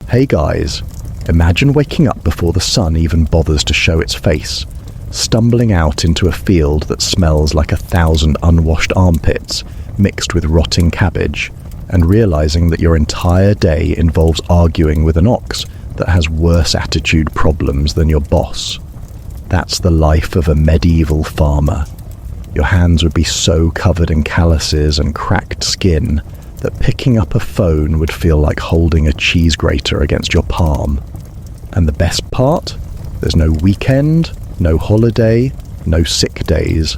Hey guys, imagine waking up before the sun even bothers to show its face, stumbling out into a field that smells like 1,000 unwashed armpits mixed with rotting cabbage, and realizing that your entire day involves arguing with an ox that has worse attitude problems than your boss. That's the life of a medieval farmer. Your hands would be so covered in calluses and cracked skin that picking up a phone would feel like holding a cheese grater against your palm. And the best part? There's no weekend, no holiday, no sick days.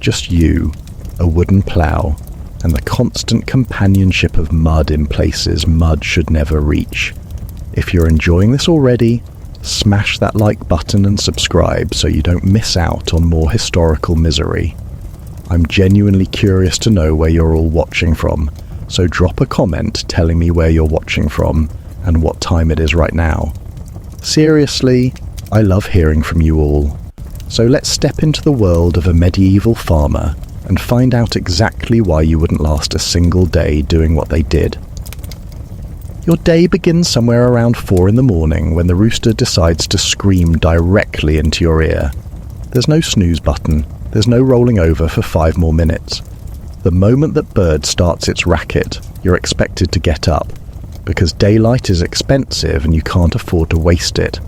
Just you, a wooden plough, and the constant companionship of mud in places mud should never reach. If you're enjoying this already, smash that like button and subscribe so you don't miss out on more historical misery. I'm genuinely curious to know where you're all watching from, so drop a comment telling me where you're watching from and what time it is right now. Seriously, I love hearing from you all. So let's step into the world of a medieval farmer and find out exactly why you wouldn't last a single day doing what they did. Your day begins somewhere around 4 in the morning when the rooster decides to scream directly into your ear. There's no snooze button, there's no rolling over for 5 more minutes. The moment that bird starts its racket, you're expected to get up, because daylight is expensive and you can't afford to waste it.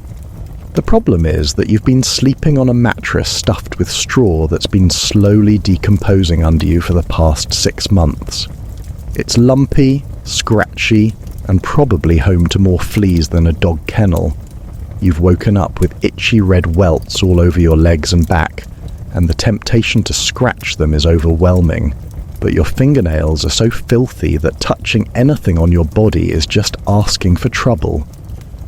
The problem is that you've been sleeping on a mattress stuffed with straw that's been slowly decomposing under you for the past 6 months. It's lumpy, scratchy, and probably home to more fleas than a dog kennel. You've woken up with itchy red welts all over your legs and back, and the temptation to scratch them is overwhelming. But your fingernails are so filthy that touching anything on your body is just asking for trouble.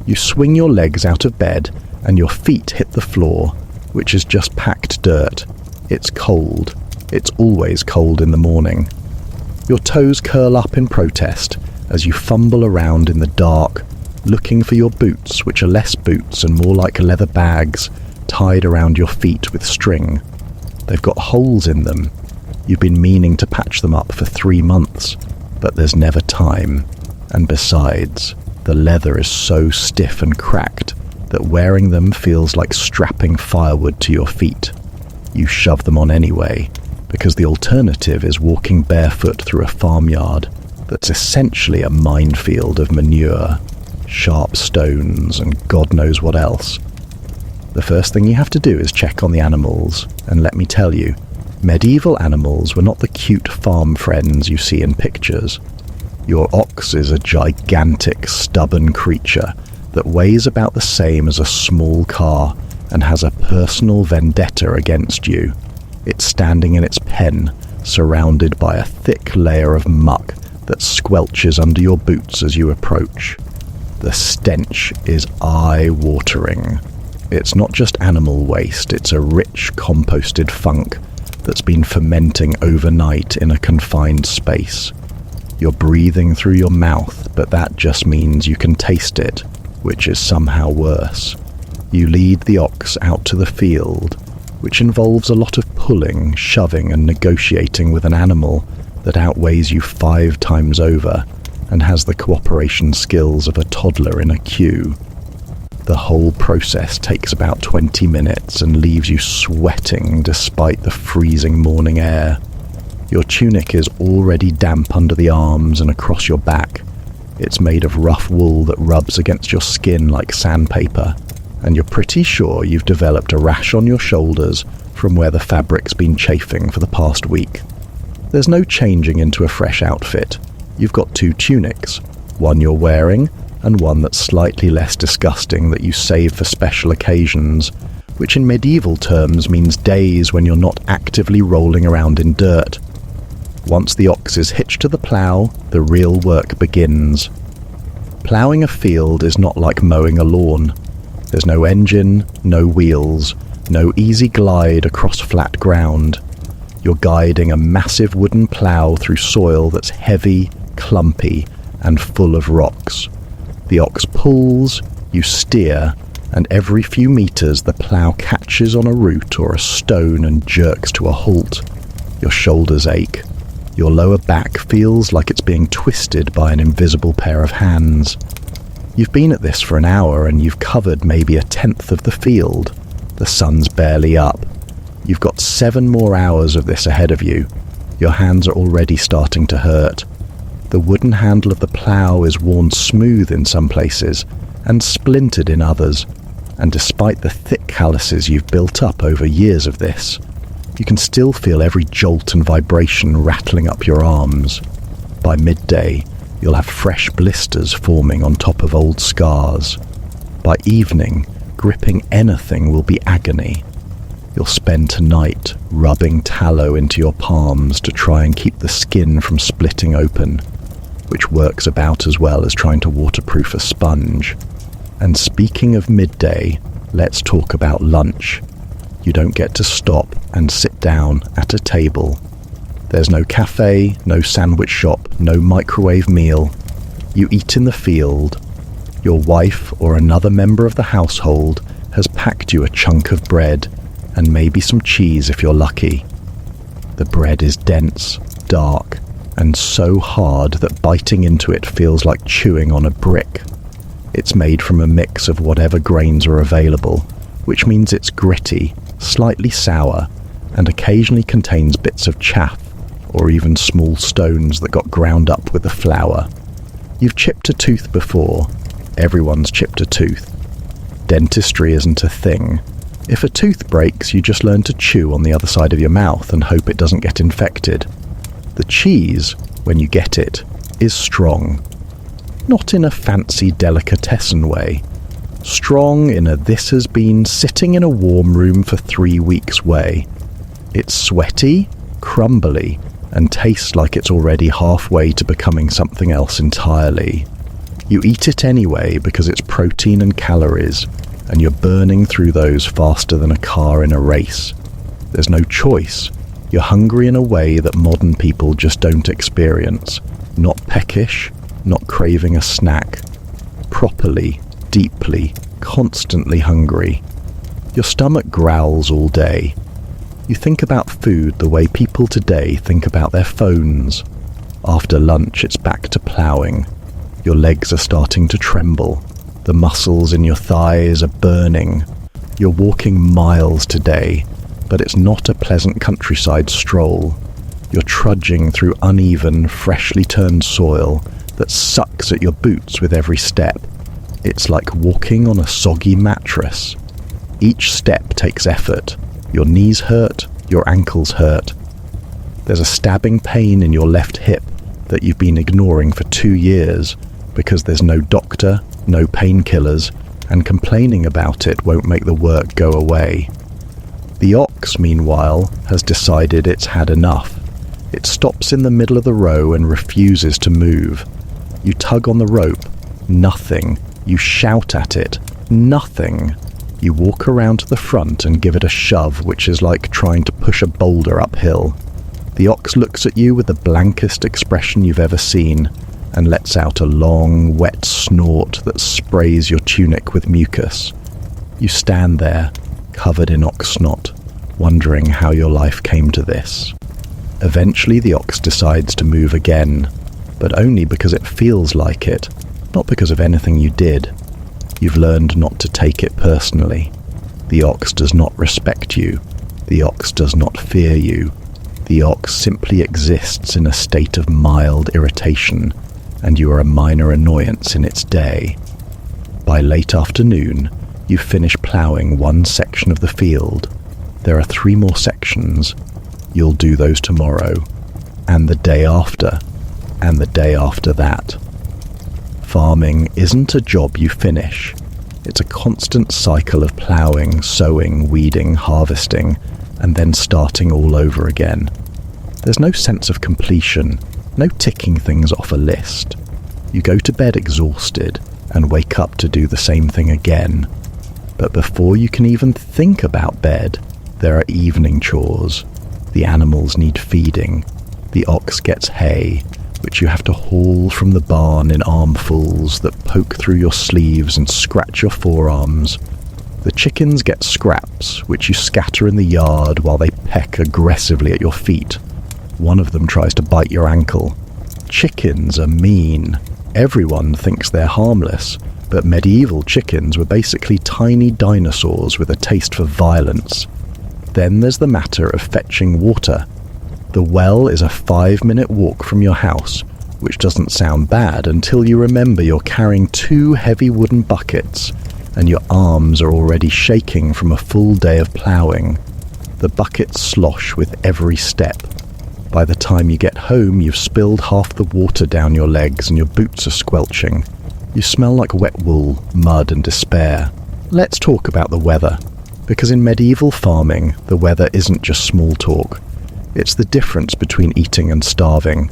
You swing your legs out of bed, and your feet hit the floor, which is just packed dirt. It's cold. It's always cold in the morning. Your toes curl up in protest as you fumble around in the dark, looking for your boots, which are less boots and more like leather bags tied around your feet with string. They've got holes in them. You've been meaning to patch them up for 3 months, but there's never time. And besides, the leather is so stiff and cracked that wearing them feels like strapping firewood to your feet. You shove them on anyway, because the alternative is walking barefoot through a farmyard that's essentially a minefield of manure, sharp stones, and God knows what else. The first thing you have to do is check on the animals, and let me tell you, medieval animals were not the cute farm friends you see in pictures. Your ox is a gigantic, stubborn creature that weighs about the same as a small car and has a personal vendetta against you. It's standing in its pen, surrounded by a thick layer of muck that squelches under your boots as you approach. The stench is eye-watering. It's not just animal waste, it's a rich, composted funk that's been fermenting overnight in a confined space. You're breathing through your mouth, but that just means you can taste it, which is somehow worse. You lead the ox out to the field, which involves a lot of pulling, shoving, and negotiating with an animal that outweighs you 5 times over and has the cooperation skills of a toddler in a queue. The whole process takes about 20 minutes and leaves you sweating despite the freezing morning air. Your tunic is already damp under the arms and across your back. It's made of rough wool that rubs against your skin like sandpaper, and you're pretty sure you've developed a rash on your shoulders from where the fabric's been chafing for the past week. There's no changing into a fresh outfit. You've got 2 tunics, one you're wearing and one that's slightly less disgusting that you save for special occasions, which in medieval terms means days when you're not actively rolling around in dirt. Once the ox is hitched to the plough, the real work begins. Ploughing a field is not like mowing a lawn. There's no engine, no wheels, no easy glide across flat ground. You're guiding a massive wooden plough through soil that's heavy, clumpy, and full of rocks. The ox pulls, you steer, and every few meters the plough catches on a root or a stone and jerks to a halt. Your shoulders ache. Your lower back feels like it's being twisted by an invisible pair of hands. You've been at this for an hour and you've covered maybe 1/10 of the field. The sun's barely up. You've got 7 more hours of this ahead of you. Your hands are already starting to hurt. The wooden handle of the plough is worn smooth in some places and splintered in others, and despite the thick calluses you've built up over years of this, you can still feel every jolt and vibration rattling up your arms. By midday, you'll have fresh blisters forming on top of old scars. By evening, gripping anything will be agony. You'll spend tonight rubbing tallow into your palms to try and keep the skin from splitting open, which works about as well as trying to waterproof a sponge. And speaking of midday, let's talk about lunch. You don't get to stop and sit down at a table. There's no cafe, no sandwich shop, no microwave meal. You eat in the field. Your wife or another member of the household has packed you a chunk of bread and maybe some cheese if you're lucky. The bread is dense, dark, and so hard that biting into it feels like chewing on a brick. It's made from a mix of whatever grains are available, which means it's gritty, slightly sour, and occasionally contains bits of chaff or even small stones that got ground up with the flour. You've chipped a tooth before. Everyone's chipped a tooth. Dentistry isn't a thing. If a tooth breaks, you just learn to chew on the other side of your mouth and hope it doesn't get infected. The cheese, when you get it, is strong. Not in a fancy delicatessen way. Strong in a this has been sitting in a warm room for 3 weeks way. It's sweaty, crumbly, and tastes like it's already halfway to becoming something else entirely. You eat it anyway because it's protein and calories, and you're burning through those faster than a car in a race. There's no choice. You're hungry in a way that modern people just don't experience. Not peckish, not craving a snack. Properly, deeply, constantly hungry. Your stomach growls all day. You think about food the way people today think about their phones. After lunch, it's back to ploughing. Your legs are starting to tremble. The muscles in your thighs are burning. You're walking miles today, but it's not a pleasant countryside stroll. You're trudging through uneven, freshly turned soil that sucks at your boots with every step. It's like walking on a soggy mattress. Each step takes effort. Your knees hurt, your ankles hurt. There's a stabbing pain in your left hip that you've been ignoring for 2 years because there's no doctor, no painkillers, and complaining about it won't make the work go away. The ox, meanwhile, has decided it's had enough. It stops in the middle of the row and refuses to move. You tug on the rope. Nothing. You shout at it. Nothing. You walk around to the front and give it a shove, which is like trying to push a boulder uphill. The ox looks at you with the blankest expression you've ever seen and lets out a long, wet snort that sprays your tunic with mucus. You stand there, covered in ox snot, wondering how your life came to this. Eventually the ox decides to move again, but only because it feels like it, not because of anything you did. You've learned not to take it personally. The ox does not respect you. The ox does not fear you. The ox simply exists in a state of mild irritation, and you are a minor annoyance in its day. By late afternoon, you finish ploughing 1 section of the field. There are 3 more sections. You'll do those tomorrow, and the day after, and the day after that. Farming isn't a job you finish. It's a constant cycle of ploughing, sowing, weeding, harvesting, and then starting all over again. There's no sense of completion, no ticking things off a list. You go to bed exhausted and wake up to do the same thing again. But before you can even think about bed, there are evening chores. The animals need feeding. The ox gets hay, which you have to haul from the barn in armfuls that poke through your sleeves and scratch your forearms. The chickens get scraps, which you scatter in the yard while they peck aggressively at your feet. One of them tries to bite your ankle. Chickens are mean. Everyone thinks they're harmless, But medieval chickens were basically tiny dinosaurs with a taste for violence. Then there's the matter of fetching water. The well is a 5-minute walk from your house, which doesn't sound bad until you remember you're carrying 2 heavy wooden buckets and your arms are already shaking from a full day of ploughing. The buckets slosh with every step. By the time you get home, you've spilled half the water down your legs and your boots are squelching. You smell like wet wool, mud and despair. Let's talk about the weather, because in medieval farming, the weather isn't just small talk. It's the difference between eating and starving.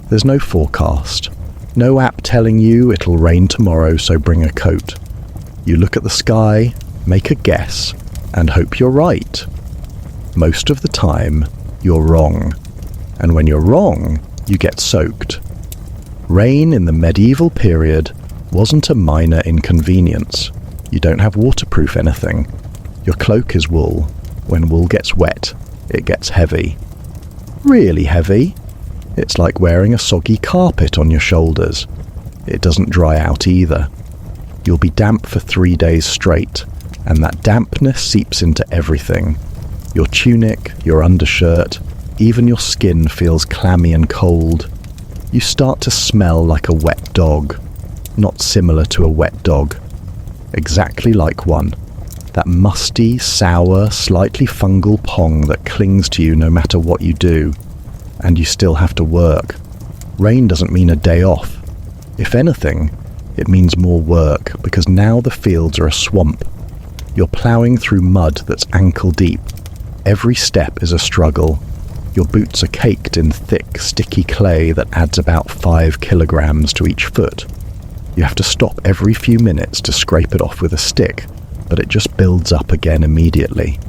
There's no forecast, no app telling you it'll rain tomorrow, so bring a coat. You look at the sky, make a guess, and hope you're right. Most of the time, you're wrong. And when you're wrong, you get soaked. Rain in the medieval period wasn't a minor inconvenience. You don't have waterproof anything. Your cloak is wool. When wool gets wet, it gets heavy. Really heavy. It's like wearing a soggy carpet on your shoulders. It doesn't dry out either. You'll be damp for 3 days straight, and that dampness seeps into everything. Your tunic, your undershirt, even your skin feels clammy and cold. You start to smell like a wet dog. Not similar to a wet dog. Exactly like one. That musty, sour, slightly fungal pong that clings to you no matter what you do. And you still have to work. Rain doesn't mean a day off. If anything, it means more work, because now the fields are a swamp. You're ploughing through mud that's ankle deep. Every step is a struggle. Your boots are caked in thick, sticky clay that adds about 5 kilograms to each foot. You have to stop every few minutes to scrape it off with a stick, but it just builds up again immediately.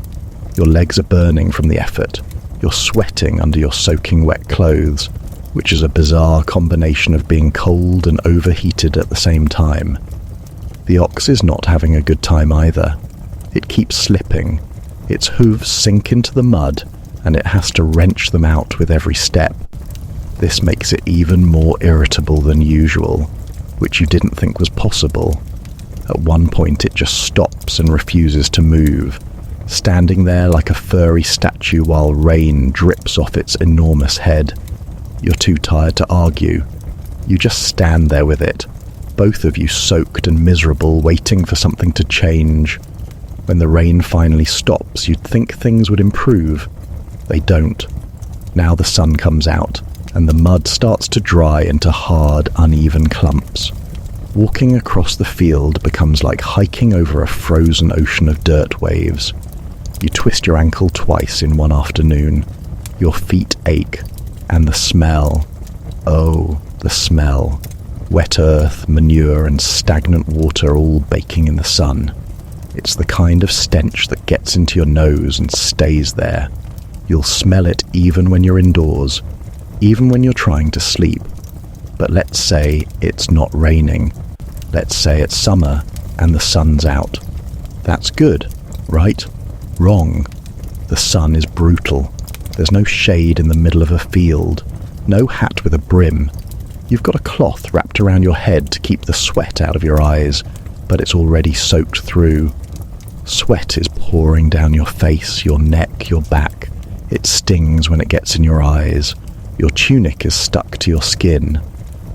Your legs are burning from the effort. You're sweating under your soaking wet clothes, which is a bizarre combination of being cold and overheated at the same time. The ox is not having a good time either. It keeps slipping. Its hooves sink into the mud, and it has to wrench them out with every step. This makes it even more irritable than usual, which you didn't think was possible. At one point it just stops and refuses to move, standing there like a furry statue while rain drips off its enormous head. You're too tired to argue. You just stand there with it, both of you soaked and miserable, waiting for something to change. When the rain finally stops, you'd think things would improve. They don't. Now the sun comes out, and the mud starts to dry into hard, uneven clumps. Walking across the field becomes like hiking over a frozen ocean of dirt waves. You twist your ankle twice in one afternoon. Your feet ache. And the smell. Oh, the smell. Wet earth, manure, and stagnant water all baking in the sun. It's the kind of stench that gets into your nose and stays there. You'll smell it even when you're indoors, even when you're trying to sleep. But let's say it's not raining. Let's say it's summer and the sun's out. That's good, right? Wrong. The sun is brutal. There's no shade in the middle of a field, no hat with a brim. You've got a cloth wrapped around your head to keep the sweat out of your eyes, but it's already soaked through. Sweat is pouring down your face, your neck, your back. It stings when it gets in your eyes. Your tunic is stuck to your skin.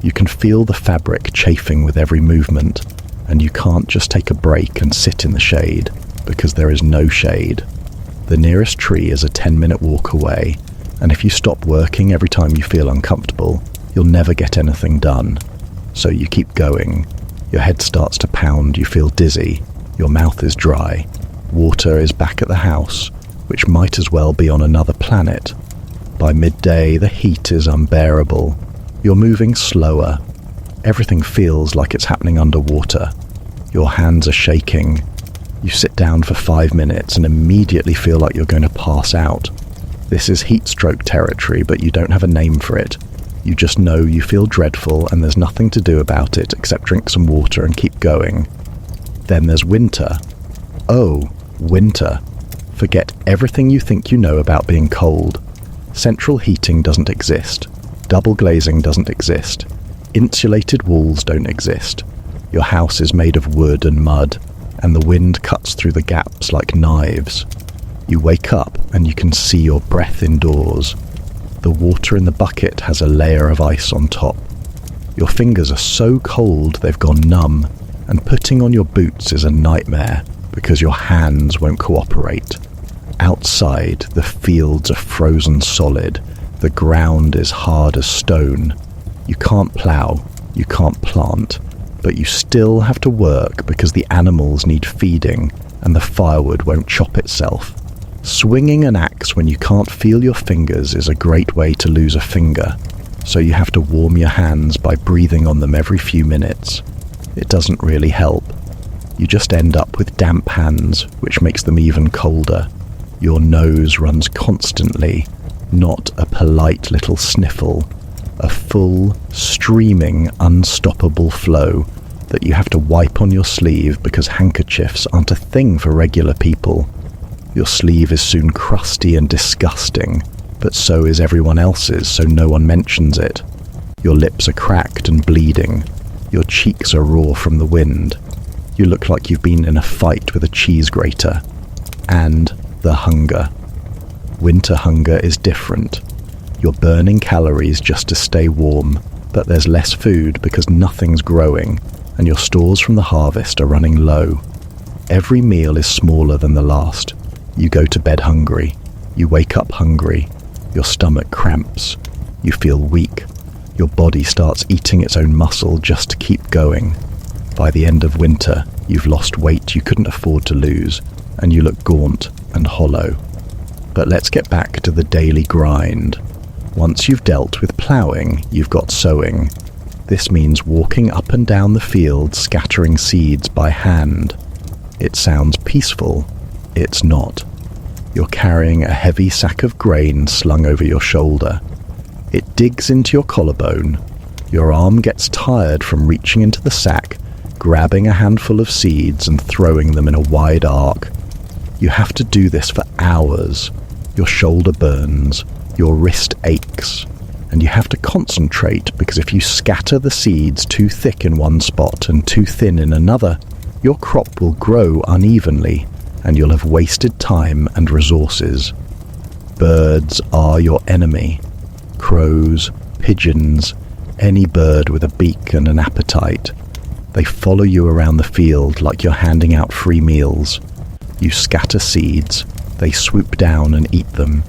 You can feel the fabric chafing with every movement, and you can't just take a break and sit in the shade, because there is no shade. The nearest tree is a 10-minute walk away, and if you stop working every time you feel uncomfortable, you'll never get anything done. So you keep going. Your head starts to pound, you feel dizzy, your mouth is dry. Water is back at the house, which might as well be on another planet. By midday, the heat is unbearable. You're moving slower. Everything feels like it's happening underwater. Your hands are shaking. You sit down for 5 minutes and immediately feel like you're going to pass out. This is heat stroke territory, but you don't have a name for it. You just know you feel dreadful and there's nothing to do about it except drink some water and keep going. Then there's winter. Oh, winter. Forget everything you think you know about being cold. Central heating doesn't exist. Double glazing doesn't exist. Insulated walls don't exist. Your house is made of wood and mud, and the wind cuts through the gaps like knives. You wake up and you can see your breath indoors. The water in the bucket has a layer of ice on top. Your fingers are so cold they've gone numb, and putting on your boots is a nightmare because your hands won't cooperate. Outside, the fields are frozen solid. The ground is hard as stone. You can't plough, you can't plant, but you still have to work because the animals need feeding and the firewood won't chop itself. Swinging an axe when you can't feel your fingers is a great way to lose a finger, so you have to warm your hands by breathing on them every few minutes. It doesn't really help. You just end up with damp hands, which makes them even colder. Your nose runs constantly, not a polite little sniffle, a full, streaming, unstoppable flow that you have to wipe on your sleeve because handkerchiefs aren't a thing for regular people. Your sleeve is soon crusty and disgusting, but so is everyone else's, so no one mentions it. Your lips are cracked and bleeding. Your cheeks are raw from the wind. You look like you've been in a fight with a cheese grater. And the hunger. Winter hunger is different. You're burning calories just to stay warm, but there's less food because nothing's growing, and your stores from the harvest are running low. Every meal is smaller than the last. You go to bed hungry. You wake up hungry. Your stomach cramps. You feel weak. Your body starts eating its own muscle just to keep going. By the end of winter, you've lost weight you couldn't afford to lose, and you look gaunt and hollow. But let's get back to the daily grind. Once you've dealt with ploughing, you've got sowing. This means walking up and down the field scattering seeds by hand. It sounds peaceful. It's not. You're carrying a heavy sack of grain slung over your shoulder. It digs into your collarbone. Your arm gets tired from reaching into the sack, grabbing a handful of seeds and throwing them in a wide arc. You have to do this for hours. Your shoulder burns, your wrist aches, and you have to concentrate because if you scatter the seeds too thick in one spot and too thin in another, your crop will grow unevenly and you'll have wasted time and resources. Birds are your enemy. Crows, pigeons, any bird with a beak and an appetite. They follow you around the field like you're handing out free meals. You scatter seeds, they swoop down and eat them.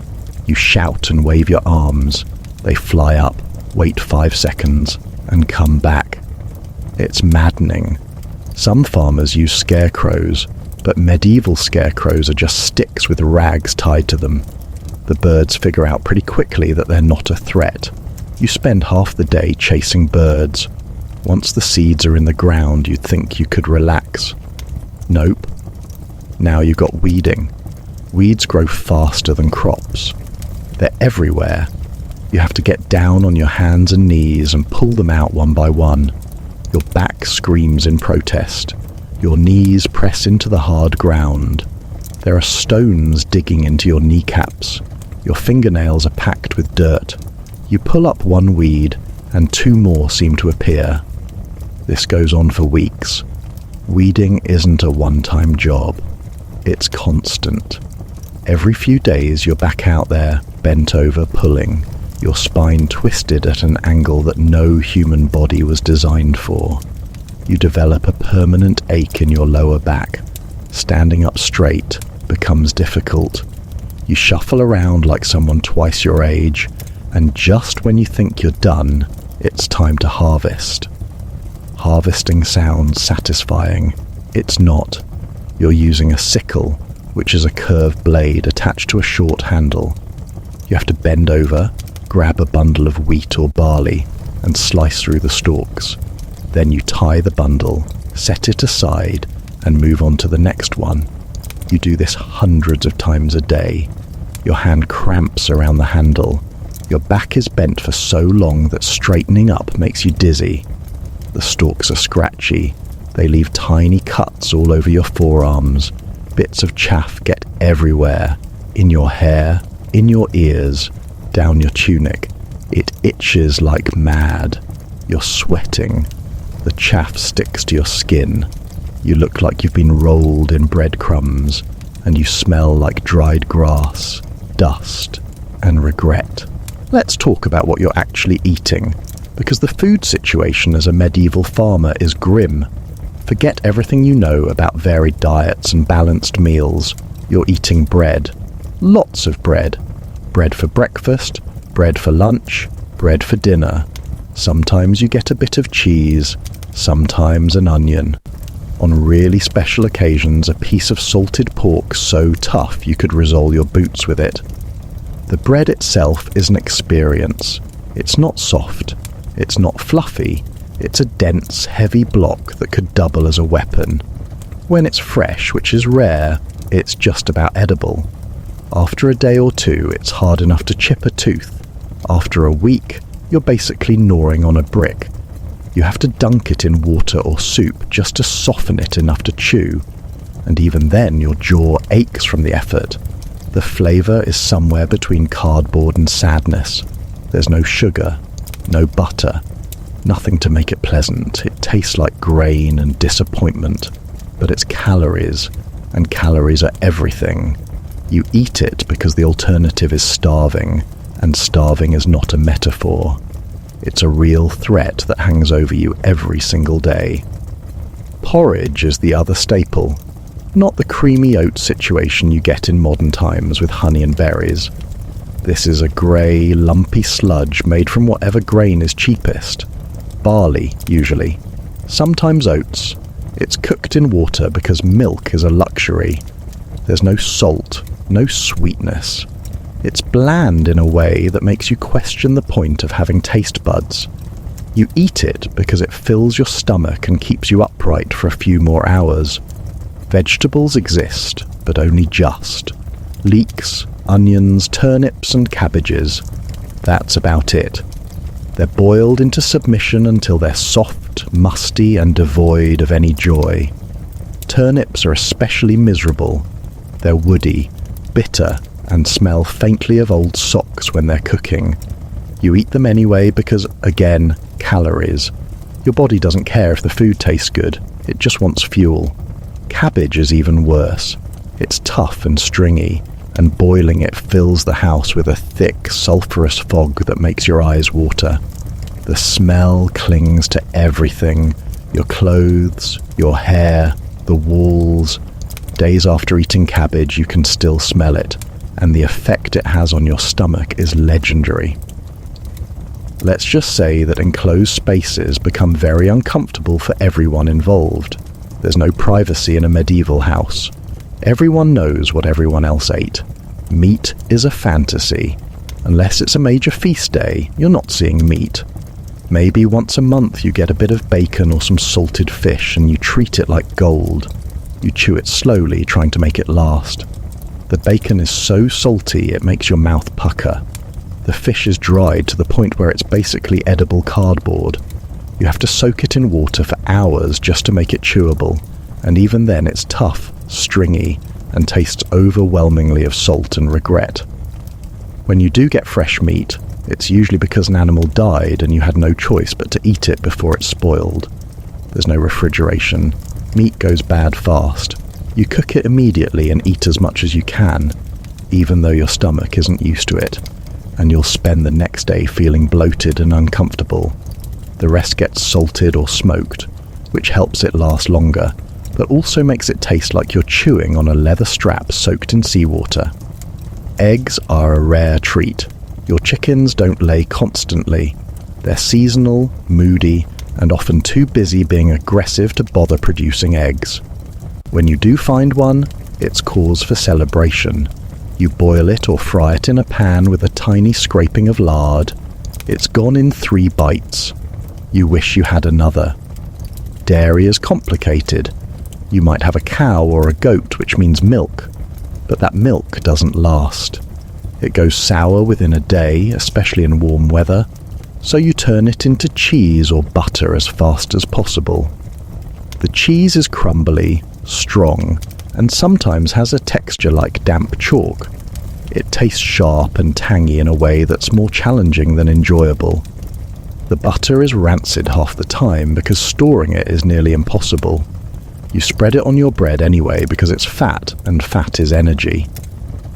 You shout and wave your arms. They fly up, wait 5 seconds, and come back. It's maddening. Some farmers use scarecrows, but medieval scarecrows are just sticks with rags tied to them. The birds figure out pretty quickly that they're not a threat. You spend half the day chasing birds. Once the seeds are in the ground, you'd think you could relax. Nope. Now you've got weeding. Weeds grow faster than crops. They're everywhere. You have to get down on your hands and knees and pull them out one by one. Your back screams in protest. Your knees press into the hard ground. There are stones digging into your kneecaps. Your fingernails are packed with dirt. You pull up one weed, and 2 more seem to appear. This goes on for weeks. Weeding isn't a one-time job. It's constant. Every few days you're back out there, bent over, pulling, your spine twisted at an angle that no human body was designed for. You develop a permanent ache in your lower back. Standing up straight becomes difficult. You shuffle around like someone twice your age, and just when you think you're done, it's time to harvest. Harvesting sounds satisfying. It's not. You're using a sickle, which is a curved blade attached to a short handle. You have to bend over, grab a bundle of wheat or barley, and slice through the stalks. Then you tie the bundle, set it aside, and move on to the next one. You do this hundreds of times a day. Your hand cramps around the handle. Your back is bent for so long that straightening up makes you dizzy. The stalks are scratchy. They leave tiny cuts all over your forearms. Bits of chaff get everywhere. In your hair, in your ears, down your tunic. It itches like mad. You're sweating. The chaff sticks to your skin. You look like you've been rolled in breadcrumbs, and you smell like dried grass, dust, and regret. Let's talk about what you're actually eating, because the food situation as a medieval farmer is grim. Forget everything you know about varied diets and balanced meals. You're eating bread. Lots of bread. Bread for breakfast, bread for lunch, bread for dinner. Sometimes you get a bit of cheese, sometimes an onion. On really special occasions, a piece of salted pork so tough you could roll your boots with it. The bread itself is an experience. It's not soft. It's not fluffy. It's a dense, heavy block that could double as a weapon. When it's fresh, which is rare, it's just about edible. After a day or two, it's hard enough to chip a tooth. After a week, you're basically gnawing on a brick. You have to dunk it in water or soup just to soften it enough to chew. And even then, your jaw aches from the effort. The flavour is somewhere between cardboard and sadness. There's no sugar, no butter, nothing to make it pleasant. It tastes like grain and disappointment. But it's calories, and calories are everything. You eat it because the alternative is starving, and starving is not a metaphor. It's a real threat that hangs over you every single day. Porridge is the other staple. Not the creamy oat situation you get in modern times with honey and berries. This is a grey, lumpy sludge made from whatever grain is cheapest. Barley, usually. Sometimes oats. It's cooked in water because milk is a luxury. There's no salt, no sweetness. It's bland in a way that makes you question the point of having taste buds. You eat it because it fills your stomach and keeps you upright for a few more hours. Vegetables exist, but only just. Leeks, onions, turnips and cabbages. That's about it. They're boiled into submission until they're soft, musty and devoid of any joy. Turnips are especially miserable. They're woody, bitter, and smell faintly of old socks when they're cooking. You eat them anyway because, again, calories. Your body doesn't care if the food tastes good, it just wants fuel. Cabbage is even worse. It's tough and stringy, and boiling it fills the house with a thick, sulphurous fog that makes your eyes water. The smell clings to everything, your clothes, your hair, the walls. Days after eating cabbage, you can still smell it, and the effect it has on your stomach is legendary. Let's just say that enclosed spaces become very uncomfortable for everyone involved. There's no privacy in a medieval house. Everyone knows what everyone else ate. Meat is a fantasy. Unless it's a major feast day, you're not seeing meat. Maybe once a month you get a bit of bacon or some salted fish and you treat it like gold. You chew it slowly, trying to make it last. The bacon is so salty it makes your mouth pucker. The fish is dried to the point where it's basically edible cardboard. You have to soak it in water for hours just to make it chewable, and even then it's tough, stringy, and tastes overwhelmingly of salt and regret. When you do get fresh meat, it's usually because an animal died and you had no choice but to eat it before it's spoiled. There's no refrigeration. Meat goes bad fast. You cook it immediately and eat as much as you can, even though your stomach isn't used to it, and you'll spend the next day feeling bloated and uncomfortable. The rest gets salted or smoked, which helps it last longer, but also makes it taste like you're chewing on a leather strap soaked in seawater. Eggs are a rare treat. Your chickens don't lay constantly. They're seasonal, moody, and often too busy being aggressive to bother producing eggs. When you do find one, it's cause for celebration. You boil it or fry it in a pan with a tiny scraping of lard. It's gone in 3 bites. You wish you had another. Dairy is complicated. You might have a cow or a goat, which means milk, but that milk doesn't last. It goes sour within a day, especially in warm weather, so you turn it into cheese or butter as fast as possible. The cheese is crumbly, strong, and sometimes has a texture like damp chalk. It tastes sharp and tangy in a way that's more challenging than enjoyable. The butter is rancid half the time because storing it is nearly impossible. You spread it on your bread anyway because it's fat, and fat is energy.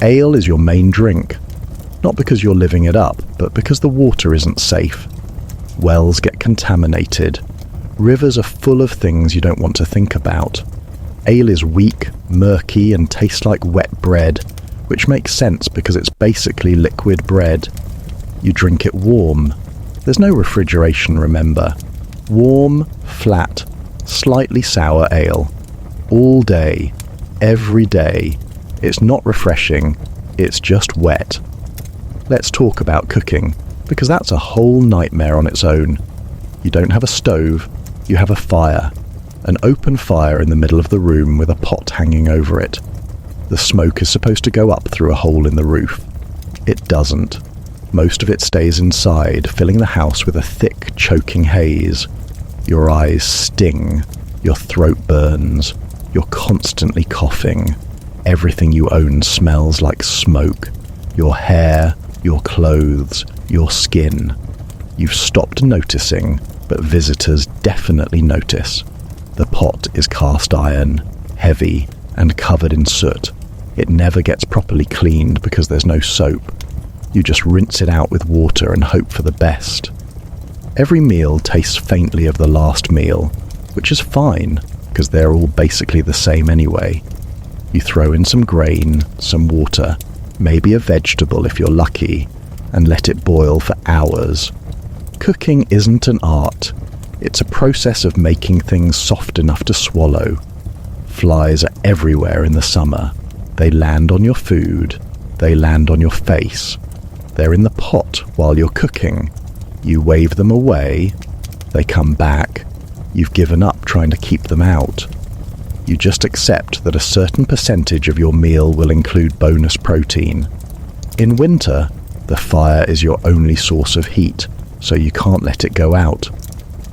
Ale is your main drink, not because you're living it up, but because the water isn't safe. Wells get contaminated. Rivers are full of things you don't want to think about. Ale is weak, murky, and tastes like wet bread, which makes sense because it's basically liquid bread. You drink it warm. There's no refrigeration, remember. Warm, flat, slightly sour ale. All day, every day. It's not refreshing, it's just wet. Let's talk about cooking, because that's a whole nightmare on its own. You don't have a stove, you have a fire. An open fire in the middle of the room with a pot hanging over it. The smoke is supposed to go up through a hole in the roof. It doesn't. Most of it stays inside, filling the house with a thick, choking haze. Your eyes sting. Your throat burns. You're constantly coughing. Everything you own smells like smoke. Your hair, your clothes, your skin. You've stopped noticing, but visitors definitely notice. The pot is cast iron, heavy, and covered in soot. It never gets properly cleaned because there's no soap. You just rinse it out with water and hope for the best. Every meal tastes faintly of the last meal, which is fine, because they're all basically the same anyway. You throw in some grain, some water, maybe a vegetable if you're lucky, and let it boil for hours. Cooking isn't an art. It's a process of making things soft enough to swallow. Flies are everywhere in the summer. They land on your food. They land on your face. They're in the pot while you're cooking. You wave them away. They come back. You've given up trying to keep them out. You just accept that a certain percentage of your meal will include bonus protein. In winter, the fire is your only source of heat, so you can't let it go out.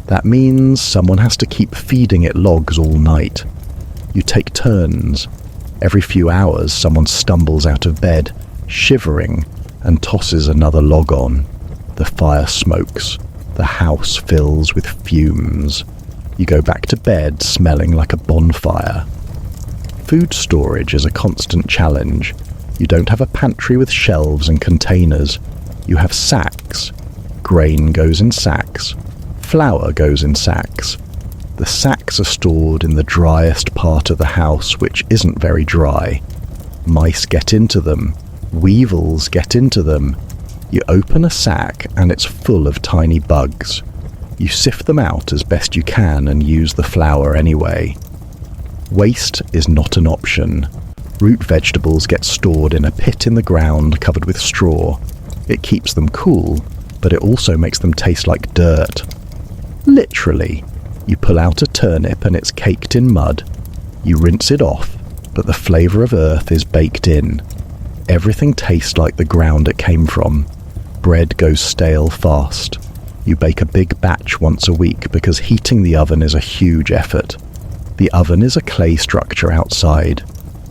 That means someone has to keep feeding it logs all night. You take turns. Every few hours, someone stumbles out of bed, shivering, and tosses another log on. The fire smokes. The house fills with fumes. You go back to bed smelling like a bonfire. Food storage is a constant challenge. You don't have a pantry with shelves and containers. You have sacks. Grain goes in sacks. Flour goes in sacks. The sacks are stored in the driest part of the house, which isn't very dry. Mice get into them. Weevils get into them. You open a sack and it's full of tiny bugs. You sift them out as best you can and use the flour anyway. Waste is not an option. Root vegetables get stored in a pit in the ground covered with straw. It keeps them cool, but it also makes them taste like dirt. Literally. You pull out a turnip and it's caked in mud. You rinse it off, but the flavour of earth is baked in. Everything tastes like the ground it came from. Bread goes stale fast. You bake a big batch once a week because heating the oven is a huge effort. The oven is a clay structure outside.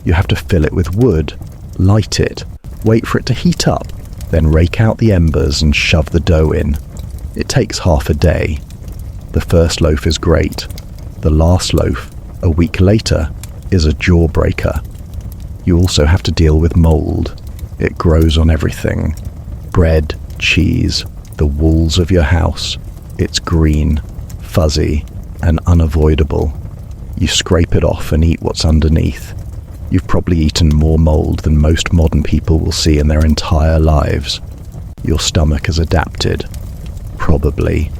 You have to fill it with wood, light it, wait for it to heat up, then rake out the embers and shove the dough in. It takes half a day. The first loaf is great. The last loaf, a week later, is a jawbreaker. You also have to deal with mold. It grows on everything. Bread, cheese, the walls of your house. It's green, fuzzy, and unavoidable. You scrape it off and eat what's underneath. You've probably eaten more mold than most modern people will see in their entire lives. Your stomach has adapted. Probably.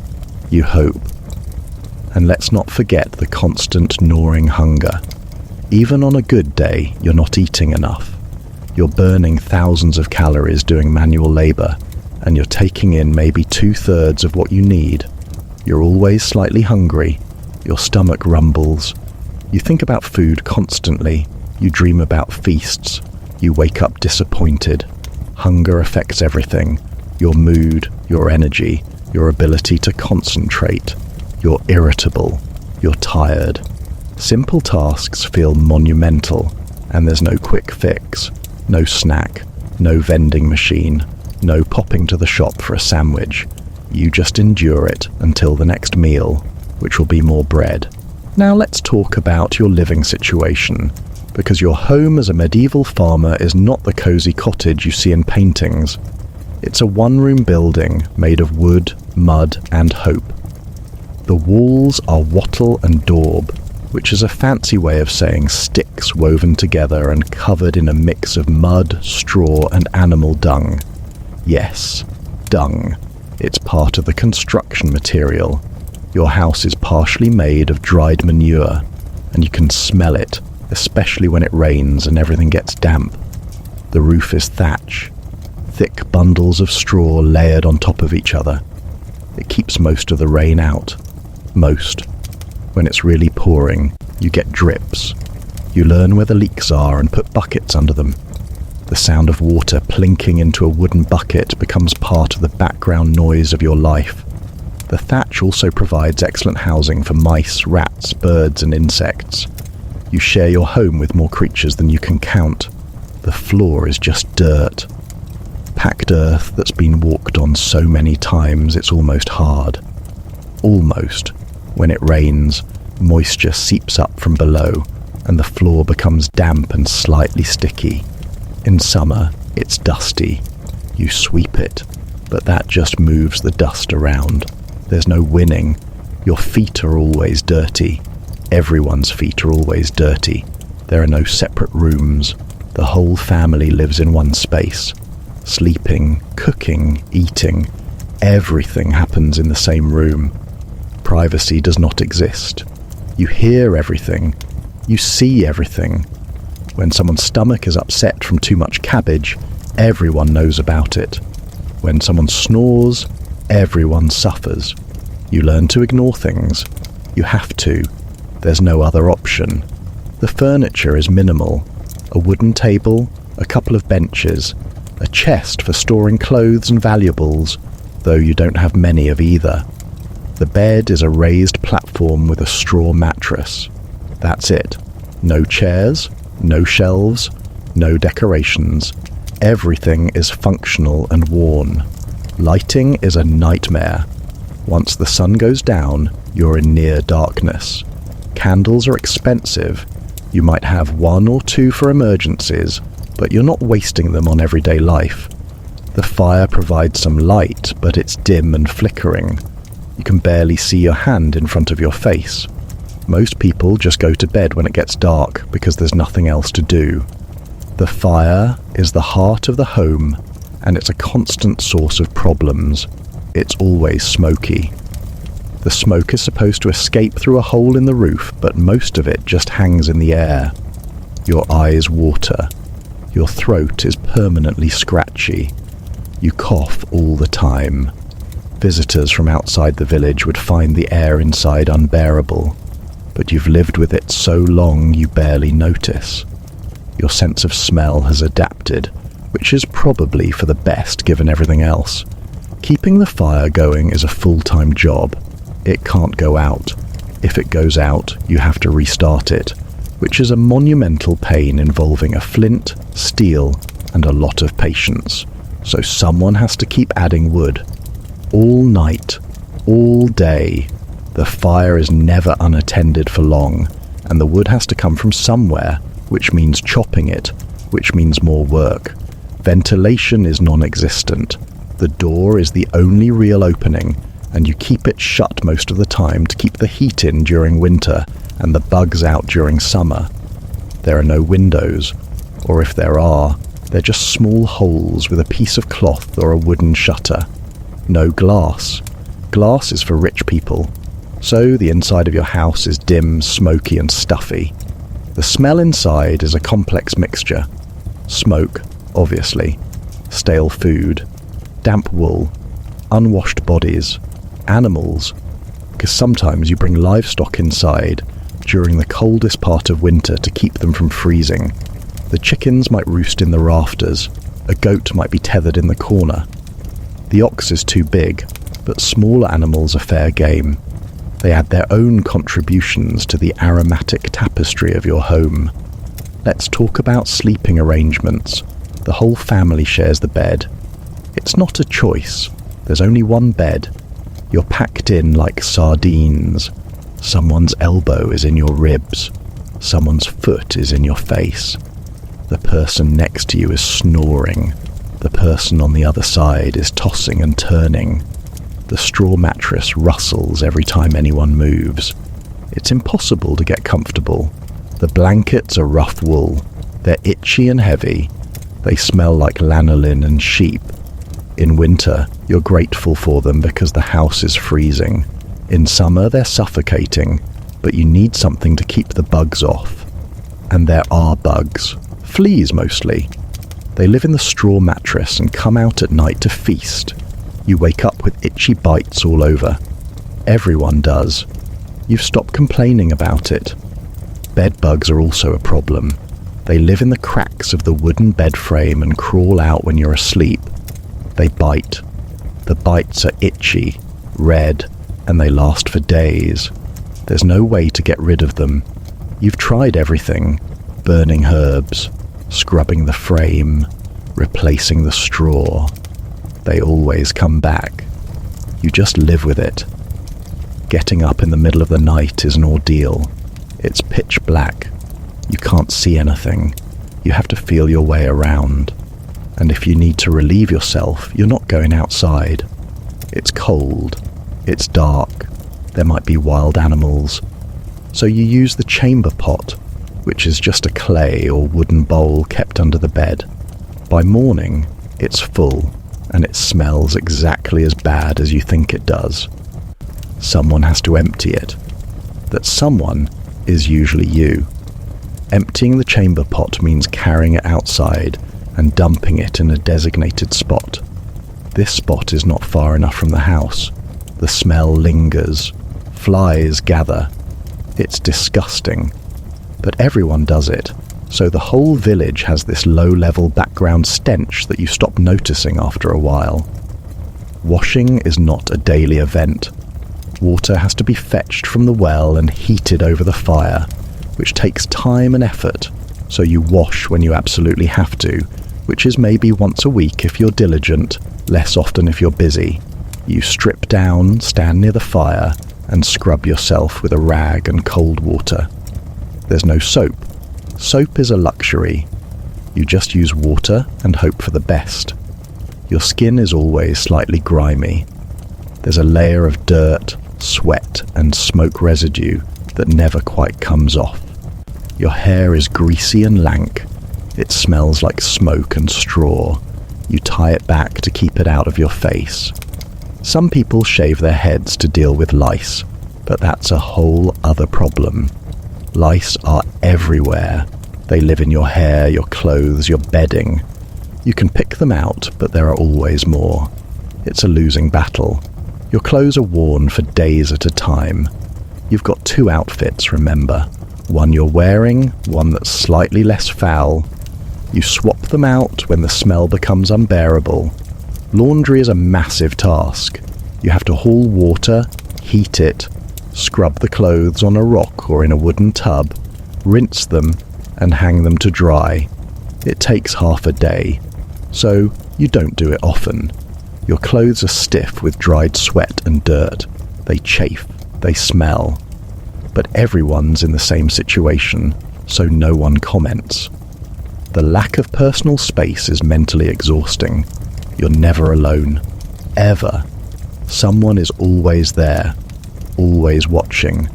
You hope. And let's not forget the constant gnawing hunger. Even on a good day, you're not eating enough. You're burning thousands of calories doing manual labor, and you're taking in maybe 2/3 of what you need. You're always slightly hungry. Your stomach rumbles. You think about food constantly. You dream about feasts. You wake up disappointed. Hunger affects everything. Your mood, your energy, your ability to concentrate. You're irritable. You're tired. Simple tasks feel monumental, and there's no quick fix. No snack. No vending machine. No popping to the shop for a sandwich. You just endure it until the next meal, which will be more bread. Now let's talk about your living situation, because your home as a medieval farmer is not the cosy cottage you see in paintings. It's a one-room building made of wood, mud, and hope. The walls are wattle and daub, which is a fancy way of saying sticks woven together and covered in a mix of mud, straw, and animal dung. Yes, dung. It's part of the construction material. Your house is partially made of dried manure, and you can smell it, especially when it rains and everything gets damp. The roof is thatch, thick bundles of straw layered on top of each other. It keeps most of the rain out. Most. When it's really pouring, you get drips. You learn where the leaks are and put buckets under them. The sound of water plinking into a wooden bucket becomes part of the background noise of your life. The thatch also provides excellent housing for mice, rats, birds, and insects. You share your home with more creatures than you can count. The floor is just dirt. Packed earth that's been walked on so many times it's almost hard. Almost. When it rains, moisture seeps up from below, and the floor becomes damp and slightly sticky. In summer, it's dusty. You sweep it, but that just moves the dust around. There's no winning. Your feet are always dirty. Everyone's feet are always dirty. There are no separate rooms. The whole family lives in one space. Sleeping, cooking, eating, everything happens in the same room. Privacy does not exist. You hear everything. You see everything. When someone's stomach is upset from too much cabbage, everyone knows about it. When someone snores, everyone suffers. You learn to ignore things. You have to. There's no other option. The furniture is minimal. A wooden table, a couple of benches, a chest for storing clothes and valuables, though you don't have many of either. The bed is a raised platform with a straw mattress. That's it. No chairs, no shelves, no decorations. Everything is functional and worn. Lighting is a nightmare. Once the sun goes down, you're in near darkness. Candles are expensive. You might have one or two for emergencies, but you're not wasting them on everyday life. The fire provides some light, but it's dim and flickering. You can barely see your hand in front of your face. Most people just go to bed when it gets dark because there's nothing else to do. The fire is the heart of the home, and it's a constant source of problems. It's always smoky. The smoke is supposed to escape through a hole in the roof, but most of it just hangs in the air. Your eyes water. Your throat is permanently scratchy. You cough all the time. Visitors from outside the village would find the air inside unbearable, but you've lived with it so long you barely notice. Your sense of smell has adapted, which is probably for the best given everything else. Keeping the fire going is a full-time job. It can't go out. If it goes out, you have to restart it, which is a monumental pain involving a flint, steel, and a lot of patience. So someone has to keep adding wood. All night, all day. The fire is never unattended for long, and the wood has to come from somewhere, which means chopping it, which means more work. Ventilation is non-existent. The door is the only real opening, and you keep it shut most of the time to keep the heat in during winter and the bugs out during summer. There are no windows, or if there are, they're just small holes with a piece of cloth or a wooden shutter. No glass. Glass is for rich people. So the inside of your house is dim, smoky, and stuffy. The smell inside is a complex mixture. Smoke, obviously. Stale food. Damp wool. Unwashed bodies. Animals. Because sometimes you bring livestock inside during the coldest part of winter to keep them from freezing. The chickens might roost in the rafters. A goat might be tethered in the corner. The ox is too big, but smaller animals are fair game. They add their own contributions to the aromatic tapestry of your home. Let's talk about sleeping arrangements. The whole family shares the bed. It's not a choice. There's only one bed, You're packed in like sardines. Someone's elbow is in your ribs. Someone's foot is in your face. The person next to you is snoring. The person on the other side is tossing and turning. The straw mattress rustles every time anyone moves. It's impossible to get comfortable. The blankets are rough wool. They're itchy and heavy. They smell like lanolin and sheep. In winter, you're grateful for them because the house is freezing. In summer, they're suffocating, but you need something to keep the bugs off. And there are bugs. Fleas mostly. They live in the straw mattress and come out at night to feast. You wake up with itchy bites all over. Everyone does. You've stopped complaining about it. Bed bugs are also a problem. They live in the cracks of the wooden bed frame and crawl out when you're asleep. They bite. The bites are itchy, red, and they last for days. There's no way to get rid of them. You've tried everything. Burning herbs, scrubbing the frame, replacing the straw. They always come back. You just live with it. Getting up in the middle of the night is an ordeal. It's pitch black. You can't see anything. You have to feel your way around. And if you need to relieve yourself, you're not going outside. It's cold. It's dark. There might be wild animals. So you use the chamber pot, which is just a clay or wooden bowl kept under the bed. By morning, it's full, and it smells exactly as bad as you think it does. Someone has to empty it. That someone is usually you. Emptying the chamber pot means carrying it outside and dumping it in a designated spot. This spot is not far enough from the house. The smell lingers. Flies gather. It's disgusting. But everyone does it, so the whole village has this low-level background stench that you stop noticing after a while. Washing is not a daily event. Water has to be fetched from the well and heated over the fire, which takes time and effort, so you wash when you absolutely have to, which is maybe once a week if you're diligent, less often if you're busy. You strip down, stand near the fire, and scrub yourself with a rag and cold water. There's no soap. Soap is a luxury. You just use water and hope for the best. Your skin is always slightly grimy. There's a layer of dirt, sweat, and smoke residue that never quite comes off. Your hair is greasy and lank. It smells like smoke and straw. You tie it back to keep it out of your face. Some people shave their heads to deal with lice, but that's a whole other problem. Lice are everywhere. They live in your hair, your clothes, your bedding. You can pick them out, but there are always more. It's a losing battle. Your clothes are worn for days at a time. You've got 2 outfits, remember. One you're wearing, one that's slightly less foul. You swap them out when the smell becomes unbearable. Laundry is a massive task. You have to haul water, heat it, scrub the clothes on a rock or in a wooden tub, rinse them, and hang them to dry. It takes half a day, so you don't do it often. Your clothes are stiff with dried sweat and dirt. They chafe, they smell. But everyone's in the same situation, so no one comments. The lack of personal space is mentally exhausting. You're never alone. Ever. Someone is always there. Always watching.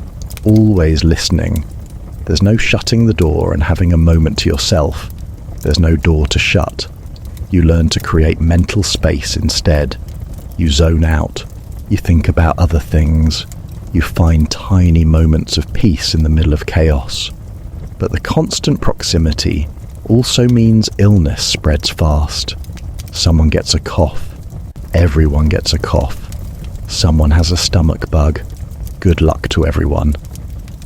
Always listening. There's no shutting the door and having a moment to yourself. There's no door to shut. You learn to create mental space instead. You zone out. You think about other things. You find tiny moments of peace in the middle of chaos. But the constant proximity also means illness spreads fast. Someone gets a cough. Everyone gets a cough. Someone has a stomach bug. Good luck to everyone.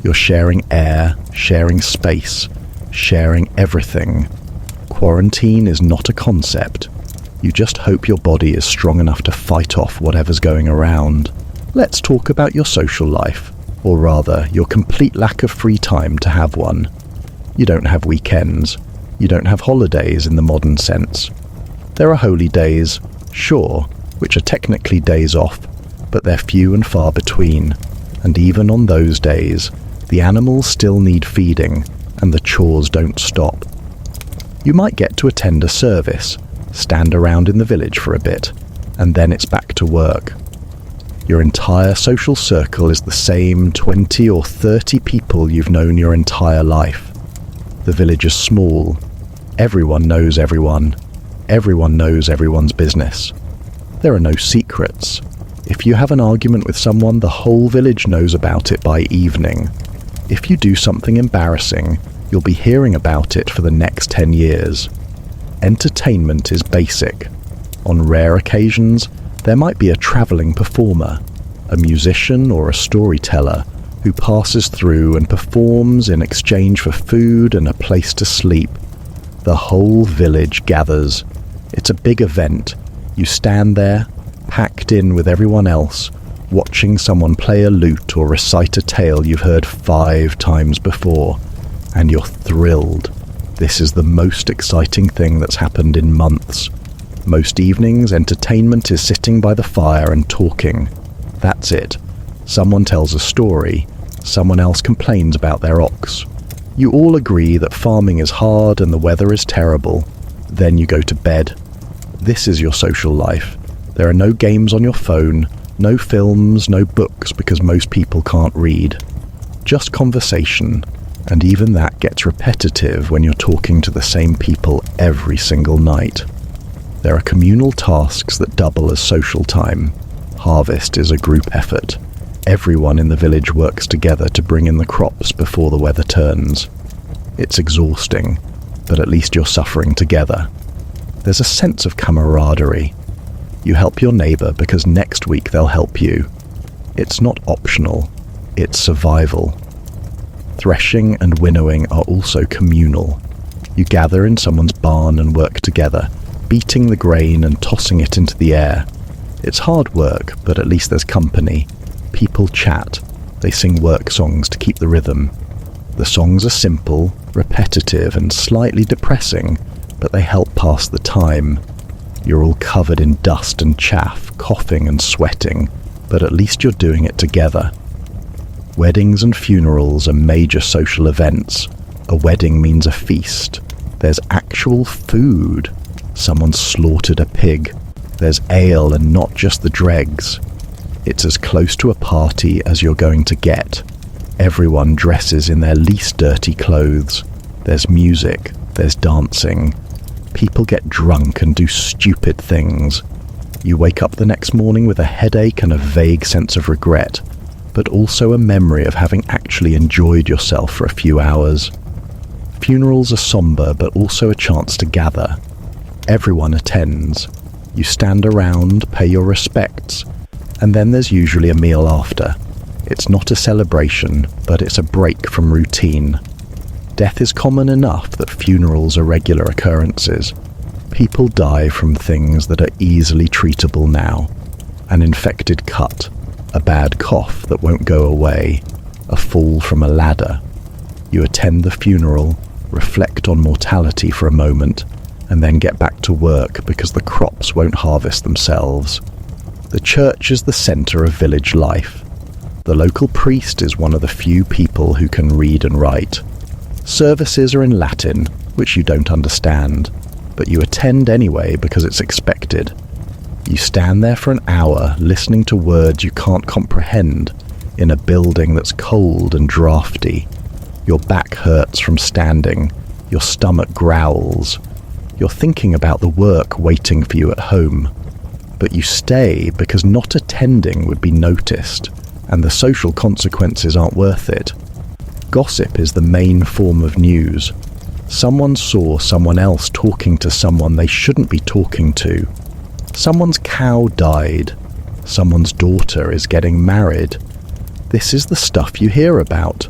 You're sharing air, sharing space, sharing everything. Quarantine is not a concept. You just hope your body is strong enough to fight off whatever's going around. Let's talk about your social life, or rather, your complete lack of free time to have one. You don't have weekends. You don't have holidays in the modern sense. There are holy days, sure, which are technically days off, but they're few and far between, and even on those days, the animals still need feeding and the chores don't stop. You might get to attend a service, stand around in the village for a bit, and then it's back to work. Your entire social circle is the same 20 or 30 people you've known your entire life. The village is small. Everyone knows everyone. Everyone knows everyone's business. There are no secrets. If you have an argument with someone, the whole village knows about it by evening. If you do something embarrassing, you'll be hearing about it for the next 10 years. Entertainment is basic. On rare occasions, there might be a travelling performer, a musician or a storyteller who passes through and performs in exchange for food and a place to sleep. The whole village gathers. It's a big event. You stand there, packed in with everyone else, watching someone play a lute or recite a tale you've heard 5 times before, and you're thrilled. This is the most exciting thing that's happened in months. Most evenings, entertainment is sitting by the fire and talking. That's it. Someone tells a story. Someone else complains about their ox. You all agree that farming is hard and the weather is terrible. Then you go to bed. This is your social life. There are no games on your phone, no films, no books because most people can't read. Just conversation, and even that gets repetitive when you're talking to the same people every single night. There are communal tasks that double as social time. Harvest is a group effort. Everyone in the village works together to bring in the crops before the weather turns. It's exhausting, but at least you're suffering together. There's a sense of camaraderie. You help your neighbour because next week they'll help you. It's not optional, it's survival. Threshing and winnowing are also communal. You gather in someone's barn and work together, beating the grain and tossing it into the air. It's hard work, but at least there's company. People chat. They sing work songs to keep the rhythm. The songs are simple, repetitive, and slightly depressing, but they help pass the time. You're all covered in dust and chaff, coughing and sweating, but at least you're doing it together. Weddings and funerals are major social events. A wedding means a feast. There's actual food. Someone slaughtered a pig. There's ale and not just the dregs. It's as close to a party as you're going to get. Everyone dresses in their least dirty clothes. There's music. There's dancing. People get drunk and do stupid things. You wake up the next morning with a headache and a vague sense of regret, but also a memory of having actually enjoyed yourself for a few hours. Funerals are somber, but also a chance to gather. Everyone attends. You stand around, pay your respects, and then there's usually a meal after. It's not a celebration, but it's a break from routine. Death is common enough that funerals are regular occurrences. People die from things that are easily treatable now. An infected cut, a bad cough that won't go away, a fall from a ladder. You attend the funeral, reflect on mortality for a moment, and then get back to work because the crops won't harvest themselves. The church is the centre of village life. The local priest is one of the few people who can read and write. Services are in Latin, which you don't understand, but you attend anyway because it's expected. You stand there for an hour listening to words you can't comprehend in a building that's cold and drafty. Your back hurts from standing. Your stomach growls. You're thinking about the work waiting for you at home. But you stay because not attending would be noticed, and the social consequences aren't worth it. Gossip is the main form of news. Someone saw someone else talking to someone they shouldn't be talking to. Someone's cow died. Someone's daughter is getting married. This is the stuff you hear about.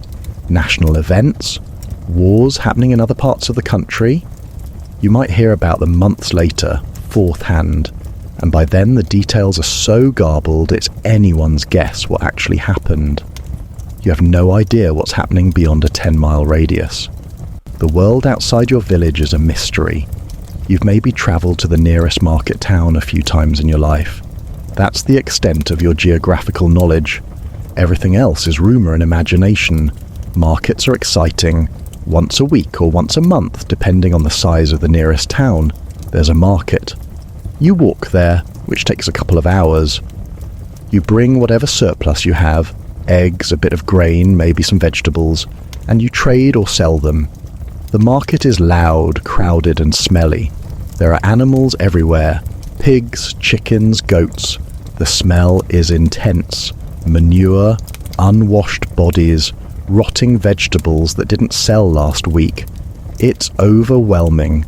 National events, wars happening in other parts of the country. You might hear about them months later, fourth hand, and by then the details are so garbled it's anyone's guess what actually happened. You have no idea what's happening beyond a 10-mile radius. The world outside your village is a mystery. You've maybe travelled to the nearest market town a few times in your life. That's the extent of your geographical knowledge. Everything else is rumour and imagination. Markets are exciting. Once a week or once a month, depending on the size of the nearest town, there's a market. You walk there, which takes a couple of hours. You bring whatever surplus you have, eggs, a bit of grain, maybe some vegetables, and you trade or sell them. The market is loud, crowded and smelly. There are animals everywhere, pigs, chickens, goats. The smell is intense. Manure, unwashed bodies, rotting vegetables that didn't sell last week. It's overwhelming,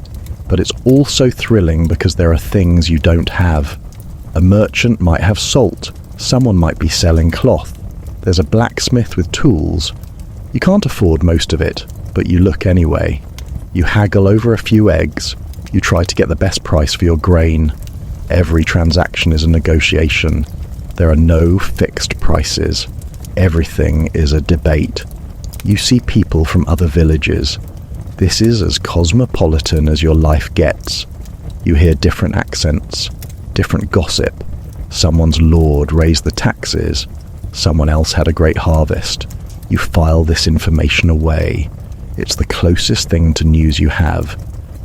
but it's also thrilling because there are things you don't have. A merchant might have salt, someone might be selling cloth. There's a blacksmith with tools. You can't afford most of it, but you look anyway. You haggle over a few eggs. You try to get the best price for your grain. Every transaction is a negotiation. There are no fixed prices. Everything is a debate. You see people from other villages. This is as cosmopolitan as your life gets. You hear different accents, different gossip. Someone's lord raised the taxes. Someone else had a great harvest. You file this information away. It's the closest thing to news you have.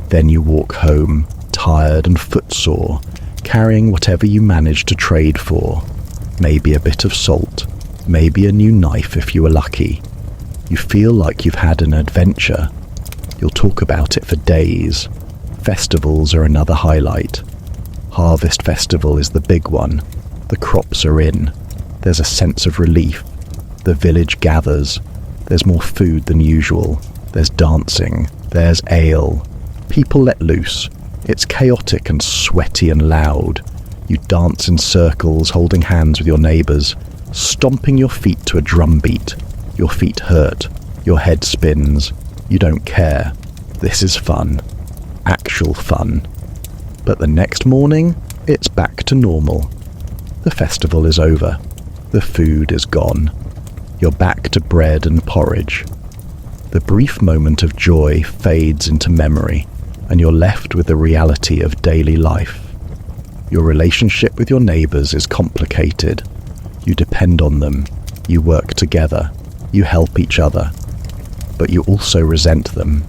Then you walk home, tired and footsore, carrying whatever you managed to trade for. Maybe a bit of salt, maybe a new knife if you were lucky. You feel like you've had an adventure. You'll talk about it for days. Festivals are another highlight. Harvest Festival is the big one. The crops are in. There's a sense of relief. The village gathers. There's more food than usual. There's dancing. There's ale. People let loose. It's chaotic and sweaty and loud. You dance in circles, holding hands with your neighbours, stomping your feet to a drum beat. Your feet hurt. Your head spins. You don't care. This is fun. Actual fun. But the next morning, it's back to normal. The festival is over. The food is gone. You're back to bread and porridge. The brief moment of joy fades into memory, and you're left with the reality of daily life. Your relationship with your neighbours is complicated. You depend on them. You work together. You help each other. But you also resent them.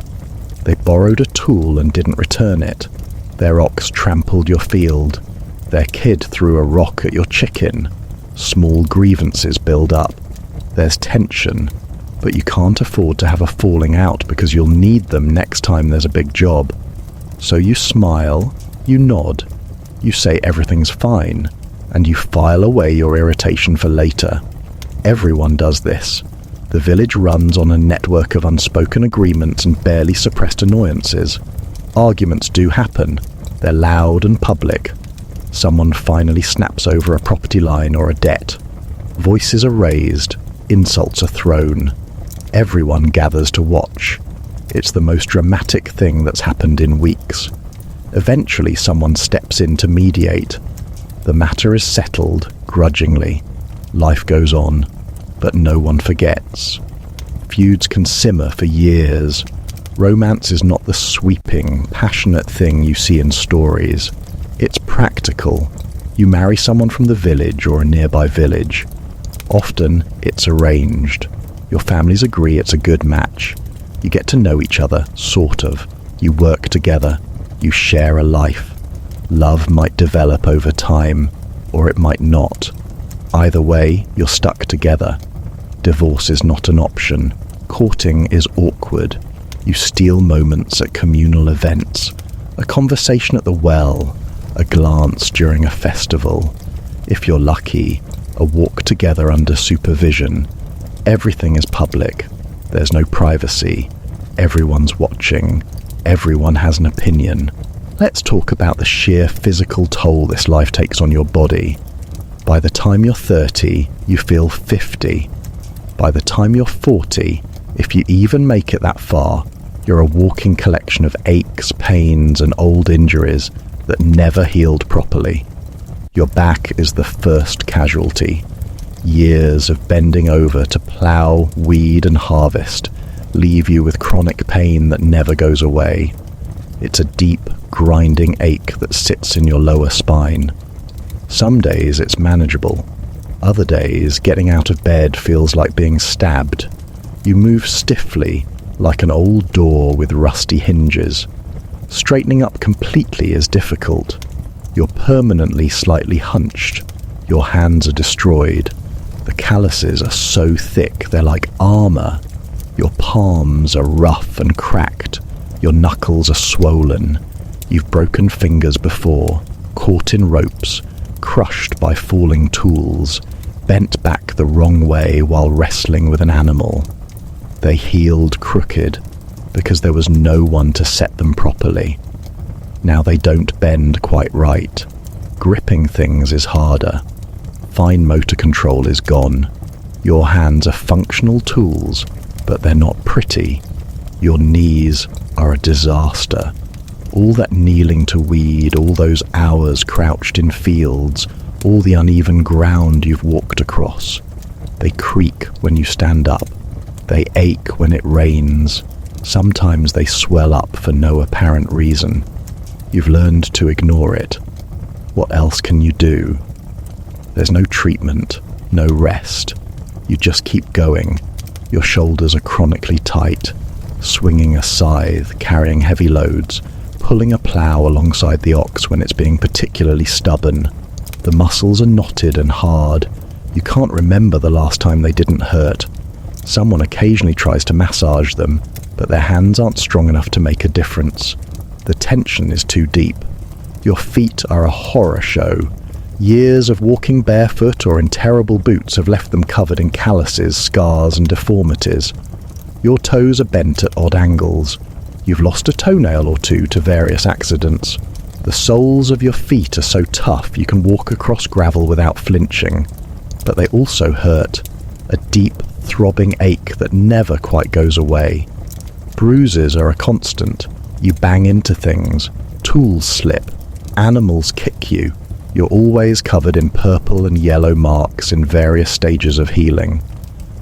They borrowed a tool and didn't return it. Their ox trampled your field. Their kid threw a rock at your chicken. Small grievances build up. There's tension, but you can't afford to have a falling out because you'll need them next time there's a big job. So you smile, you nod, you say everything's fine, and you file away your irritation for later. Everyone does this. The village runs on a network of unspoken agreements and barely suppressed annoyances. Arguments do happen. They're loud and public. Someone finally snaps over a property line or a debt. Voices are raised. Insults are thrown. Everyone gathers to watch. It's the most dramatic thing that's happened in weeks. Eventually someone steps in to mediate. The matter is settled, grudgingly. Life goes on, but no one forgets. Feuds can simmer for years. Romance is not the sweeping, passionate thing you see in stories. It's practical. You marry someone from the village or a nearby village. Often, it's arranged. Your families agree it's a good match. You get to know each other, sort of. You work together. You share a life. Love might develop over time, or it might not. Either way, you're stuck together. Divorce is not an option. Courting is awkward. You steal moments at communal events. A conversation at the well. A glance during a festival. If you're lucky, a walk together under supervision. Everything is public. There's no privacy. Everyone's watching. Everyone has an opinion. Let's talk about the sheer physical toll this life takes on your body. By the time you're 30, you feel 50. By the time you're 40, if you even make it that far, you're a walking collection of aches, pains, and old injuries that never healed properly. Your back is the first casualty. Years of bending over to plough, weed, and harvest leave you with chronic pain that never goes away. It's a deep, grinding ache that sits in your lower spine. Some days it's manageable. Other days, getting out of bed feels like being stabbed. You move stiffly, like an old door with rusty hinges. Straightening up completely is difficult. You're permanently slightly hunched. Your hands are destroyed. The calluses are so thick they're like armor. Your palms are rough and cracked. Your knuckles are swollen. You've broken fingers before, caught in ropes, crushed by falling tools, bent back the wrong way while wrestling with an animal. They healed crooked because there was no one to set them properly. Now they don't bend quite right. Gripping things is harder. Fine motor control is gone. Your hands are functional tools, but they're not pretty. Your knees are a disaster. All that kneeling to weed, all those hours crouched in fields, all the uneven ground you've walked across. They creak when you stand up. They ache when it rains. Sometimes they swell up for no apparent reason. You've learned to ignore it. What else can you do? There's no treatment, no rest. You just keep going. Your shoulders are chronically tight, swinging a scythe, carrying heavy loads, pulling a plough alongside the ox when it's being particularly stubborn. The muscles are knotted and hard. You can't remember the last time they didn't hurt. Someone occasionally tries to massage them, but their hands aren't strong enough to make a difference. The tension is too deep. Your feet are a horror show. Years of walking barefoot or in terrible boots have left them covered in calluses, scars and deformities. Your toes are bent at odd angles. You've lost a toenail or two to various accidents. The soles of your feet are so tough you can walk across gravel without flinching. But they also hurt. A deep, throbbing ache that never quite goes away. Bruises are a constant. You bang into things. Tools slip. Animals kick you. You're always covered in purple and yellow marks in various stages of healing.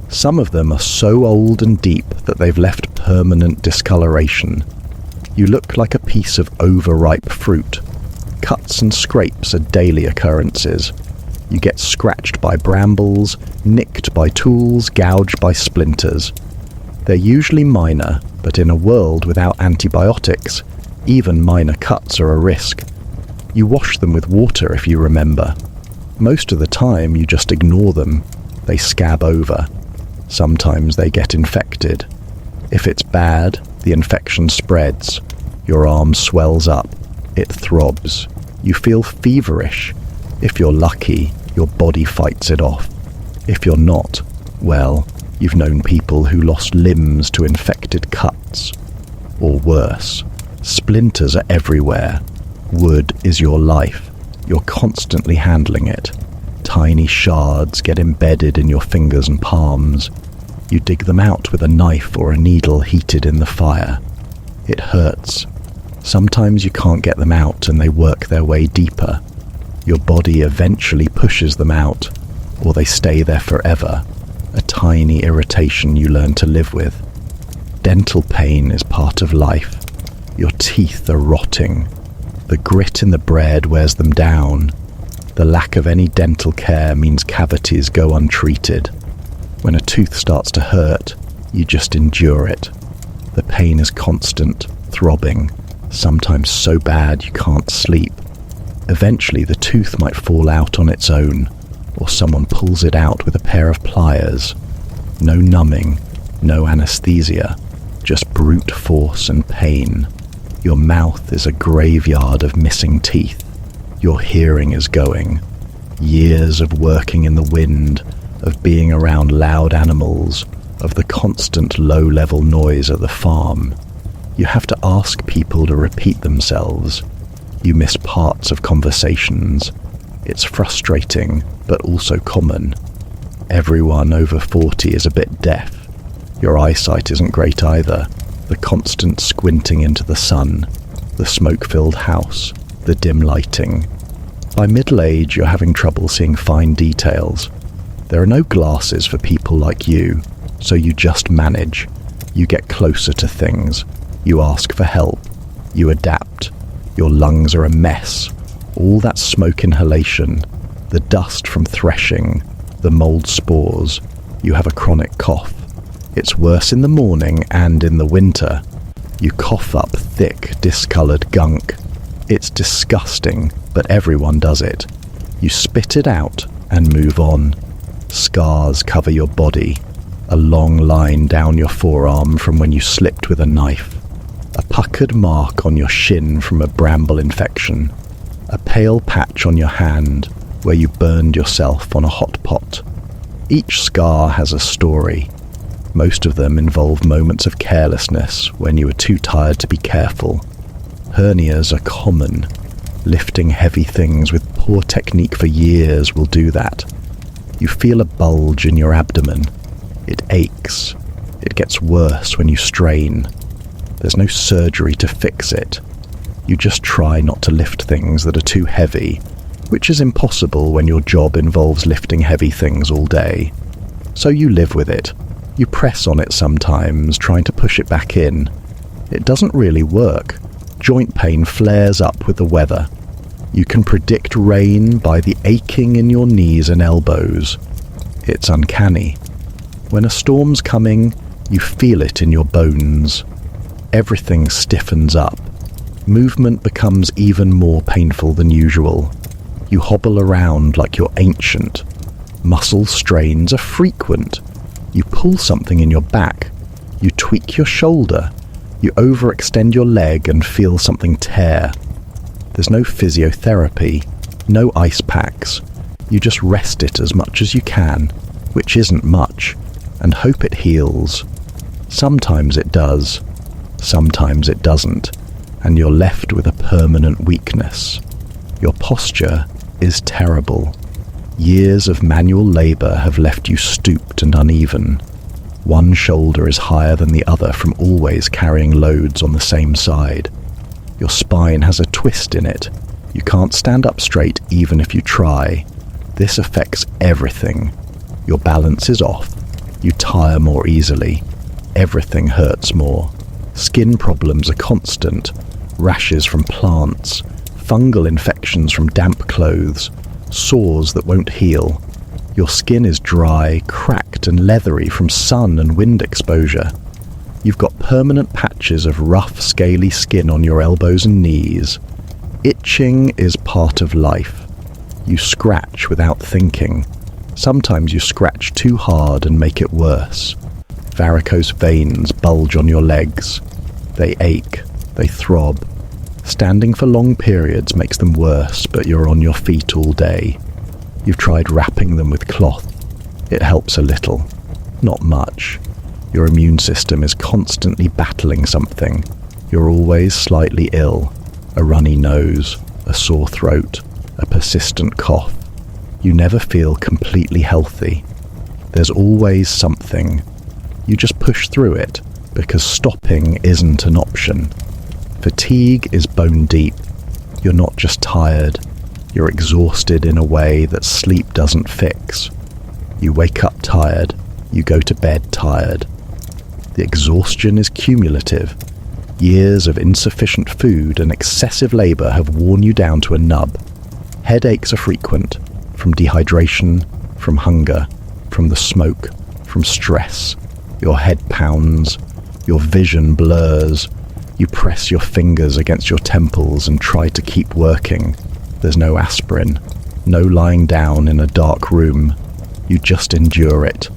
Some of them are so old and deep that they've left permanent discoloration. You look like a piece of overripe fruit. Cuts and scrapes are daily occurrences. You get scratched by brambles, nicked by tools, gouged by splinters. They're usually minor, but in a world without antibiotics, even minor cuts are a risk. You wash them with water if you remember. Most of the time you just ignore them. They scab over. Sometimes they get infected. If it's bad, the infection spreads. Your arm swells up. It throbs. You feel feverish. If you're lucky, your body fights it off. If you're not, well, you've known people who lost limbs to infected cuts. Or worse, splinters are everywhere. Wood is your life. You're constantly handling it. Tiny shards get embedded in your fingers and palms. You dig them out with a knife or a needle heated in the fire. It hurts. Sometimes you can't get them out and they work their way deeper. Your body eventually pushes them out, or they stay there forever, a tiny irritation you learn to live with. Dental pain is part of life. Your teeth are rotting. The grit in the bread wears them down. The lack of any dental care means cavities go untreated. When a tooth starts to hurt, you just endure it. The pain is constant, throbbing, sometimes so bad you can't sleep. Eventually the tooth might fall out on its own, or someone pulls it out with a pair of pliers. No numbing, no anesthesia, just brute force and pain. Your mouth is a graveyard of missing teeth. Your hearing is going. Years of working in the wind, of being around loud animals, of the constant low-level noise at the farm. You have to ask people to repeat themselves. You miss parts of conversations. It's frustrating, but also common. Everyone over 40 is a bit deaf. Your eyesight isn't great either. The constant squinting into the sun, the smoke-filled house, the dim lighting. By middle age, you're having trouble seeing fine details. There are no glasses for people like you, so you just manage. You get closer to things. You ask for help. You adapt. Your lungs are a mess. All that smoke inhalation, The dust from threshing, the mold spores, you have a chronic cough. It's worse in the morning and in the winter. You cough up thick, discoloured gunk. It's disgusting, but everyone does it. You spit it out and move on. Scars cover your body. A long line down your forearm from when you slipped with a knife. A puckered mark on your shin from a bramble infection. A pale patch on your hand where you burned yourself on a hot pot. Each scar has a story. Most of them involve moments of carelessness when you were too tired to be careful. Hernias are common. Lifting heavy things with poor technique for years will do that. You feel a bulge in your abdomen. It aches. It gets worse when you strain. There's no surgery to fix it. You just try not to lift things that are too heavy, which is impossible when your job involves lifting heavy things all day. So you live with it. You press on it sometimes, trying to push it back in. It doesn't really work. Joint pain flares up with the weather. You can predict rain by the aching in your knees and elbows. It's uncanny. When a storm's coming, you feel it in your bones. Everything stiffens up. Movement becomes even more painful than usual. You hobble around like you're ancient. Muscle strains are frequent. You pull something in your back. You tweak your shoulder. You overextend your leg and feel something tear. There's no physiotherapy, no ice packs. You just rest it as much as you can, which isn't much, and hope it heals. Sometimes it does, sometimes it doesn't, and you're left with a permanent weakness. Your posture is terrible. Years of manual labour have left you stooped and uneven. One shoulder is higher than the other from always carrying loads on the same side. Your spine has a twist in it. You can't stand up straight even if you try. This affects everything. Your balance is off. You tire more easily. Everything hurts more. Skin problems are constant. Rashes from plants. Fungal infections from damp clothes. Sores that won't heal. Your skin is dry, cracked and leathery from sun and wind exposure. You've got permanent patches of rough, scaly skin on your elbows and knees. Itching is part of life. You scratch without thinking. Sometimes you scratch too hard and make it worse. Varicose veins bulge on your legs. They ache. They throb. Standing for long periods makes them worse, but you're on your feet all day. You've tried wrapping them with cloth. It helps a little. Not much. Your immune system is constantly battling something. You're always slightly ill. A runny nose, a sore throat, a persistent cough. You never feel completely healthy. There's always something. You just push through it, because stopping isn't an option. Fatigue is bone deep. You're not just tired. You're exhausted in a way that sleep doesn't fix. You wake up tired. You go to bed tired. The exhaustion is cumulative. Years of insufficient food and excessive labour have worn you down to a nub. Headaches are frequent, from dehydration, from hunger, from the smoke, from stress. Your head pounds. Your vision blurs. You press your fingers against your temples and try to keep working. There's no aspirin, no lying down in a dark room. You just endure it.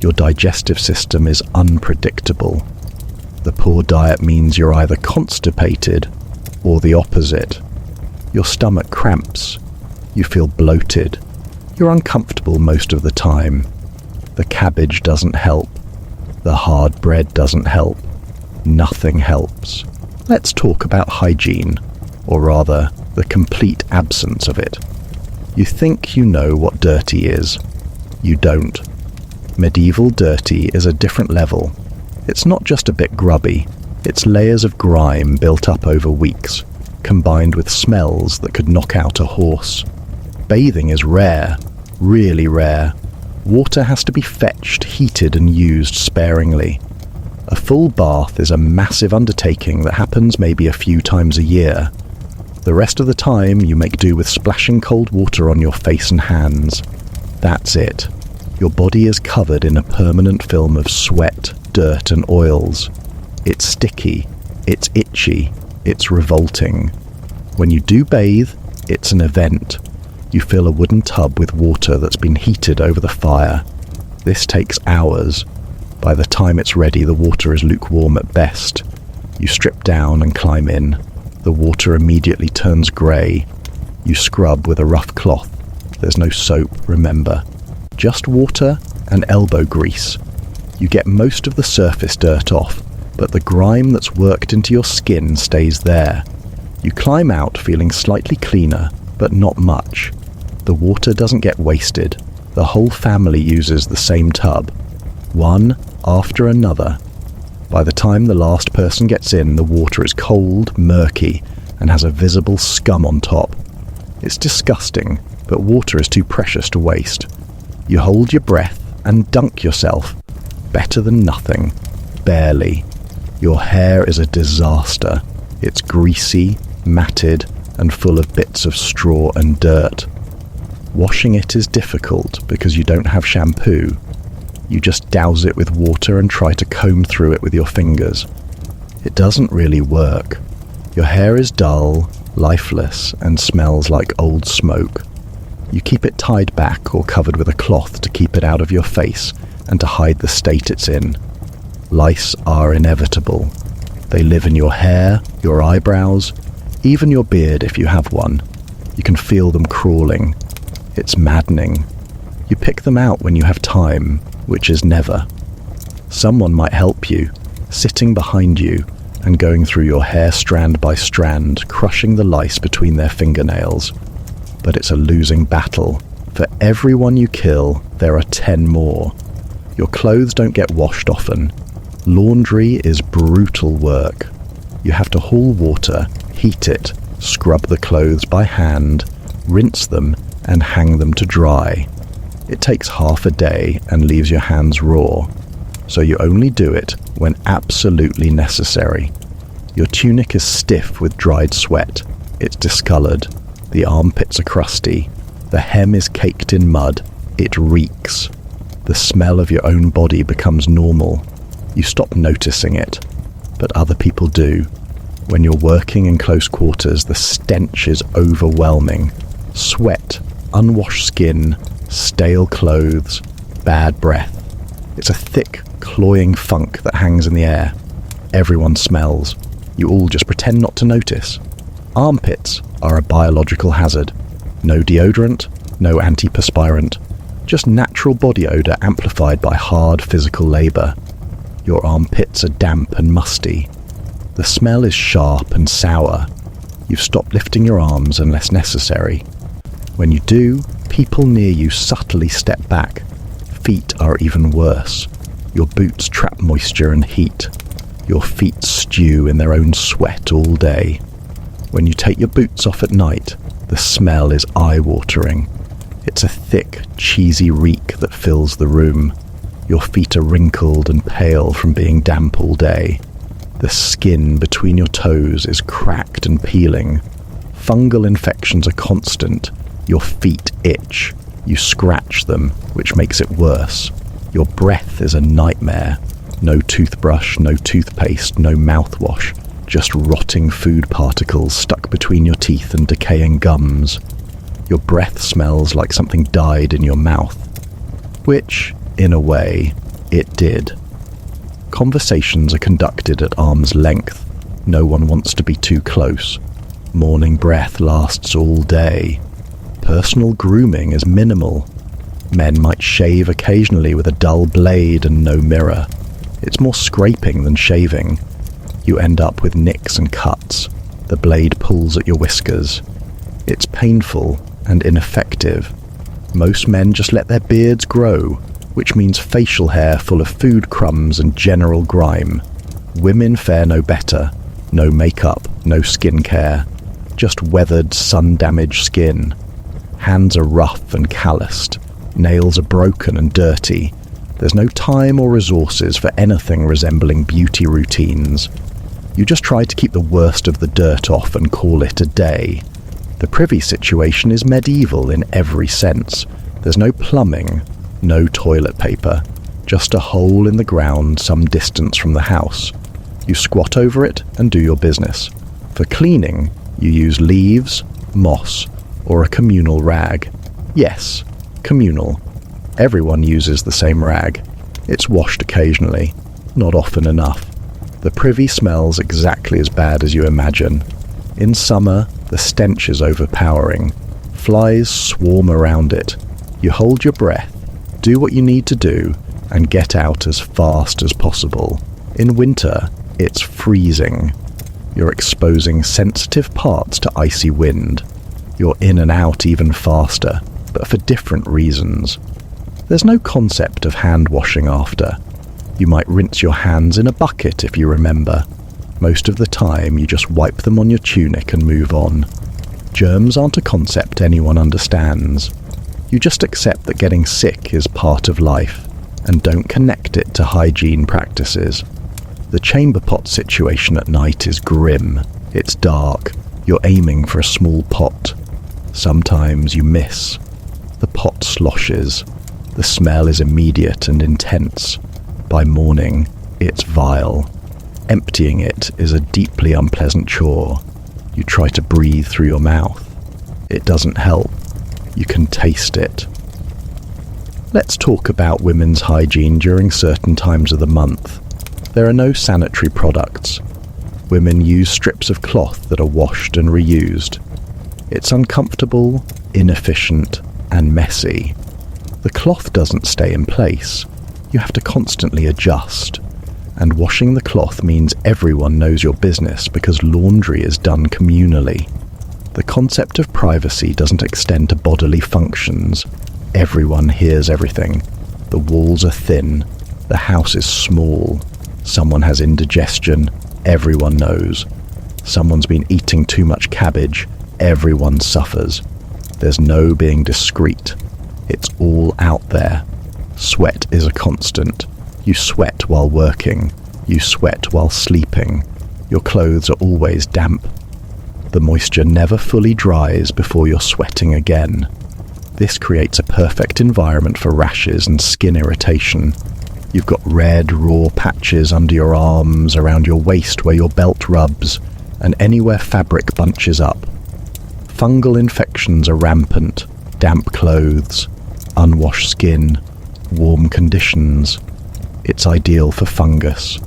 Your digestive system is unpredictable. The poor diet means you're either constipated or the opposite. Your stomach cramps. You feel bloated. You're uncomfortable most of the time. The cabbage doesn't help. The hard bread doesn't help. Nothing helps. Let's talk about hygiene, or rather, the complete absence of it. You think you know what dirty is. You don't. Medieval dirty is a different level. It's not just a bit grubby. It's layers of grime built up over weeks, combined with smells that could knock out a horse. Bathing is rare, really rare. Water has to be fetched, heated and used sparingly. A full bath is a massive undertaking that happens maybe a few times a year. The rest of the time, you make do with splashing cold water on your face and hands. That's it. Your body is covered in a permanent film of sweat, dirt, and oils. It's sticky, it's itchy, it's revolting. When you do bathe, it's an event. You fill a wooden tub with water that's been heated over the fire. This takes hours. By the time it's ready, the water is lukewarm at best. You strip down and climb in. The water immediately turns grey. You scrub with a rough cloth. There's no soap, remember. Just water and elbow grease. You get most of the surface dirt off, but the grime that's worked into your skin stays there. You climb out feeling slightly cleaner, but not much. The water doesn't get wasted. The whole family uses the same tub, one after another. By the time the last person gets in, the water is cold, murky, and has a visible scum on top. It's disgusting, but water is too precious to waste. You hold your breath and dunk yourself. Better than nothing. Barely. Your hair is a disaster. It's greasy, matted, and full of bits of straw and dirt. Washing it is difficult because you don't have shampoo. You just douse it with water and try to comb through it with your fingers. It doesn't really work. Your hair is dull, lifeless, and smells like old smoke. You keep it tied back or covered with a cloth to keep it out of your face and to hide the state it's in. Lice are inevitable. They live in your hair, your eyebrows, even your beard if you have one. You can feel them crawling. It's maddening. You pick them out when you have time, which is never. Someone might help you, sitting behind you and going through your hair strand by strand, crushing the lice between their fingernails. But it's a losing battle. For every one you kill, there are 10 more. Your clothes don't get washed often. Laundry is brutal work. You have to haul water, heat it, scrub the clothes by hand, rinse them, and hang them to dry. It takes half a day and leaves your hands raw, so you only do it when absolutely necessary. Your tunic is stiff with dried sweat. It's discolored. The armpits are crusty. The hem is caked in mud. It reeks. The smell of your own body becomes normal. You stop noticing it, but other people do. When you're working in close quarters, the stench is overwhelming. Sweat, unwashed skin, stale clothes, bad breath. It's a thick, cloying funk that hangs in the air. Everyone smells. You all just pretend not to notice. Armpits are a biological hazard. No deodorant, no antiperspirant, just natural body odour amplified by hard physical labour. Your armpits are damp and musty. The smell is sharp and sour. You've stopped lifting your arms unless necessary. When you do, people near you subtly step back. Feet are even worse. Your boots trap moisture and heat. Your feet stew in their own sweat all day. When you take your boots off at night, the smell is eye-watering. It's a thick, cheesy reek that fills the room. Your feet are wrinkled and pale from being damp all day. The skin between your toes is cracked and peeling. Fungal infections are constant. Your feet itch. You scratch them, which makes it worse. Your breath is a nightmare. No toothbrush, no toothpaste, no mouthwash. Just rotting food particles stuck between your teeth and decaying gums. Your breath smells like something died in your mouth. Which, in a way, it did. Conversations are conducted at arm's length. No one wants to be too close. Morning breath lasts all day. Personal grooming is minimal. Men might shave occasionally with a dull blade and no mirror. It's more scraping than shaving. You end up with nicks and cuts. The blade pulls at your whiskers. It's painful and ineffective. Most men just let their beards grow, which means facial hair full of food crumbs and general grime. Women fare no better. No makeup, no skincare. Just weathered, sun-damaged skin. Hands are rough and calloused. Nails are broken and dirty. There's no time or resources for anything resembling beauty routines. You just try to keep the worst of the dirt off and call it a day. The privy situation is medieval in every sense. There's no plumbing, no toilet paper, just a hole in the ground some distance from the house. You squat over it and do your business. For cleaning, you use leaves, moss, or a communal rag. Yes, communal. Everyone uses the same rag. It's washed occasionally, not often enough. The privy smells exactly as bad as you imagine. In summer, the stench is overpowering. Flies swarm around it. You hold your breath, do what you need to do, and get out as fast as possible. In winter, it's freezing. You're exposing sensitive parts to icy wind. You're in and out even faster, but for different reasons. There's no concept of hand washing after. You might rinse your hands in a bucket if you remember. Most of the time, you just wipe them on your tunic and move on. Germs aren't a concept anyone understands. You just accept that getting sick is part of life, and don't connect it to hygiene practices. The chamber pot situation at night is grim. It's dark. You're aiming for a small pot. Sometimes you miss. The pot sloshes. The smell is immediate and intense. By morning, it's vile. Emptying it is a deeply unpleasant chore. You try to breathe through your mouth. It doesn't help. You can taste it. Let's talk about women's hygiene during certain times of the month. There are no sanitary products. Women use strips of cloth that are washed and reused. It's uncomfortable, inefficient, and messy. The cloth doesn't stay in place. You have to constantly adjust. And washing the cloth means everyone knows your business because laundry is done communally. The concept of privacy doesn't extend to bodily functions. Everyone hears everything. The walls are thin. The house is small. Someone has indigestion. Everyone knows. Someone's been eating too much cabbage. Everyone suffers. There's no being discreet. It's all out there. Sweat is a constant. You sweat while working. You sweat while sleeping. Your clothes are always damp. The moisture never fully dries before you're sweating again. This creates a perfect environment for rashes and skin irritation. You've got red, raw patches under your arms, around your waist where your belt rubs, and anywhere fabric bunches up. Fungal infections are rampant. Damp clothes, unwashed skin, warm conditions. It's ideal for fungus.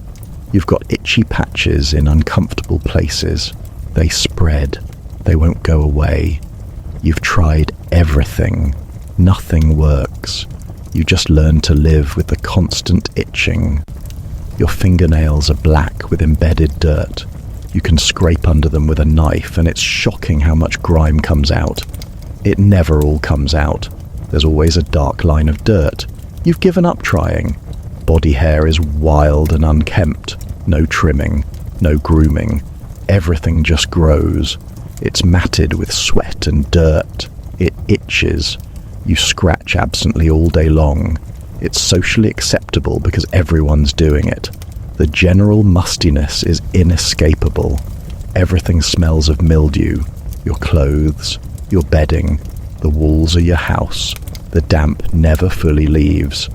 You've got itchy patches in uncomfortable places. They spread. They won't go away. You've tried everything. Nothing works. You just learn to live with the constant itching. Your fingernails are black with embedded dirt. You can scrape under them with a knife, and it's shocking how much grime comes out. It never all comes out. There's always a dark line of dirt. You've given up trying. Body hair is wild and unkempt. No trimming, no grooming. Everything just grows. It's matted with sweat and dirt. It itches. You scratch absently all day long. It's socially acceptable because everyone's doing it. The general mustiness is inescapable. Everything smells of mildew. Your clothes, your bedding, the walls of your house. The damp never fully leaves.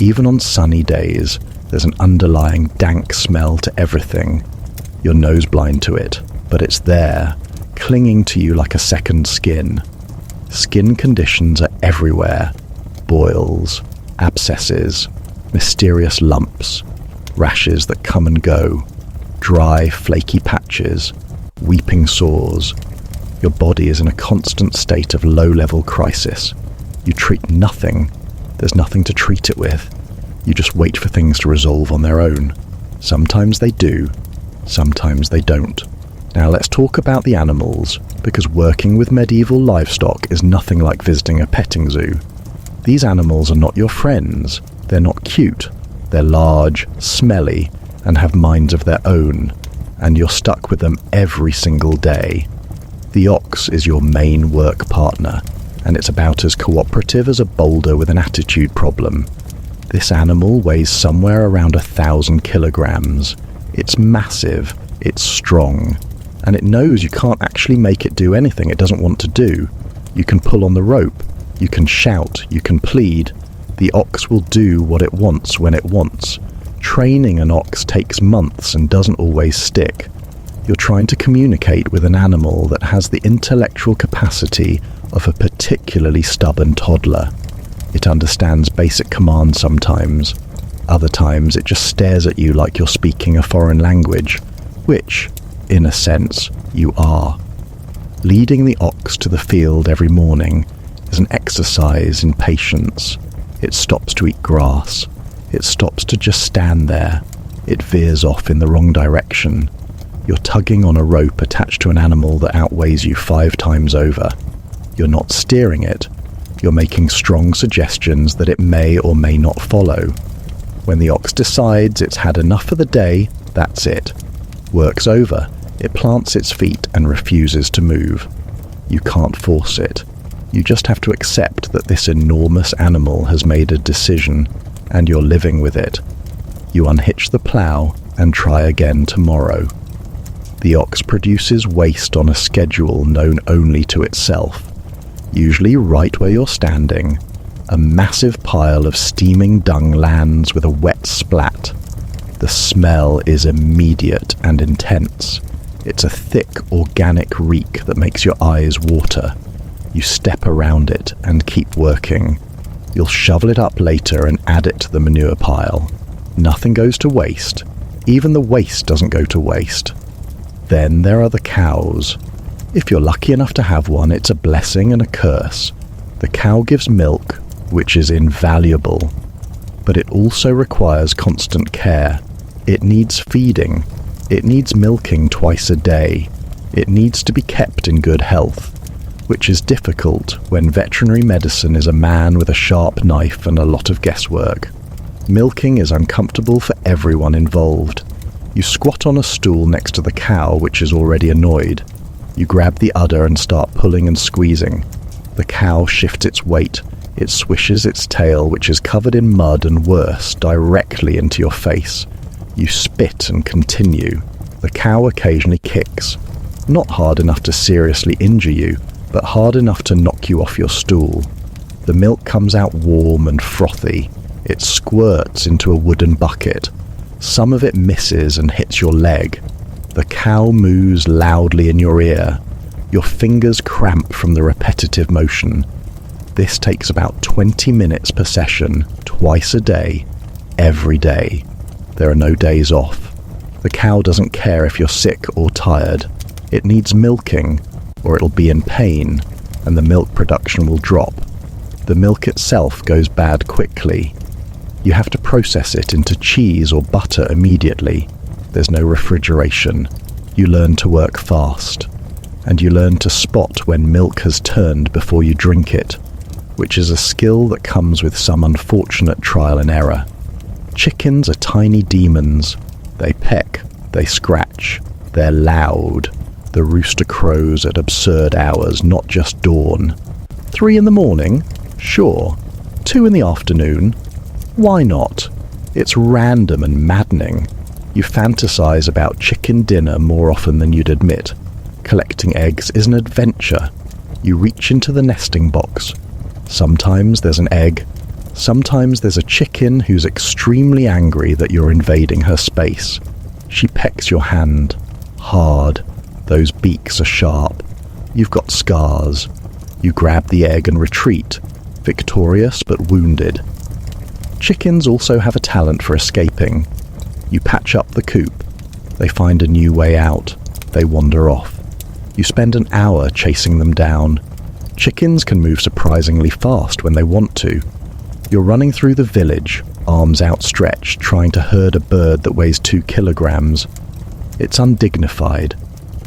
Even on sunny days, there's an underlying dank smell to everything. You're nose blind to it, but it's there, clinging to you like a second skin. Skin conditions are everywhere. Boils, abscesses, mysterious lumps, rashes that come and go, dry, flaky patches, weeping sores. Your body is in a constant state of low-level crisis. You treat nothing. There's nothing to treat it with. You just wait for things to resolve on their own. Sometimes they do, sometimes they don't. Now let's talk about the animals, because working with medieval livestock is nothing like visiting a petting zoo. These animals are not your friends. They're not cute. They're large, smelly, and have minds of their own, and you're stuck with them every single day. The ox is your main work partner, and it's about as cooperative as a boulder with an attitude problem. This animal weighs somewhere around 1,000 kilograms. It's massive, It's strong, and it knows you can't actually make it do anything it doesn't want to do. You can pull on the rope, you can shout, you can plead. The ox will do what it wants when it wants. Training an ox takes months and doesn't always stick. You're trying to communicate with an animal that has the intellectual capacity of a particularly stubborn toddler. It understands basic commands sometimes. Other times it just stares at you like you're speaking a foreign language, which, in a sense, you are. Leading the ox to the field every morning is an exercise in patience. It stops to eat grass. It stops to just stand there. It veers off in the wrong direction. You're tugging on a rope attached to an animal that outweighs you 5 times over. You're not steering it. You're making strong suggestions that it may or may not follow. When the ox decides it's had enough for the day, that's it. Work's over. It plants its feet and refuses to move. You can't force it. You just have to accept that this enormous animal has made a decision, and you're living with it. You unhitch the plough and try again tomorrow. The ox produces waste on a schedule known only to itself. Usually right where you're standing, a massive pile of steaming dung lands with a wet splat. The smell is immediate and intense. It's a thick, organic reek that makes your eyes water. You step around it and keep working. You'll shovel it up later and add it to the manure pile. Nothing goes to waste. Even the waste doesn't go to waste. Then there are the cows. If you're lucky enough to have one, it's a blessing and a curse. The cow gives milk, which is invaluable, but it also requires constant care. It needs feeding. It needs milking twice a day. It needs to be kept in good health, which is difficult when veterinary medicine is a man with a sharp knife and a lot of guesswork. Milking is uncomfortable for everyone involved. You squat on a stool next to the cow, which is already annoyed. You grab the udder and start pulling and squeezing. The cow shifts its weight. It swishes its tail, which is covered in mud and worse, directly into your face. You spit and continue. The cow occasionally kicks. Not hard enough to seriously injure you, but hard enough to knock you off your stool. The milk comes out warm and frothy. It squirts into a wooden bucket. Some of it misses and hits your leg. The cow moos loudly in your ear. Your fingers cramp from the repetitive motion. This takes about 20 minutes per session, twice a day, every day. There are no days off. The cow doesn't care if you're sick or tired. It needs milking, or it'll be in pain, and the milk production will drop. The milk itself goes bad quickly. You have to process it into cheese or butter immediately. There's no refrigeration. You learn to work fast. And you learn to spot when milk has turned before you drink it, which is a skill that comes with some unfortunate trial and error. Chickens are tiny demons. They peck, they scratch, they're loud. The rooster crows at absurd hours, not just dawn. 3 in the morning? Sure. 2 in the afternoon? Why not? It's random and maddening. You fantasize about chicken dinner more often than you'd admit. Collecting eggs is an adventure. You reach into the nesting box. Sometimes there's an egg. Sometimes there's a chicken who's extremely angry that you're invading her space. She pecks your hand. Hard. Those beaks are sharp. You've got scars. You grab the egg and retreat, victorious but wounded. Chickens also have a talent for escaping. You patch up the coop. They find a new way out. They wander off. You spend an hour chasing them down. Chickens can move surprisingly fast when they want to. You're running through the village, arms outstretched, trying to herd a bird that weighs 2 kilograms. It's undignified.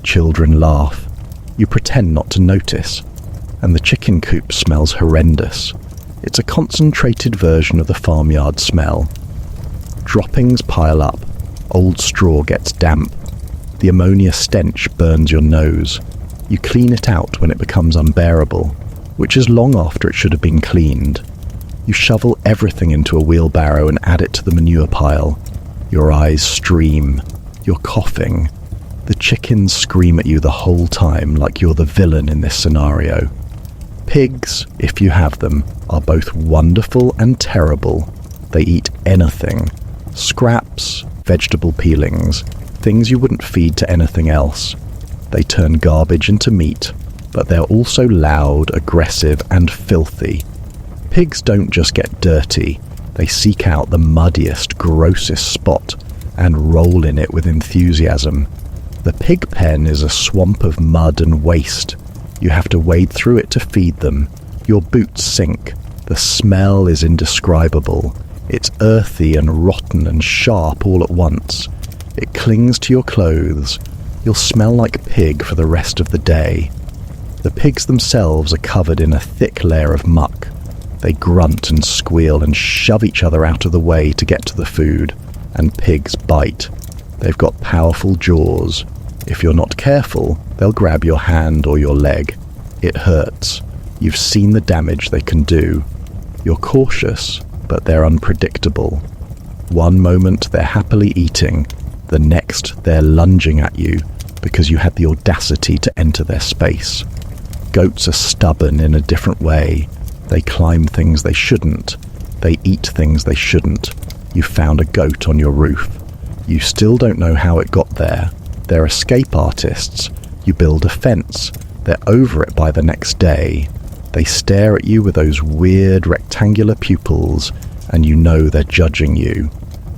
Children laugh. You pretend not to notice. And the chicken coop smells horrendous. It's a concentrated version of the farmyard smell. Droppings pile up. Old straw gets damp. The ammonia stench burns your nose. You clean it out when it becomes unbearable, which is long after it should have been cleaned. You shovel everything into a wheelbarrow and add it to the manure pile. Your eyes stream. You're coughing. The chickens scream at you the whole time like you're the villain in this scenario. Pigs, if you have them, are both wonderful and terrible. They eat anything. Scraps, vegetable peelings, things you wouldn't feed to anything else. They turn garbage into meat, but they're also loud, aggressive, and filthy. Pigs don't just get dirty, they seek out the muddiest, grossest spot and roll in it with enthusiasm. The pig pen is a swamp of mud and waste. You have to wade through it to feed them. Your boots sink. The smell is indescribable. It's earthy and rotten and sharp all at once. It clings to your clothes. You'll smell like pig for the rest of the day. The pigs themselves are covered in a thick layer of muck. They grunt and squeal and shove each other out of the way to get to the food. And pigs bite. They've got powerful jaws. If you're not careful, they'll grab your hand or your leg. It hurts. You've seen the damage they can do. You're cautious, but they're unpredictable. One moment they're happily eating, the next they're lunging at you because you had the audacity to enter their space. Goats are stubborn in a different way. They climb things they shouldn't. They eat things they shouldn't. You found a goat on your roof. You still don't know how it got there. They're escape artists. You build a fence. They're over it by the next day. They stare at you with those weird rectangular pupils, and you know they're judging you.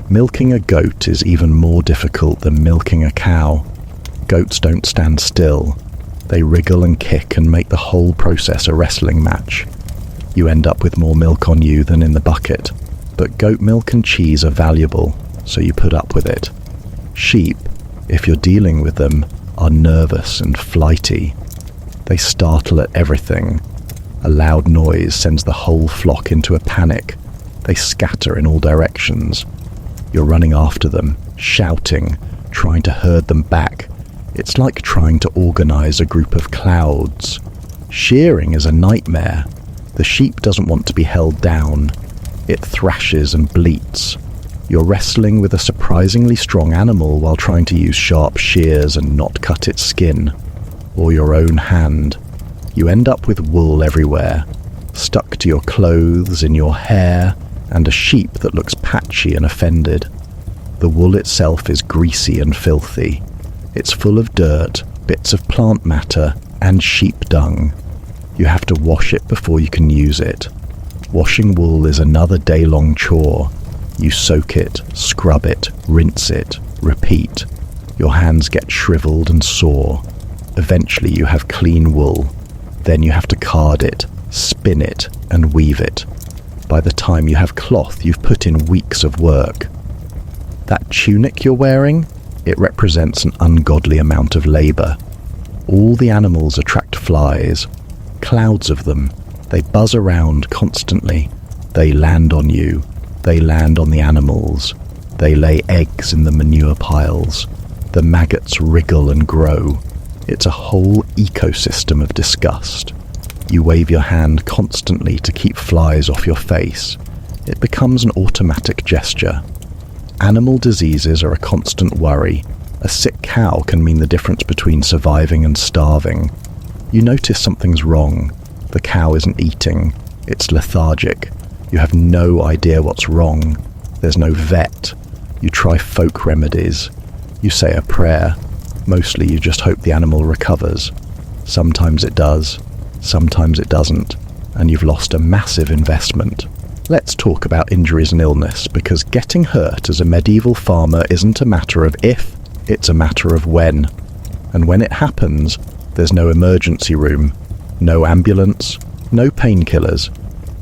Milking a goat is even more difficult than milking a cow. Goats don't stand still. They wriggle and kick and make the whole process a wrestling match. You end up with more milk on you than in the bucket. But goat milk and cheese are valuable, so you put up with it. Sheep, if you're dealing with them, are nervous and flighty. They startle at everything. A loud noise sends the whole flock into a panic. They scatter in all directions. You're running after them, shouting, trying to herd them back. It's like trying to organize a group of clouds. Shearing is a nightmare. The sheep doesn't want to be held down. It thrashes and bleats. You're wrestling with a surprisingly strong animal while trying to use sharp shears and not cut its skin. Or your own hand. You end up with wool everywhere, stuck to your clothes, in your hair, and a sheep that looks patchy and offended. The wool itself is greasy and filthy. It's full of dirt, bits of plant matter, and sheep dung. You have to wash it before you can use it. Washing wool is another day-long chore. You soak it, scrub it, rinse it, repeat. Your hands get shriveled and sore. Eventually you have clean wool. Then you have to card it, spin it, and weave it. By the time you have cloth, you've put in weeks of work. That tunic you're wearing, it represents an ungodly amount of labour. All the animals attract flies, clouds of them. They buzz around constantly. They land on you. They land on the animals. They lay eggs in the manure piles. The maggots wriggle and grow. It's a whole ecosystem of disgust. You wave your hand constantly to keep flies off your face. It becomes an automatic gesture. Animal diseases are a constant worry. A sick cow can mean the difference between surviving and starving. You notice something's wrong. The cow isn't eating. It's lethargic. You have no idea what's wrong. There's no vet. You try folk remedies. You say a prayer. Mostly you just hope the animal recovers. Sometimes it does. Sometimes it doesn't. And you've lost a massive investment. Let's talk about injuries and illness, because getting hurt as a medieval farmer isn't a matter of if, it's a matter of when. And when it happens, there's no emergency room, no ambulance, no painkillers,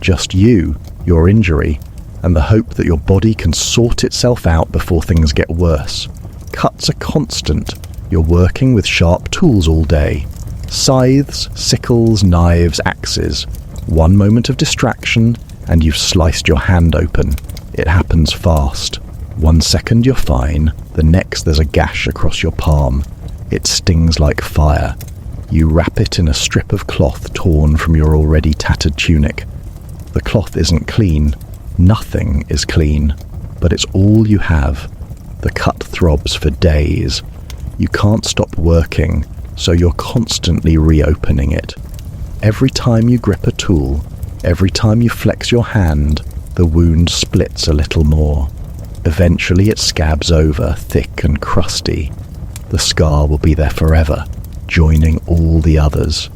just you, your injury, and the hope that your body can sort itself out before things get worse. Cuts are constant. You're working with sharp tools all day. Scythes, sickles, knives, axes. One moment of distraction, and you've sliced your hand open. It happens fast. 1 second you're fine, the next there's a gash across your palm. It stings like fire. You wrap it in a strip of cloth torn from your already tattered tunic. The cloth isn't clean. Nothing is clean. But it's all you have. The cut throbs for days. You can't stop working, so you're constantly reopening it. Every time you grip a tool, every time you flex your hand, the wound splits a little more. Eventually it scabs over, thick and crusty. The scar will be there forever, joining all the others.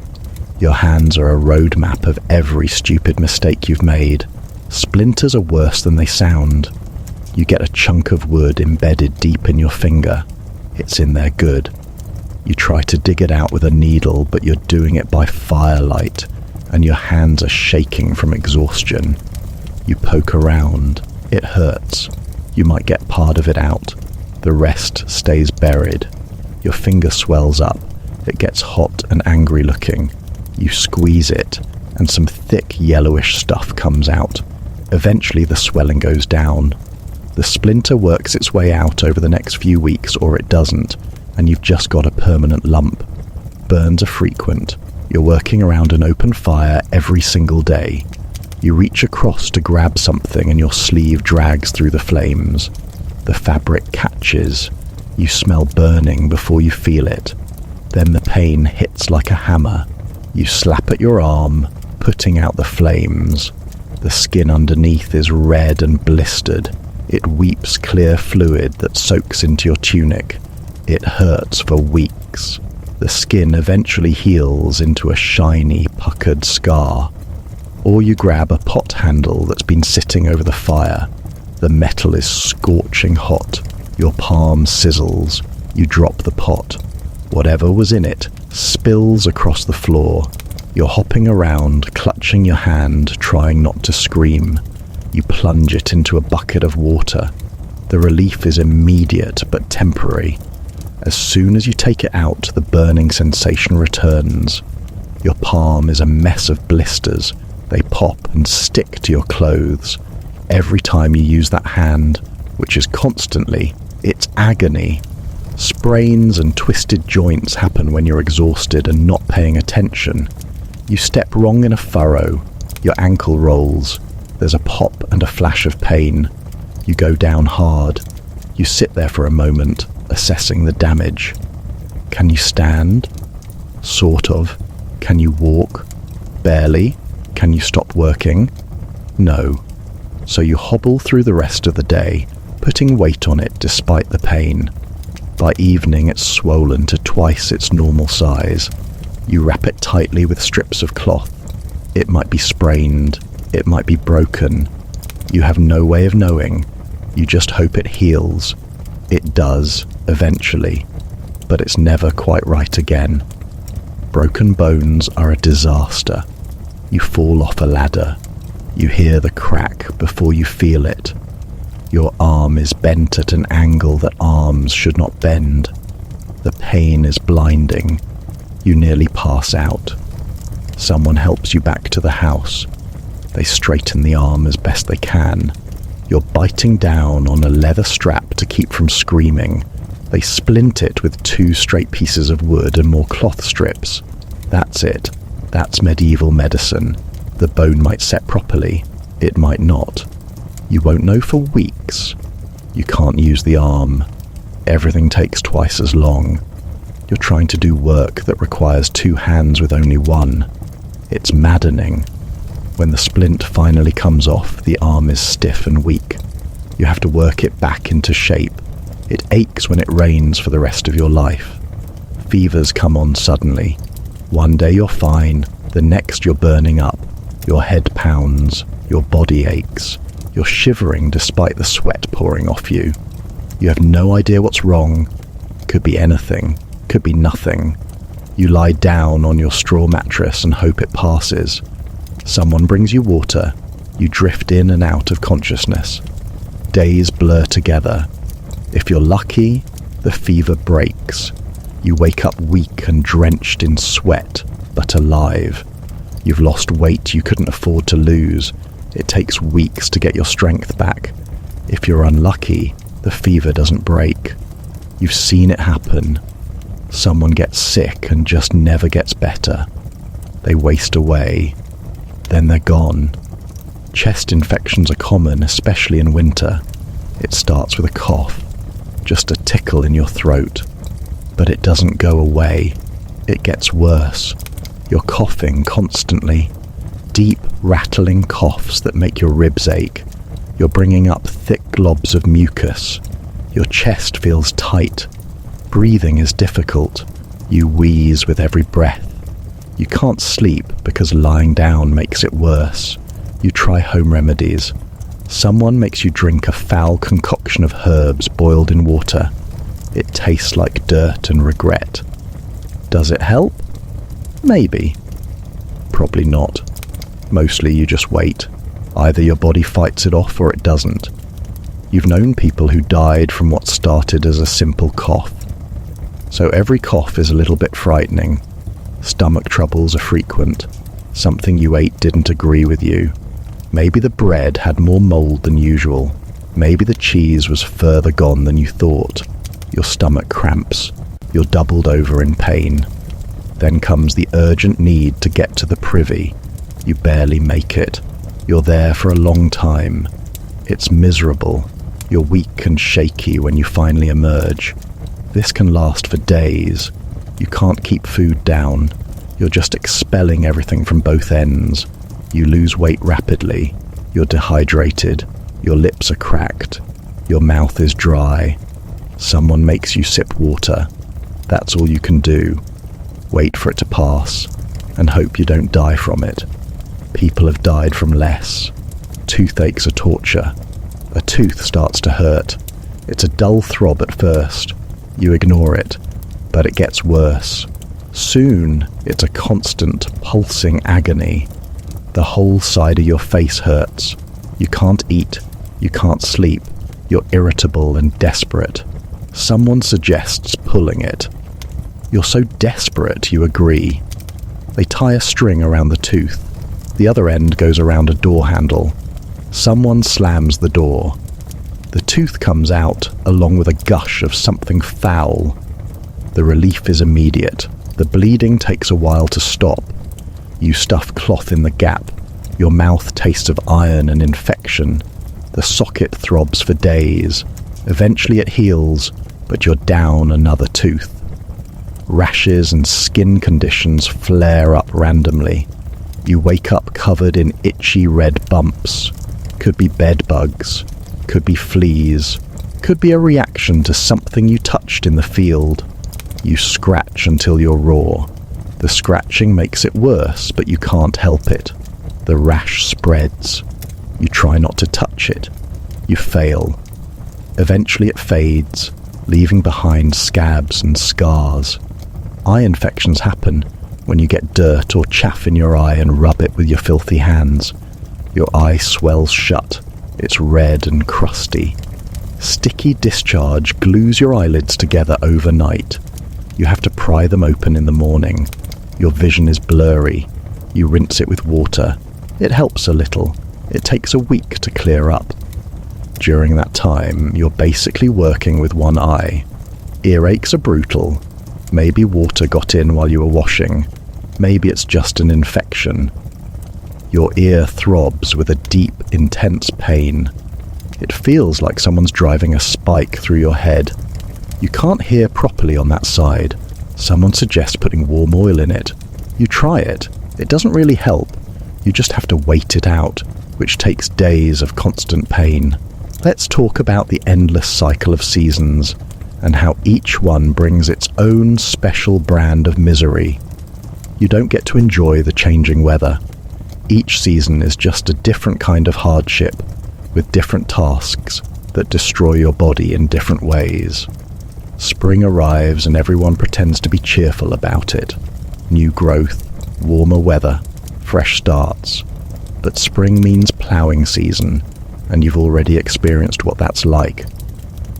Your hands are a roadmap of every stupid mistake you've made. Splinters are worse than they sound. You get a chunk of wood embedded deep in your finger. It's in there good. You try to dig it out with a needle, but you're doing it by firelight, and your hands are shaking from exhaustion. You poke around. It hurts. You might get part of it out. The rest stays buried. Your finger swells up. It gets hot and angry looking. You squeeze it, and some thick yellowish stuff comes out. Eventually the swelling goes down. The splinter works its way out over the next few weeks, or it doesn't, and you've just got a permanent lump. Burns are frequent. You're working around an open fire every single day. You reach across to grab something and your sleeve drags through the flames. The fabric catches. You smell burning before you feel it. Then the pain hits like a hammer. You slap at your arm, putting out the flames. The skin underneath is red and blistered. It weeps clear fluid that soaks into your tunic. It hurts for weeks. The skin eventually heals into a shiny, puckered scar. Or you grab a pot handle that's been sitting over the fire. The metal is scorching hot. Your palm sizzles. You drop the pot. Whatever was in it spills across the floor. You're hopping around, clutching your hand, trying not to scream. You plunge it into a bucket of water. The relief is immediate but temporary. As soon as you take it out, the burning sensation returns. Your palm is a mess of blisters. They pop and stick to your clothes. Every time you use that hand, which is constantly, it's agony. Sprains and twisted joints happen when you're exhausted and not paying attention. You step wrong in a furrow. Your ankle rolls. There's a pop and a flash of pain. You go down hard. You sit there for a moment, assessing the damage. Can you stand? Sort of. Can you walk? Barely. Can you stop working? No. So you hobble through the rest of the day, putting weight on it despite the pain. By evening it's swollen to twice its normal size. You wrap it tightly with strips of cloth. It might be sprained. It might be broken. You have no way of knowing. You just hope it heals. It does, eventually. But it's never quite right again. Broken bones are a disaster. You fall off a ladder. You hear the crack before you feel it. Your arm is bent at an angle that arms should not bend. The pain is blinding. You nearly pass out. Someone helps you back to the house. They straighten the arm as best they can. You're biting down on a leather strap to keep from screaming. They splint it with 2 straight pieces of wood and more cloth strips. That's it. That's medieval medicine. The bone might set properly. It might not. You won't know for weeks. You can't use the arm. Everything takes twice as long. You're trying to do work that requires 2 hands with only one. It's maddening. When the splint finally comes off, the arm is stiff and weak. You have to work it back into shape. It aches when it rains for the rest of your life. Fevers come on suddenly. One day you're fine, the next you're burning up. Your head pounds, your body aches. You're shivering despite the sweat pouring off you. You have no idea what's wrong. Could be anything, could be nothing. You lie down on your straw mattress and hope it passes. Someone brings you water. You drift in and out of consciousness. Days blur together. If you're lucky, the fever breaks. You wake up weak and drenched in sweat, but alive. You've lost weight you couldn't afford to lose. It takes weeks to get your strength back. If you're unlucky, the fever doesn't break. You've seen it happen. Someone gets sick and just never gets better. They waste away. Then they're gone. Chest infections are common, especially in winter. It starts with a cough, just a tickle in your throat. But it doesn't go away. It gets worse. You're coughing constantly. Deep, rattling coughs that make your ribs ache. You're bringing up thick globs of mucus. Your chest feels tight. Breathing is difficult. You wheeze with every breath. You can't sleep because lying down makes it worse. You try home remedies. Someone makes you drink a foul concoction of herbs boiled in water. It tastes like dirt and regret. Does it help? Maybe. Probably not. Mostly you just wait. Either your body fights it off or it doesn't. You've known people who died from what started as a simple cough. So every cough is a little bit frightening. Stomach troubles are frequent. Something you ate didn't agree with you. Maybe the bread had more mold than usual. Maybe the cheese was further gone than you thought. Your stomach cramps. You're doubled over in pain. Then comes the urgent need to get to the privy. You barely make it. You're there for a long time. It's miserable. You're weak and shaky when you finally emerge. This can last for days. You can't keep food down. You're just expelling everything from both ends. You lose weight rapidly. You're dehydrated. Your lips are cracked. Your mouth is dry. Someone makes you sip water. That's all you can do. Wait for it to pass and hope you don't die from it. People have died from less. Toothaches are torture. A tooth starts to hurt. It's a dull throb at first. You ignore it, but it gets worse. Soon, it's a constant, pulsing agony. The whole side of your face hurts. You can't eat. You can't sleep. You're irritable and desperate. Someone suggests pulling it. You're so desperate you agree. They tie a string around the tooth. The other end goes around a door handle. Someone slams the door. The tooth comes out along with a gush of something foul. The relief is immediate. The bleeding takes a while to stop. You stuff cloth in the gap. Your mouth tastes of iron and infection. The socket throbs for days. Eventually it heals, but you're down another tooth. Rashes and skin conditions flare up randomly. You wake up covered in itchy red bumps. Could be bed bugs. Could be fleas. Could be a reaction to something you touched in the field. You scratch until you're raw. The scratching makes it worse, but you can't help it. The rash spreads. You try not to touch it. You fail. Eventually it fades, leaving behind scabs and scars. Eye infections happen when you get dirt or chaff in your eye and rub it with your filthy hands. Your eye swells shut. It's red and crusty. Sticky discharge glues your eyelids together overnight. You have to pry them open in the morning. Your vision is blurry. You rinse it with water. It helps a little. It takes a week to clear up. During that time, you're basically working with one eye. Earaches are brutal. Maybe water got in while you were washing. Maybe it's just an infection. Your ear throbs with a deep, intense pain. It feels like someone's driving a spike through your head. You can't hear properly on that side. Someone suggests putting warm oil in it. You try it. It doesn't really help. You just have to wait it out, which takes days of constant pain. Let's talk about the endless cycle of seasons and how each one brings its own special brand of misery. You don't get to enjoy the changing weather. Each season is just a different kind of hardship, with different tasks that destroy your body in different ways. Spring arrives and everyone pretends to be cheerful about it. New growth, warmer weather, fresh starts. But spring means ploughing season, and you've already experienced what that's like.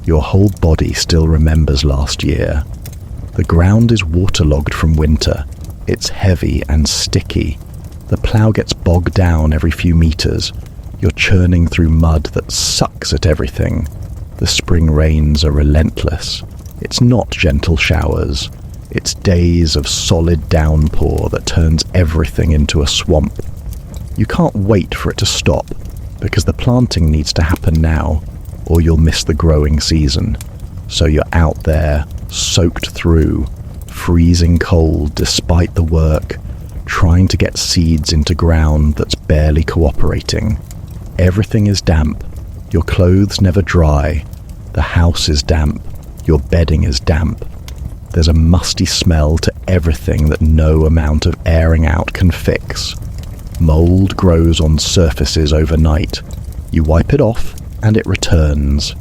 Your whole body still remembers last year. The ground is waterlogged from winter. It's heavy and sticky. The plough gets bogged down every few meters. You're churning through mud that sucks at everything. The spring rains are relentless. It's not gentle showers. It's days of solid downpour that turns everything into a swamp. You can't wait for it to stop, because the planting needs to happen now, or you'll miss the growing season. So you're out there, soaked through, freezing cold despite the work, trying to get seeds into ground that's barely cooperating. Everything is damp, your clothes never dry, the house is damp, your bedding is damp. There's a musty smell to everything that no amount of airing out can fix. Mold grows on surfaces overnight. You wipe it off and it returns.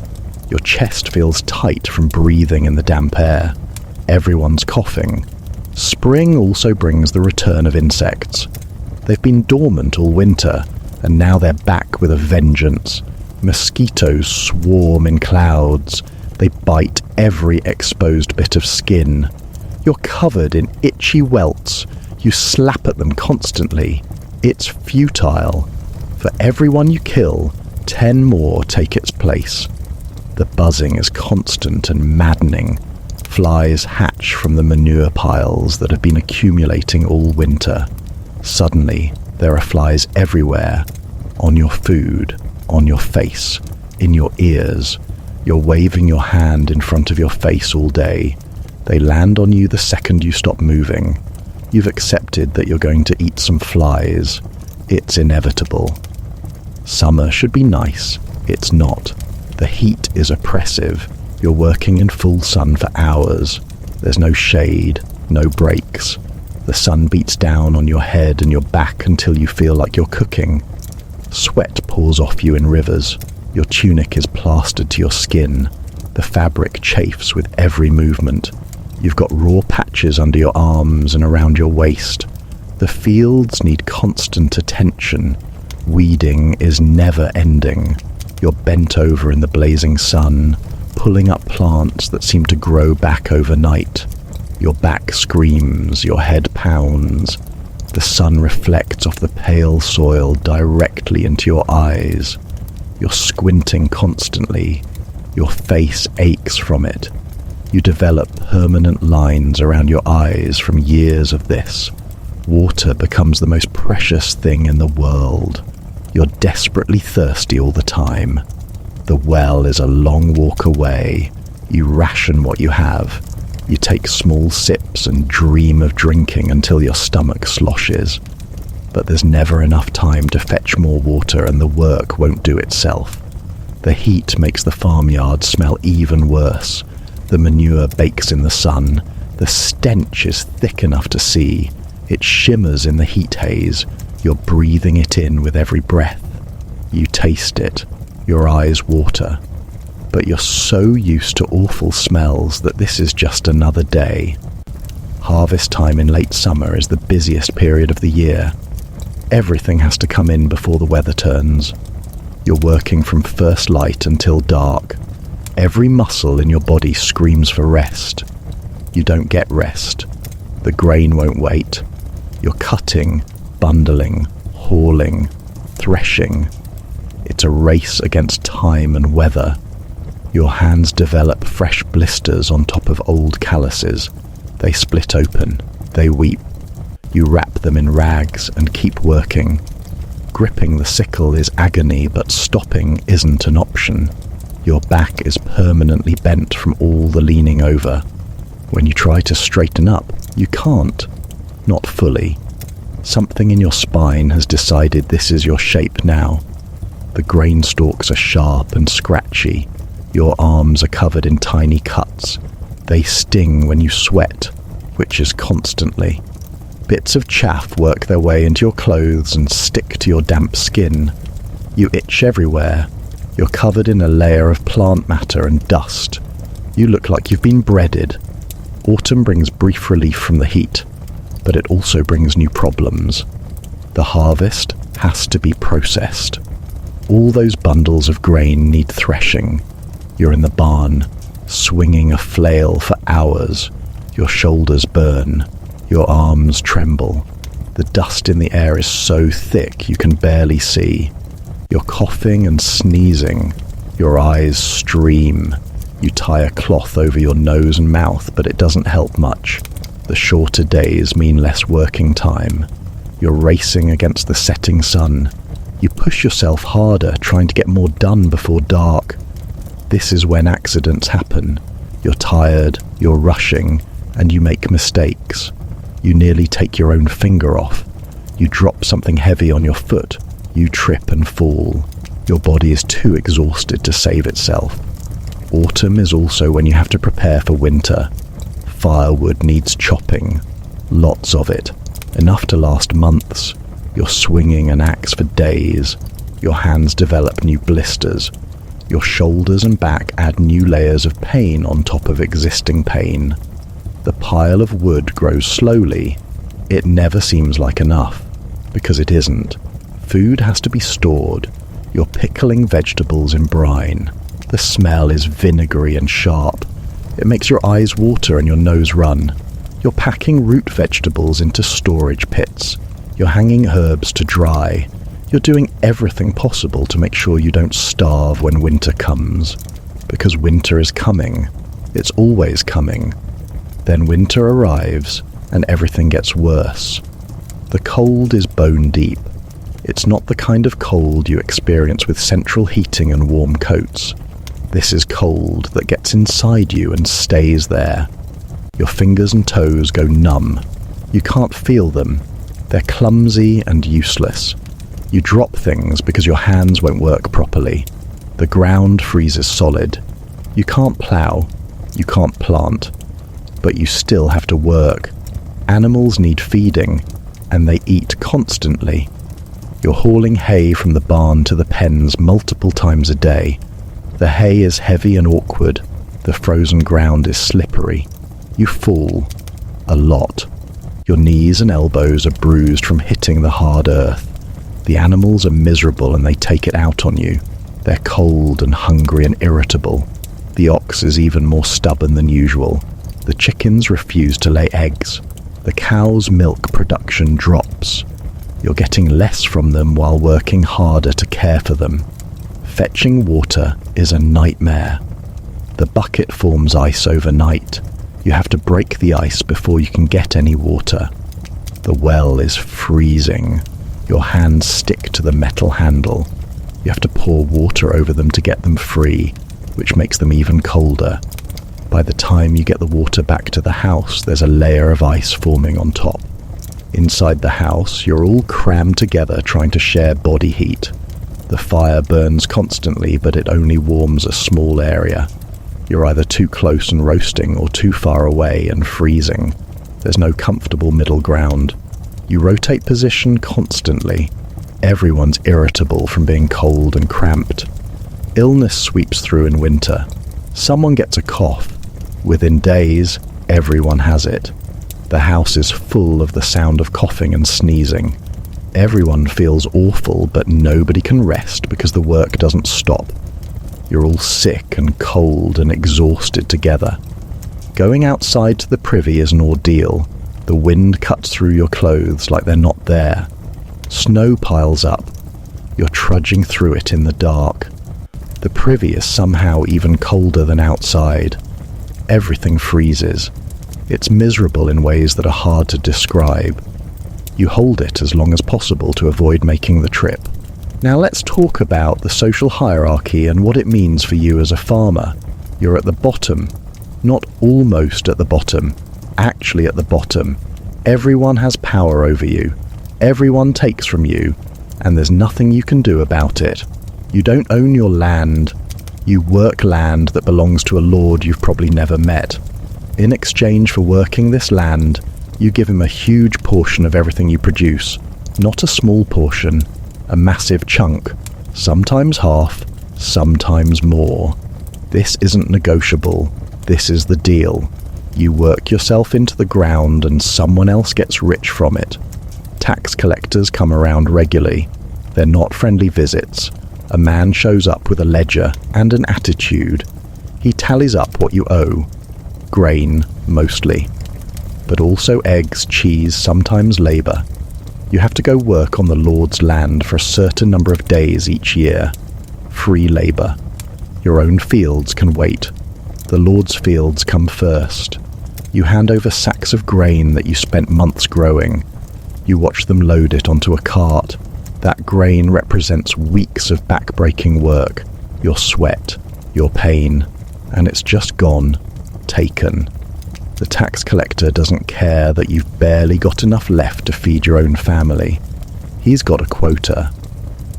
Your chest feels tight from breathing in the damp air. Everyone's coughing. Spring also brings the return of insects. They've been dormant all winter, and now they're back with a vengeance. Mosquitoes swarm in clouds. They bite every exposed bit of skin. You're covered in itchy welts. You slap at them constantly. It's futile. For everyone you kill, 10 more take its place. The buzzing is constant and maddening. Flies hatch from the manure piles that have been accumulating all winter. Suddenly, there are flies everywhere. On your food, on your face, in your ears. You're waving your hand in front of your face all day. They land on you the second you stop moving. You've accepted that you're going to eat some flies. It's inevitable. Summer should be nice. It's not. The heat is oppressive. You're working in full sun for hours. There's no shade, no breaks. The sun beats down on your head and your back until you feel like you're cooking. Sweat pours off you in rivers. Your tunic is plastered to your skin. The fabric chafes with every movement. You've got raw patches under your arms and around your waist. The fields need constant attention. Weeding is never ending. You're bent over in the blazing sun, pulling up plants that seem to grow back overnight. Your back screams, your head pounds. The sun reflects off the pale soil directly into your eyes. You're squinting constantly. Your face aches from it. You develop permanent lines around your eyes from years of this. Water becomes the most precious thing in the world. You're desperately thirsty all the time. The well is a long walk away. You ration what you have. You take small sips and dream of drinking until your stomach sloshes. But there's never enough time to fetch more water, and the work won't do itself. The heat makes the farmyard smell even worse. The manure bakes in the sun. The stench is thick enough to see. It shimmers in the heat haze. You're breathing it in with every breath. You taste it. Your eyes water. But you're so used to awful smells that this is just another day. Harvest time in late summer is the busiest period of the year. Everything has to come in before the weather turns. You're working from first light until dark. Every muscle in your body screams for rest. You don't get rest. The grain won't wait. You're cutting, bundling, hauling, threshing. It's a race against time and weather. Your hands develop fresh blisters on top of old calluses. They split open. They weep. You wrap them in rags and keep working. Gripping the sickle is agony, but stopping isn't an option. Your back is permanently bent from all the leaning over. When you try to straighten up, you can't. Not fully. Something in your spine has decided this is your shape now. The grain stalks are sharp and scratchy. Your arms are covered in tiny cuts. They sting when you sweat, which is constantly. Bits of chaff work their way into your clothes and stick to your damp skin. You itch everywhere. You're covered in a layer of plant matter and dust. You look like you've been breaded. Autumn brings brief relief from the heat, but it also brings new problems. The harvest has to be processed. All those bundles of grain need threshing. You're in the barn, swinging a flail for hours. Your shoulders burn. Your arms tremble. The dust in the air is so thick you can barely see. You're coughing and sneezing. Your eyes stream. You tie a cloth over your nose and mouth, but it doesn't help much. The shorter days mean less working time. You're racing against the setting sun. You push yourself harder, trying to get more done before dark. This is when accidents happen. You're tired, You're rushing, and you make mistakes. You nearly take your own finger off. You drop something heavy on your foot. You trip and fall. Your body is too exhausted to save itself. Autumn is also when you have to prepare for winter. Firewood needs chopping. Lots of it. Enough to last months. You're swinging an axe for days. Your hands develop new blisters. Your shoulders and back add new layers of pain on top of existing pain. The pile of wood grows slowly. It never seems like enough, because it isn't. Food has to be stored. You're pickling vegetables in brine. The smell is vinegary and sharp. It makes your eyes water and your nose run. You're packing root vegetables into storage pits. You're hanging herbs to dry. You're doing everything possible to make sure you don't starve when winter comes. Because winter is coming. It's always coming. Then winter arrives, and everything gets worse. The cold is bone deep. It's not the kind of cold you experience with central heating and warm coats. This is cold that gets inside you and stays there. Your fingers and toes go numb. You can't feel them. They're clumsy and useless. You drop things because your hands won't work properly. The ground freezes solid. You can't plow. You can't plant. But you still have to work. Animals need feeding, and they eat constantly. You're hauling hay from the barn to the pens multiple times a day. The hay is heavy and awkward. The frozen ground is slippery. You fall. A lot. Your knees and elbows are bruised from hitting the hard earth. The animals are miserable and they take it out on you. They're cold and hungry and irritable. The ox is even more stubborn than usual. The chickens refuse to lay eggs. The cow's milk production drops. You're getting less from them while working harder to care for them. Fetching water is a nightmare. The bucket forms ice overnight. You have to break the ice before you can get any water. The well is freezing. Your hands stick to the metal handle. You have to pour water over them to get them free, which makes them even colder. By the time you get the water back to the house, there's a layer of ice forming on top. Inside the house, you're all crammed together trying to share body heat. The fire burns constantly, but it only warms a small area. You're either too close and roasting or too far away and freezing. There's no comfortable middle ground. You rotate position constantly. Everyone's irritable from being cold and cramped. Illness sweeps through in winter. Someone gets a cough. Within days, everyone has it. The house is full of the sound of coughing and sneezing. Everyone feels awful, but nobody can rest because the work doesn't stop. You're all sick and cold and exhausted together. Going outside to the privy is an ordeal. The wind cuts through your clothes like they're not there. Snow piles up. You're trudging through it in the dark. The privy is somehow even colder than outside. Everything freezes. It's miserable in ways that are hard to describe. You hold it as long as possible to avoid making the trip. Now let's talk about the social hierarchy and what it means for you as a farmer. You're at the bottom. Not almost at the bottom. Actually at the bottom. Everyone has power over you. Everyone takes from you, and there's nothing you can do about it. You don't own your land. You work land that belongs to a lord you've probably never met. In exchange for working this land, you give him a huge portion of everything you produce. Not a small portion, a massive chunk. Sometimes half, sometimes more. This isn't negotiable. This is the deal. You work yourself into the ground and someone else gets rich from it. Tax collectors come around regularly. They're not friendly visits. A man shows up with a ledger and an attitude. He tallies up what you owe. Grain, mostly. But also eggs, cheese, sometimes labour. You have to go work on the Lord's land for a certain number of days each year. Free labour. Your own fields can wait. The Lord's fields come first. You hand over sacks of grain that you spent months growing. You watch them load it onto a cart. That grain represents weeks of back-breaking work, your sweat, your pain, and it's just gone, taken. The tax collector doesn't care that you've barely got enough left to feed your own family. He's got a quota.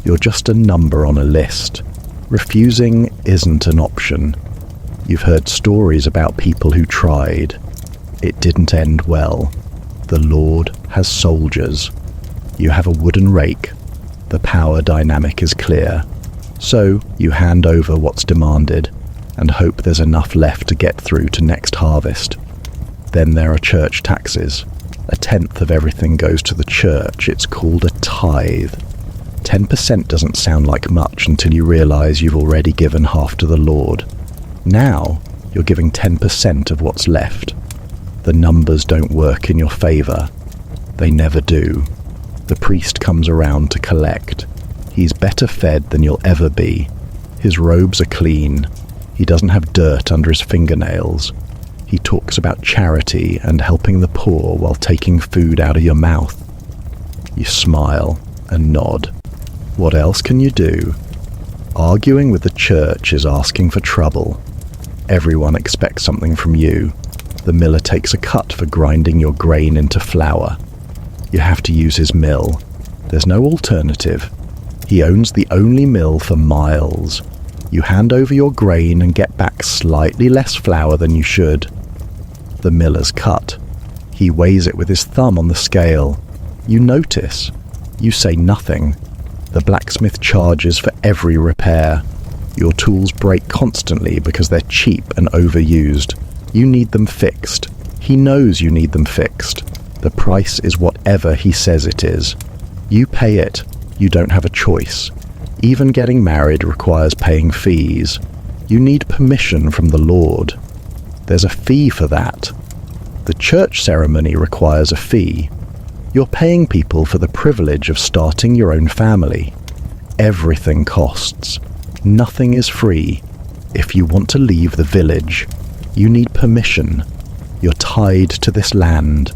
You're just a number on a list. Refusing isn't an option. You've heard stories about people who tried. It didn't end well. The Lord has soldiers. You have a wooden rake. The power dynamic is clear. So you hand over what's demanded and hope there's enough left to get through to next harvest. Then there are church taxes. 1/10 of everything goes to the church. It's called a tithe. 10% doesn't sound like much until you realize you've already given half to the Lord. Now you're giving 10% of what's left. The numbers don't work in your favor. They never do. The priest comes around to collect. He's better fed than you'll ever be. His robes are clean. He doesn't have dirt under his fingernails. He talks about charity and helping the poor while taking food out of your mouth. You smile and nod. What else can you do? Arguing with the church is asking for trouble. Everyone expects something from you. The miller takes a cut for grinding your grain into flour. You have to use his mill. There's no alternative. He owns the only mill for miles. You hand over your grain and get back slightly less flour than you should. The miller's cut. He weighs it with his thumb on the scale. You notice. You say nothing. The blacksmith charges for every repair. Your tools break constantly because they're cheap and overused. You need them fixed. He knows you need them fixed. The price is whatever he says it is. You pay it. You don't have a choice. Even getting married requires paying fees. You need permission from the Lord. There's a fee for that. The church ceremony requires a fee. You're paying people for the privilege of starting your own family. Everything costs. Nothing is free. If you want to leave the village, you need permission. You're tied to this land.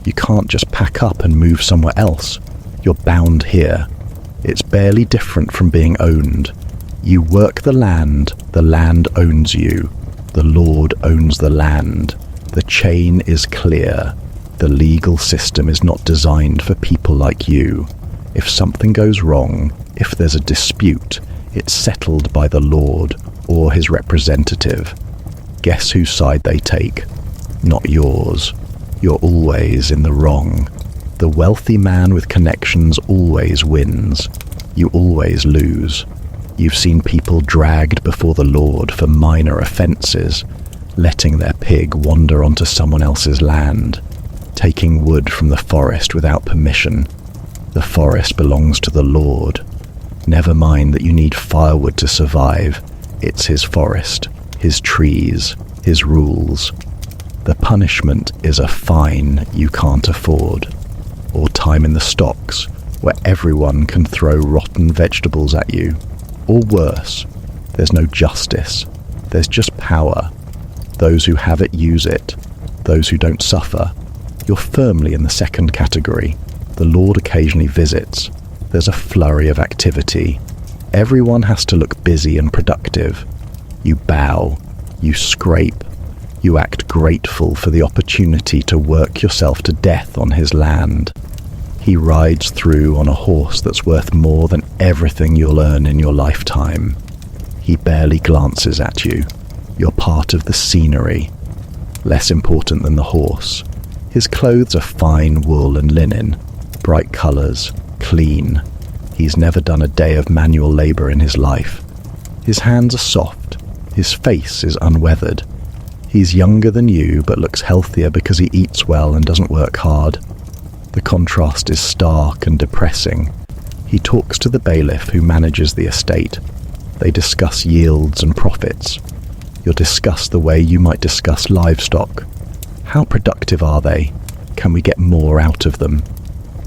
You can't just pack up and move somewhere else. You're bound here. It's barely different from being owned. You work the land owns you. The Lord owns the land. The chain is clear. The legal system is not designed for people like you. If something goes wrong, if there's a dispute, it's settled by the Lord or his representative. Guess whose side they take? Not yours. You're always in the wrong. The wealthy man with connections always wins. You always lose. You've seen people dragged before the Lord for minor offences, letting their pig wander onto someone else's land, taking wood from the forest without permission. The forest belongs to the Lord. Never mind that you need firewood to survive. It's his forest, his trees, his rules. The punishment is a fine you can't afford, or time in the stocks where everyone can throw rotten vegetables at you. Or worse, there's no justice. There's just power. Those who have it use it. Those who don't suffer. You're firmly in the second category. The Lord occasionally visits. There's a flurry of activity. Everyone has to look busy and productive. You bow. You scrape. You act grateful for the opportunity to work yourself to death on his land. He rides through on a horse that's worth more than everything you'll earn in your lifetime. He barely glances at you. You're part of the scenery. Less important than the horse. His clothes are fine wool and linen, bright colours, clean. He's never done a day of manual labour in his life. His hands are soft. His face is unweathered. He's younger than you, but looks healthier because he eats well and doesn't work hard. The contrast is stark and depressing. He talks to the bailiff who manages the estate. They discuss yields and profits. You'll discuss the way you might discuss livestock. How productive are they? Can we get more out of them?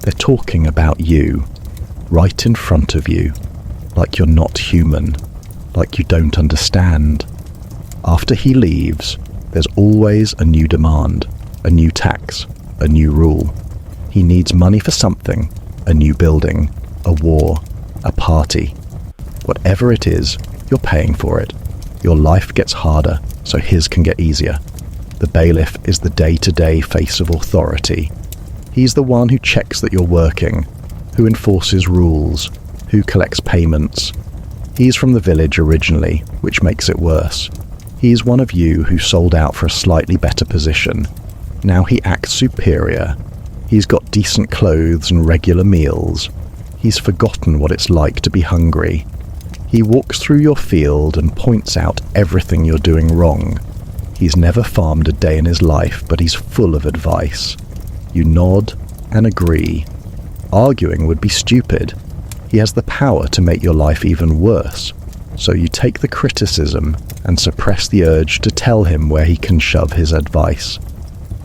They're talking about you, right in front of you, like you're not human, like you don't understand. After he leaves, there's always a new demand, a new tax, a new rule. He needs money for something, a new building, a war, a party. Whatever it is, you're paying for it. Your life gets harder, so his can get easier. The bailiff is the day-to-day face of authority. He's the one who checks that you're working, who enforces rules, who collects payments. He's from the village originally, which makes it worse. He's one of you who sold out for a slightly better position. Now he acts superior. He's got decent clothes and regular meals. He's forgotten what it's like to be hungry. He walks through your field and points out everything you're doing wrong. He's never farmed a day in his life, but he's full of advice. You nod and agree. Arguing would be stupid. He has the power to make your life even worse. So you take the criticism and suppress the urge to tell him where he can shove his advice.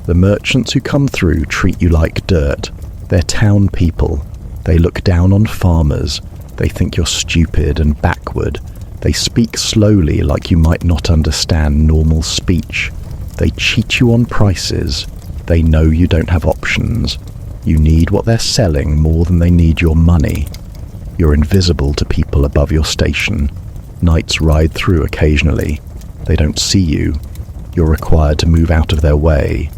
The merchants who come through treat you like dirt. They're town people. They look down on farmers. They think you're stupid and backward. They speak slowly like you might not understand normal speech. They cheat you on prices. They know you don't have options. You need what they're selling more than they need your money. You're invisible to people above your station. Knights ride through occasionally. They don't see you. You're required to move out of their way.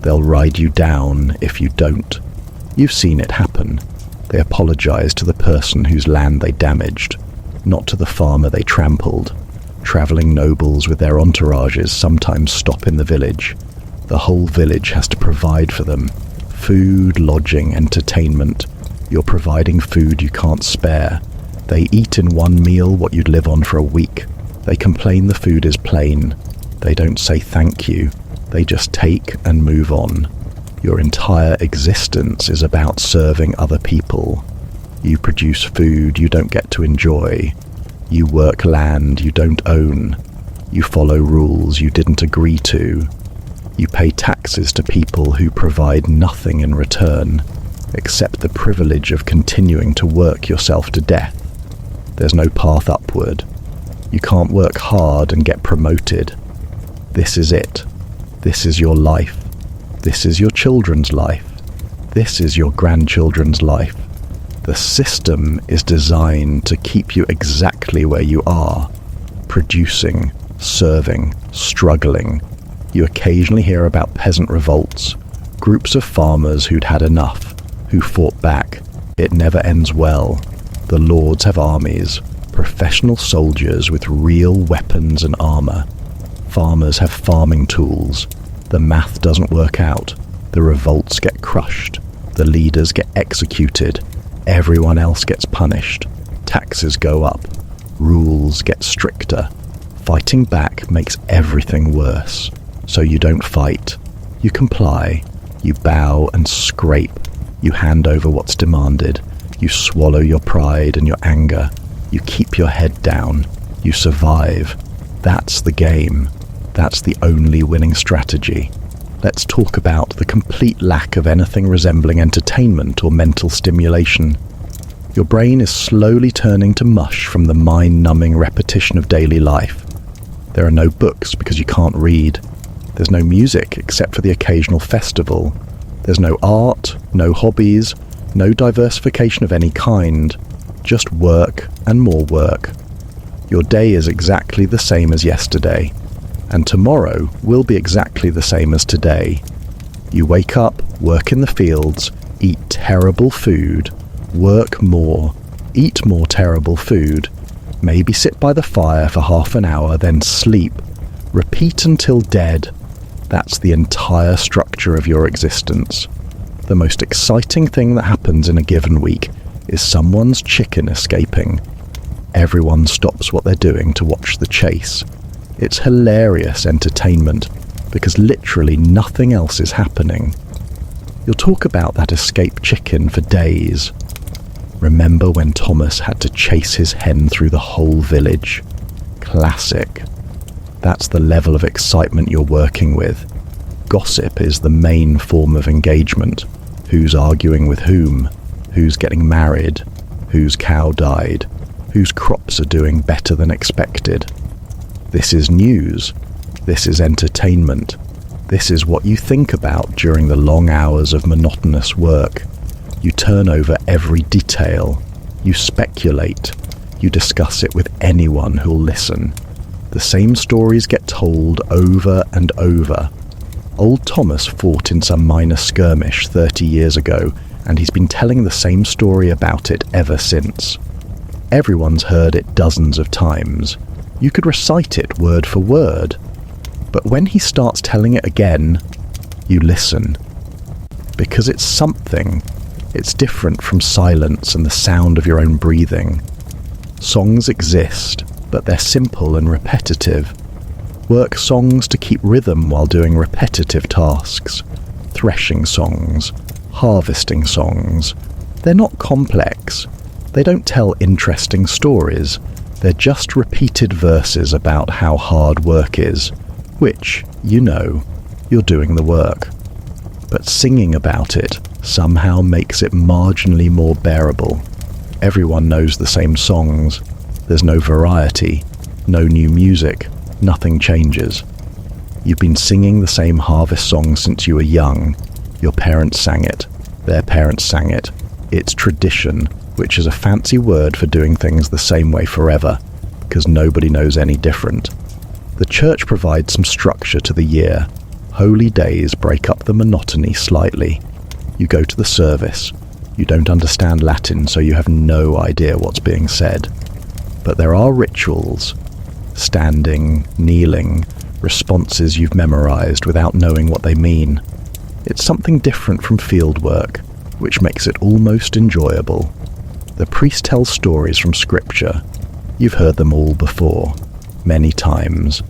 They'll ride you down if you don't. You've seen it happen. They apologize to the person whose land they damaged, not to the farmer they trampled. Traveling nobles with their entourages sometimes stop in the village. The whole village has to provide for them. Food, lodging, entertainment. You're providing food you can't spare. They eat in one meal what you'd live on for a week. They complain the food is plain. They don't say thank you. They just take and move on. Your entire existence is about serving other people. You produce food you don't get to enjoy. You work land you don't own. You follow rules you didn't agree to. You pay taxes to people who provide nothing in return, except the privilege of continuing to work yourself to death. There's no path upward. You can't work hard and get promoted. This is it. This is your life. This is your children's life. This is your grandchildren's life. The system is designed to keep you exactly where you are, producing, serving, struggling. You occasionally hear about peasant revolts, groups of farmers who'd had enough, who fought back. It never ends well. The lords have armies, professional soldiers with real weapons and armor. Farmers have farming tools. The math doesn't work out. The revolts get crushed. The leaders get executed. Everyone else gets punished. Taxes go up. Rules get stricter. Fighting back makes everything worse. So you don't fight. You comply. You bow and scrape. You hand over what's demanded. You swallow your pride and your anger. You keep your head down. You survive. That's the game. That's the only winning strategy. Let's talk about the complete lack of anything resembling entertainment or mental stimulation. Your brain is slowly turning to mush from the mind-numbing repetition of daily life. There are no books because you can't read. There's no music except for the occasional festival. There's no art, no hobbies, no diversification of any kind. Just work and more work. Your day is exactly the same as yesterday. And tomorrow will be exactly the same as today. You wake up, work in the fields, eat terrible food, work more, eat more terrible food, maybe sit by the fire for half an hour, then sleep, repeat until dead. That's the entire structure of your existence. The most exciting thing that happens in a given week is someone's chicken escaping. Everyone stops what they're doing to watch the chase. It's hilarious entertainment, because literally nothing else is happening. You'll talk about that escaped chicken for days. Remember when Thomas had to chase his hen through the whole village? Classic. That's the level of excitement you're working with. Gossip is the main form of engagement. Who's arguing with whom? Who's getting married? Whose cow died? Whose crops are doing better than expected? This is news. This is entertainment. This is what you think about during the long hours of monotonous work. You turn over every detail. You speculate. You discuss it with anyone who'll listen. The same stories get told over and over. Old Thomas fought in some minor skirmish 30 years ago, and he's been telling the same story about it ever since. Everyone's heard it dozens of times. You could recite it word for word. But when he starts telling it again, you listen. Because it's something. It's different from silence and the sound of your own breathing. Songs exist, but they're simple and repetitive. Work songs to keep rhythm while doing repetitive tasks. Threshing songs, harvesting songs. They're not complex. They don't tell interesting stories. They're just repeated verses about how hard work is, which, you're doing the work. But singing about it somehow makes it marginally more bearable. Everyone knows the same songs. There's no variety, no new music, nothing changes. You've been singing the same harvest song since you were young. Your parents sang it. Their parents sang it. It's tradition, which is a fancy word for doing things the same way forever, because nobody knows any different. The church provides some structure to the year. Holy days break up the monotony slightly. You go to the service. You don't understand Latin, so you have no idea what's being said. But there are rituals. Standing, kneeling, responses you've memorized without knowing what they mean. It's something different from field work, which makes it almost enjoyable. The priest tells stories from scripture. You've heard them all before, many times,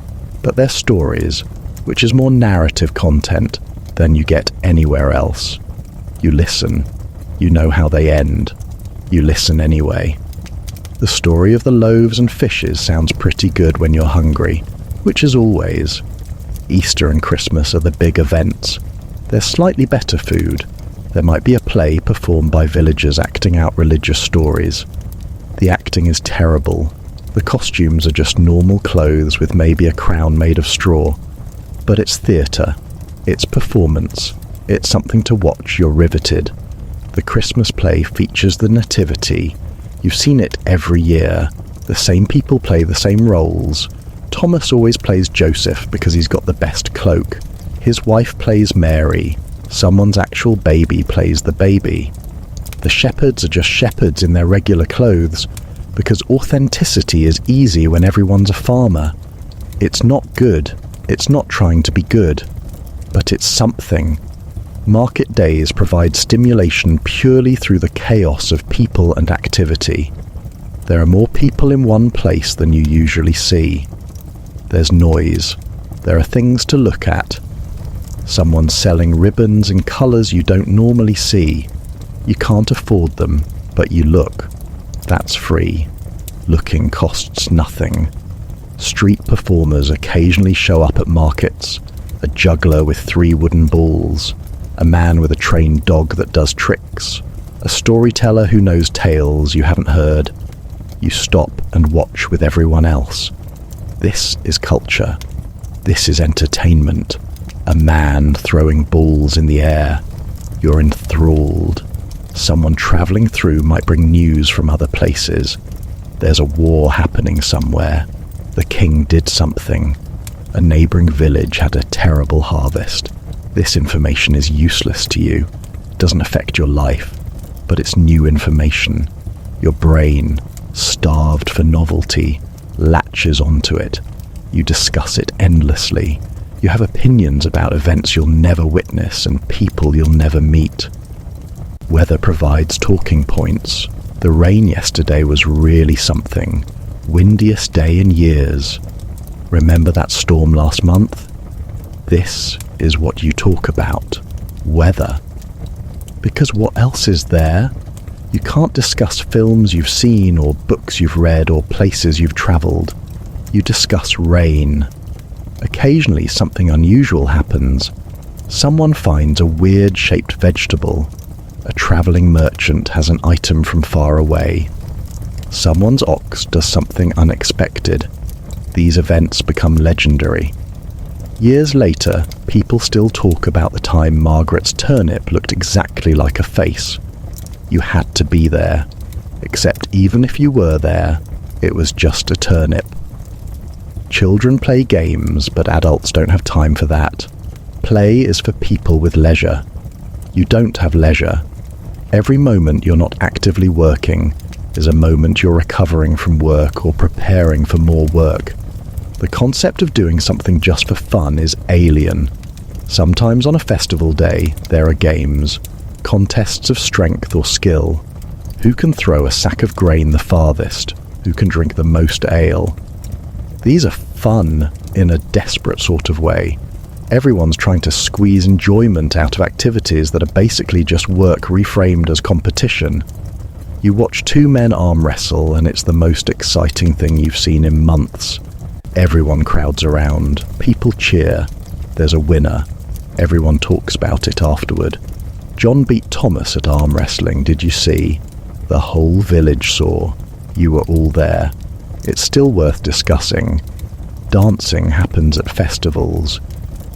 but they're stories, which is more narrative content than you get anywhere else. You listen. You know how they end. You listen anyway. The story of the loaves and fishes sounds pretty good when you're hungry, which is always. Easter and Christmas are the big events. There's slightly better food. There might be a play performed by villagers acting out religious stories. The acting is terrible. The costumes are just normal clothes with maybe a crown made of straw. But it's theatre. It's performance. It's something to watch. You're riveted. The Christmas play features the Nativity. You've seen it every year. The same people play the same roles. Thomas always plays Joseph because he's got the best cloak. His wife plays Mary. Someone's actual baby plays the baby. The shepherds are just shepherds in their regular clothes because authenticity is easy when everyone's a farmer. It's not good. It's not trying to be good. But it's something. Market days provide stimulation purely through the chaos of people and activity. There are more people in one place than you usually see. There's noise. There are things to look at. Someone's selling ribbons in colours you don't normally see. You can't afford them, but you look. That's free. Looking costs nothing. Street performers occasionally show up at markets. A juggler with 3 wooden balls. A man with a trained dog that does tricks. A storyteller who knows tales you haven't heard. You stop and watch with everyone else. This is culture. This is entertainment. A man throwing balls in the air. You're enthralled. Someone travelling through might bring news from other places. There's a war happening somewhere. The king did something. A neighbouring village had a terrible harvest. This information is useless to you. It doesn't affect your life. But it's new information. Your brain, starved for novelty, latches onto it. You discuss it endlessly. You have opinions about events you'll never witness and people you'll never meet. Weather provides talking points. The rain yesterday was really something. Windiest day in years. Remember that storm last month? This is what you talk about. Weather. Because what else is there? You can't discuss films you've seen or books you've read or places you've travelled. You discuss rain. Occasionally something unusual happens. Someone finds a weird-shaped vegetable. A travelling merchant has an item from far away. Someone's ox does something unexpected. These events become legendary. Years later, people still talk about the time Margaret's turnip looked exactly like a face. You had to be there. Except even if you were there, it was just a turnip. Children play games, but adults don't have time for that. Play is for people with leisure. You don't have leisure. Every moment you're not actively working is a moment you're recovering from work or preparing for more work. The concept of doing something just for fun is alien. Sometimes on a festival day, there are games, contests of strength or skill. Who can throw a sack of grain the farthest? Who can drink the most ale? These are fun in a desperate sort of way. Everyone's trying to squeeze enjoyment out of activities that are basically just work reframed as competition. You watch two men arm wrestle and it's the most exciting thing you've seen in months. Everyone crowds around, people cheer, there's a winner, everyone talks about it afterward. John beat Thomas at arm wrestling, did you see? The whole village saw. You were all there. It's still worth discussing. Dancing happens at festivals.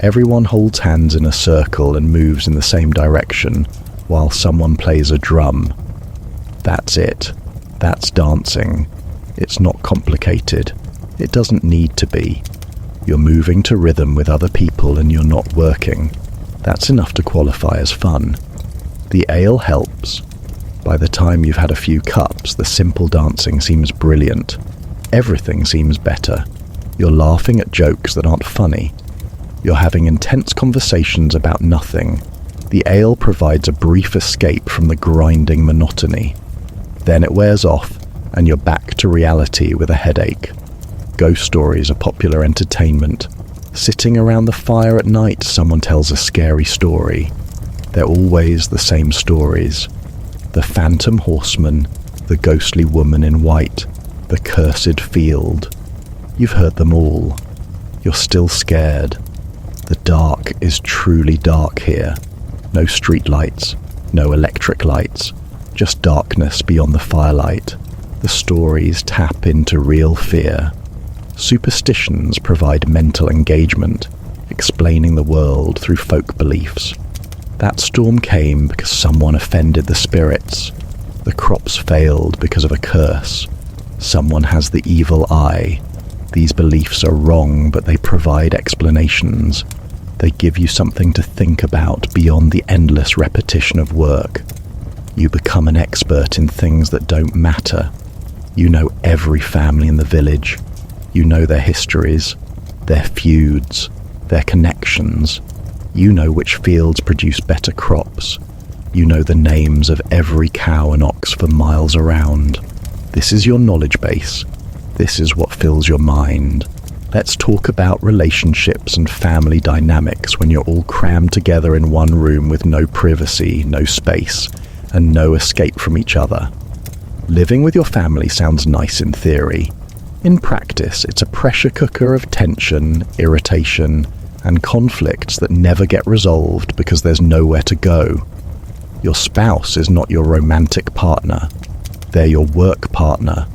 Everyone holds hands in a circle and moves in the same direction while someone plays a drum. That's it. That's dancing. It's not complicated. It doesn't need to be. You're moving to rhythm with other people and you're not working. That's enough to qualify as fun. The ale helps. By the time you've had a few cups, the simple dancing seems brilliant. Everything seems better. You're laughing at jokes that aren't funny. You're having intense conversations about nothing. The ale provides a brief escape from the grinding monotony. Then it wears off, and you're back to reality with a headache. Ghost stories are popular entertainment. Sitting around the fire at night, someone tells a scary story. They're always the same stories. The phantom horseman, the ghostly woman in white, the cursed field. You've heard them all. You're still scared. The dark is truly dark here. No street lights, no electric lights, just darkness beyond the firelight. The stories tap into real fear. Superstitions provide mental engagement, explaining the world through folk beliefs. That storm came because someone offended the spirits. The crops failed because of a curse. Someone has the evil eye. These beliefs are wrong, but they provide explanations. They give you something to think about beyond the endless repetition of work. You become an expert in things that don't matter. You know every family in the village. You know their histories, their feuds, their connections. You know which fields produce better crops. You know the names of every cow and ox for miles around. This is your knowledge base. This is what fills your mind. Let's talk about relationships and family dynamics when you're all crammed together in one room with no privacy, no space, and no escape from each other. Living with your family sounds nice in theory. In practice, it's a pressure cooker of tension, irritation, and conflicts that never get resolved because there's nowhere to go. Your spouse is not your romantic partner. They're your work partner.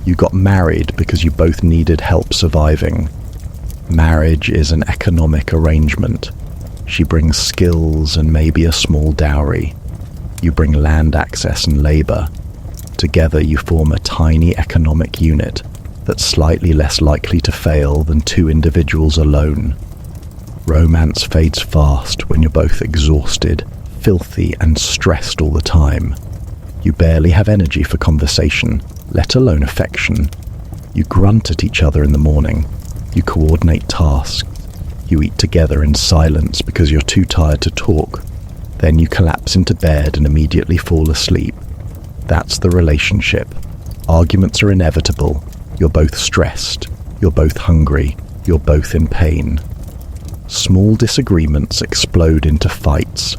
You got married because you both needed help surviving. Marriage is an economic arrangement. She brings skills and maybe a small dowry. You bring land access and labor. Together you form a tiny economic unit that's slightly less likely to fail than two individuals alone. Romance fades fast when you're both exhausted, filthy, and stressed all the time. You barely have energy for conversation, let alone affection. You grunt at each other in the morning. You coordinate tasks. You eat together in silence because you're too tired to talk. Then you collapse into bed and immediately fall asleep. That's the relationship. Arguments are inevitable. You're both stressed. You're both hungry. You're both in pain. Small disagreements explode into fights.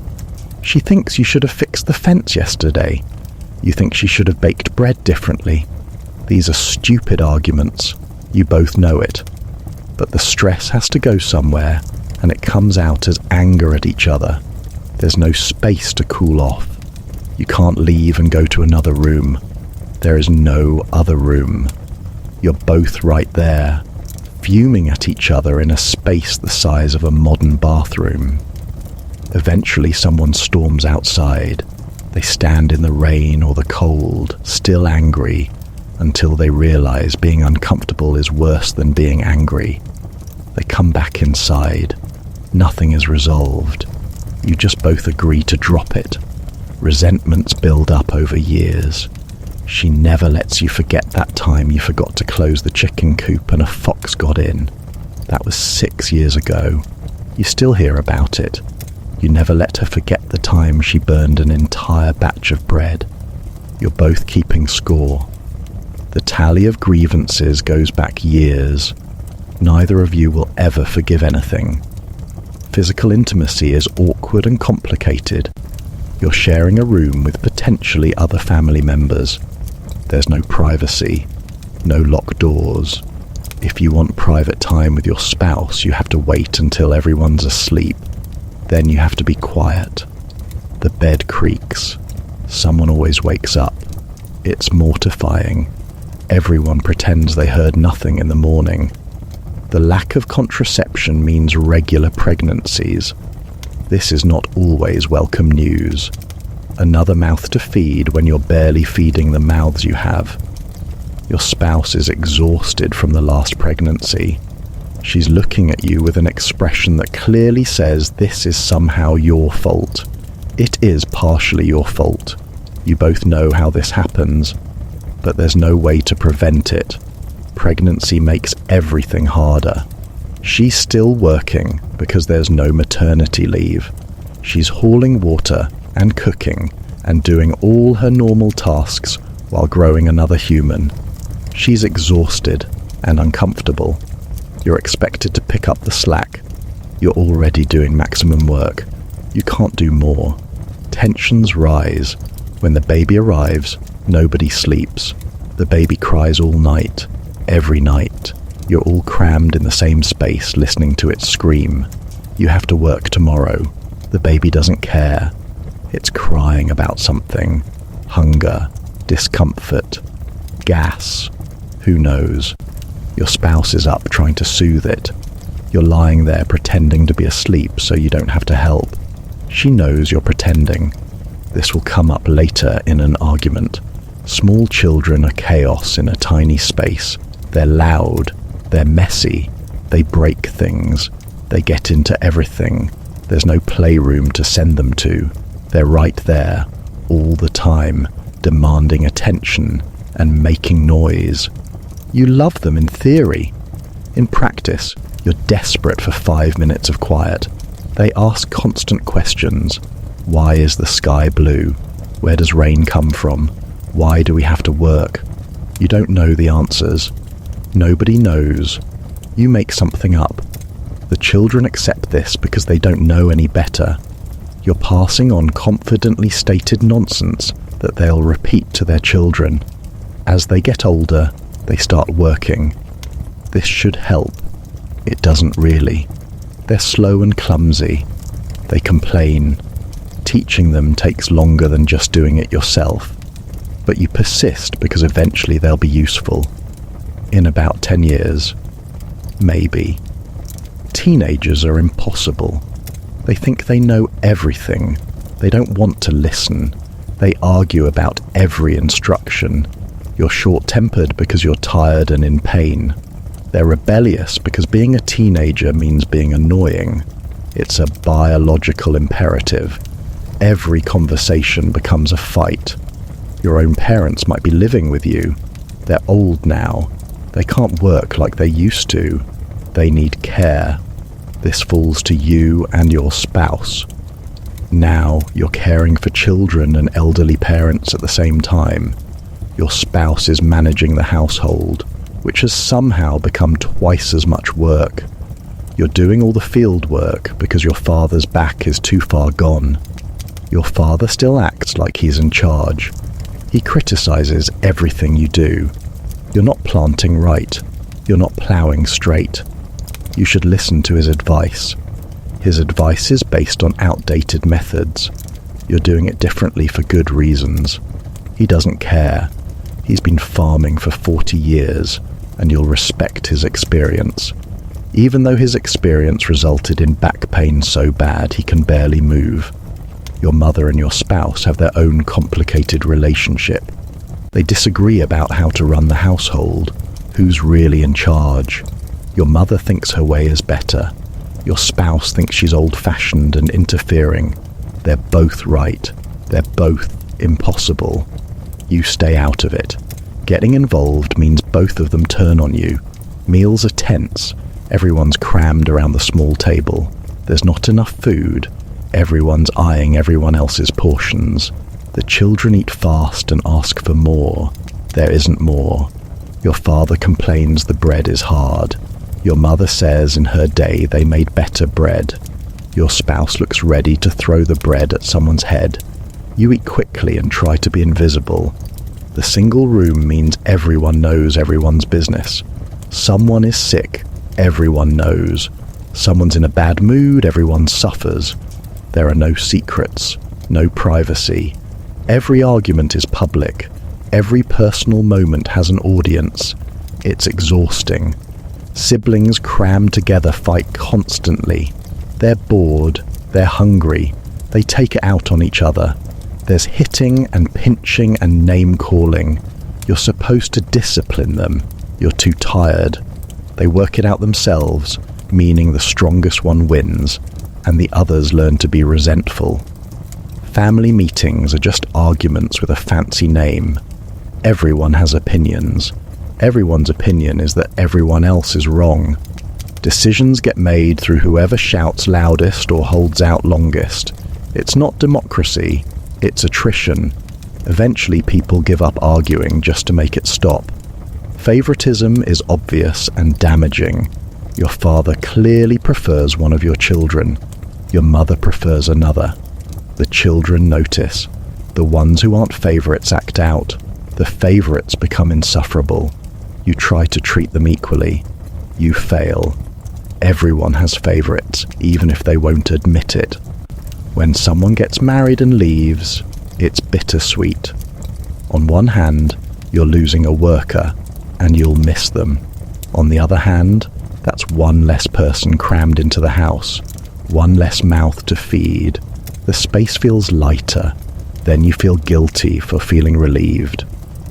She thinks you should have fixed the fence yesterday. You think she should have baked bread differently. These are stupid arguments. You both know it. But the stress has to go somewhere, and it comes out as anger at each other. There's no space to cool off. You can't leave and go to another room. There is no other room. You're both right there, fuming at each other in a space the size of a modern bathroom. Eventually someone storms outside. They stand in the rain or the cold, still angry, until they realize being uncomfortable is worse than being angry. They come back inside. Nothing is resolved. You just both agree to drop it. Resentments build up over years. She never lets you forget that time you forgot to close the chicken coop and a fox got in. That was 6 years ago. You still hear about it. You never let her forget the time she burned an entire batch of bread. You're both keeping score. The tally of grievances goes back years. Neither of you will ever forgive anything. Physical intimacy is awkward and complicated. You're sharing a room with potentially other family members. There's no privacy, no locked doors. If you want private time with your spouse, you have to wait until everyone's asleep. Then you have to be quiet. The bed creaks. Someone always wakes up. It's mortifying. Everyone pretends they heard nothing in the morning. The lack of contraception means regular pregnancies. This is not always welcome news. Another mouth to feed when you're barely feeding the mouths you have. Your spouse is exhausted from the last pregnancy. She's looking at you with an expression that clearly says this is somehow your fault. It is partially your fault. You both know how this happens, but there's no way to prevent it. Pregnancy makes everything harder. She's still working because there's no maternity leave. She's hauling water and cooking and doing all her normal tasks while growing another human. She's exhausted and uncomfortable. You're expected to pick up the slack. You're already doing maximum work. You can't do more. Tensions rise. When the baby arrives, nobody sleeps. The baby cries all night. Every night. You're all crammed in the same space listening to it scream. You have to work tomorrow. The baby doesn't care. It's crying about something. Hunger, discomfort, gas. Who knows? Your spouse is up trying to soothe it. You're lying there pretending to be asleep so you don't have to help. She knows you're pretending. This will come up later in an argument. Small children are chaos in a tiny space. They're loud. They're messy. They break things. They get into everything. There's no playroom to send them to. They're right there, all the time, demanding attention and making noise. You love them in theory. In practice, you're desperate for 5 minutes of quiet. They ask constant questions. Why is the sky blue? Where does rain come from? Why do we have to work? You don't know the answers. Nobody knows. You make something up. The children accept this because they don't know any better. You're passing on confidently stated nonsense that they'll repeat to their children. As they get older, they start working. This should help. It doesn't really. They're slow and clumsy. They complain. Teaching them takes longer than just doing it yourself. But you persist because eventually they'll be useful. In about 10 years. Maybe. Teenagers are impossible. They think they know everything. They don't want to listen. They argue about every instruction. You're short-tempered because you're tired and in pain. They're rebellious because being a teenager means being annoying. It's a biological imperative. Every conversation becomes a fight. Your own parents might be living with you. They're old now. They can't work like they used to. They need care. This falls to you and your spouse. Now you're caring for children and elderly parents at the same time. Your spouse is managing the household, which has somehow become twice as much work. You're doing all the field work because your father's back is too far gone. Your father still acts like he's in charge. He criticizes everything you do. You're not planting right. You're not plowing straight. You should listen to his advice. His advice is based on outdated methods. You're doing it differently for good reasons. He doesn't care. He's been farming for 40 years, and you'll respect his experience. Even though his experience resulted in back pain so bad he can barely move. Your mother and your spouse have their own complicated relationship. They disagree about how to run the household, who's really in charge. Your mother thinks her way is better. Your spouse thinks she's old-fashioned and interfering. They're both right. They're both impossible. You stay out of it. Getting involved means both of them turn on you. Meals are tense. Everyone's crammed around the small table. There's not enough food. Everyone's eyeing everyone else's portions. The children eat fast and ask for more. There isn't more. Your father complains the bread is hard. Your mother says in her day they made better bread. Your spouse looks ready to throw the bread at someone's head. You eat quickly and try to be invisible. The single room means everyone knows everyone's business. Someone is sick. Everyone knows. Someone's in a bad mood. Everyone suffers. There are no secrets, no privacy. Every argument is public. Every personal moment has an audience. It's exhausting. Siblings crammed together fight constantly. They're bored. They're hungry. They take it out on each other. There's hitting and pinching and name-calling. You're supposed to discipline them. You're too tired. They work it out themselves, meaning the strongest one wins, and the others learn to be resentful. Family meetings are just arguments with a fancy name. Everyone has opinions. Everyone's opinion is that everyone else is wrong. Decisions get made through whoever shouts loudest or holds out longest. It's not democracy, it's attrition. Eventually people give up arguing just to make it stop. Favoritism is obvious and damaging. Your father clearly prefers one of your children. Your mother prefers another. The children notice. The ones who aren't favorites act out. The favorites become insufferable. You try to treat them equally. You fail. Everyone has favorites, even if they won't admit it. When someone gets married and leaves, it's bittersweet. On one hand, you're losing a worker, and you'll miss them. On the other hand, that's one less person crammed into the house, one less mouth to feed. The space feels lighter. Then you feel guilty for feeling relieved.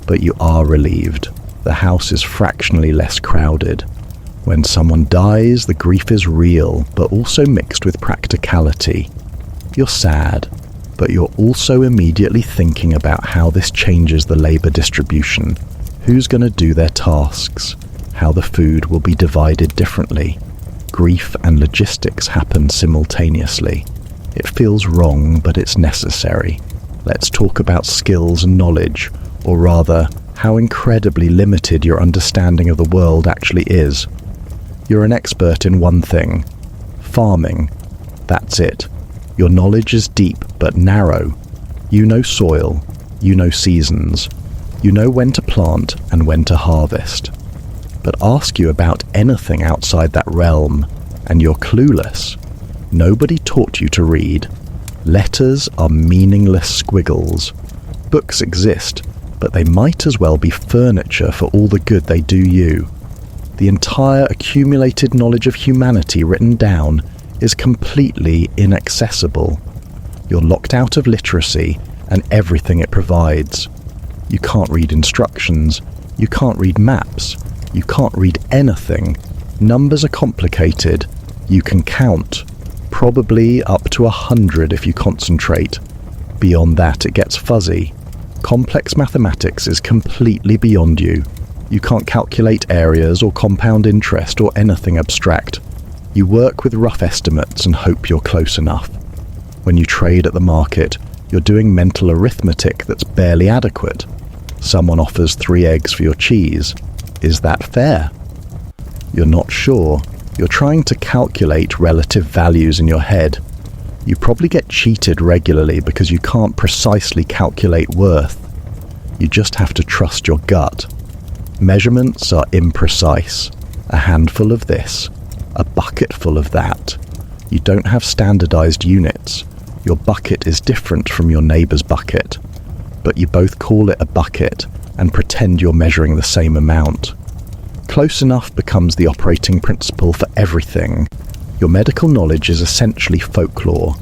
But you are relieved. The house is fractionally less crowded. When someone dies, the grief is real, but also mixed with practicality. You're sad, but you're also immediately thinking about how this changes the labor distribution. Who's going to do their tasks? How the food will be divided differently. Grief and logistics happen simultaneously. It feels wrong, but it's necessary. Let's talk about skills and knowledge, or rather, how incredibly limited your understanding of the world actually is. You're an expert in one thing: farming. That's it. Your knowledge is deep but narrow. You know soil, you know seasons, you know when to plant and when to harvest. But ask you about anything outside that realm, and you're clueless. Nobody taught you to read. Letters are meaningless squiggles. Books exist, but they might as well be furniture for all the good they do you. The entire accumulated knowledge of humanity written down is completely inaccessible. You're locked out of literacy and everything it provides. You can't read instructions. You can't read maps. You can't read anything. Numbers are complicated. You can count. Probably up to 100 if you concentrate. Beyond that, it gets fuzzy. Complex mathematics is completely beyond you. You can't calculate areas or compound interest or anything abstract. You work with rough estimates and hope you're close enough. When you trade at the market, you're doing mental arithmetic that's barely adequate. Someone offers 3 eggs for your cheese. Is that fair? You're not sure. You're trying to calculate relative values in your head. You probably get cheated regularly because you can't precisely calculate worth. You just have to trust your gut. Measurements are imprecise. A handful of this, a bucket full of that. You don't have standardized units. Your bucket is different from your neighbor's bucket, but you both call it a bucket and pretend you're measuring the same amount. Close enough becomes the operating principle for everything. Your medical knowledge is essentially folklore.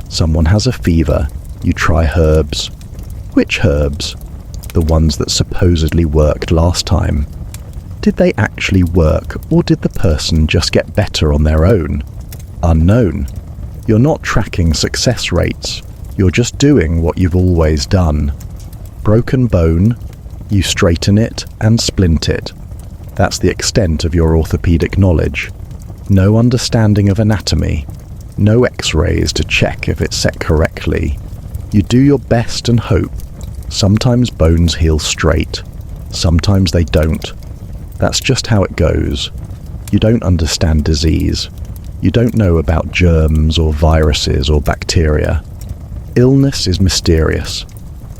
Someone has a fever, you try herbs. Which herbs? The ones that supposedly worked last time. Did they actually work, or did the person just get better on their own? Unknown. You're not tracking success rates. You're just doing what you've always done. Broken bone, you straighten it and splint it. That's the extent of your orthopedic knowledge. No understanding of anatomy. No x-rays to check if it's set correctly. You do your best and hope. Sometimes bones heal straight. Sometimes they don't. That's just how it goes. You don't understand disease. You don't know about germs or viruses or bacteria. Illness is mysterious.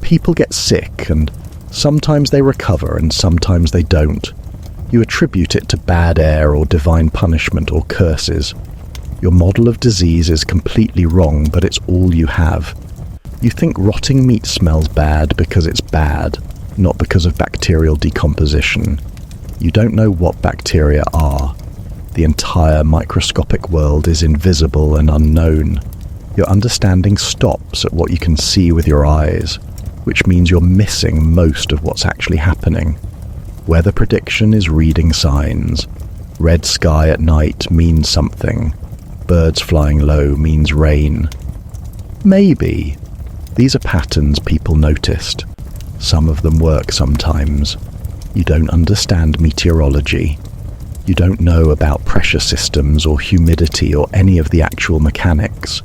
People get sick and sometimes they recover and sometimes they don't. You attribute it to bad air or divine punishment or curses. Your model of disease is completely wrong, but it's all you have. You think rotting meat smells bad because it's bad, not because of bacterial decomposition. You don't know what bacteria are. The entire microscopic world is invisible and unknown. Your understanding stops at what you can see with your eyes, which means you're missing most of what's actually happening. Weather prediction is reading signs. Red sky at night means something. Birds flying low means rain. Maybe. These are patterns people noticed. Some of them work sometimes. You don't understand meteorology. You don't know about pressure systems or humidity or any of the actual mechanics.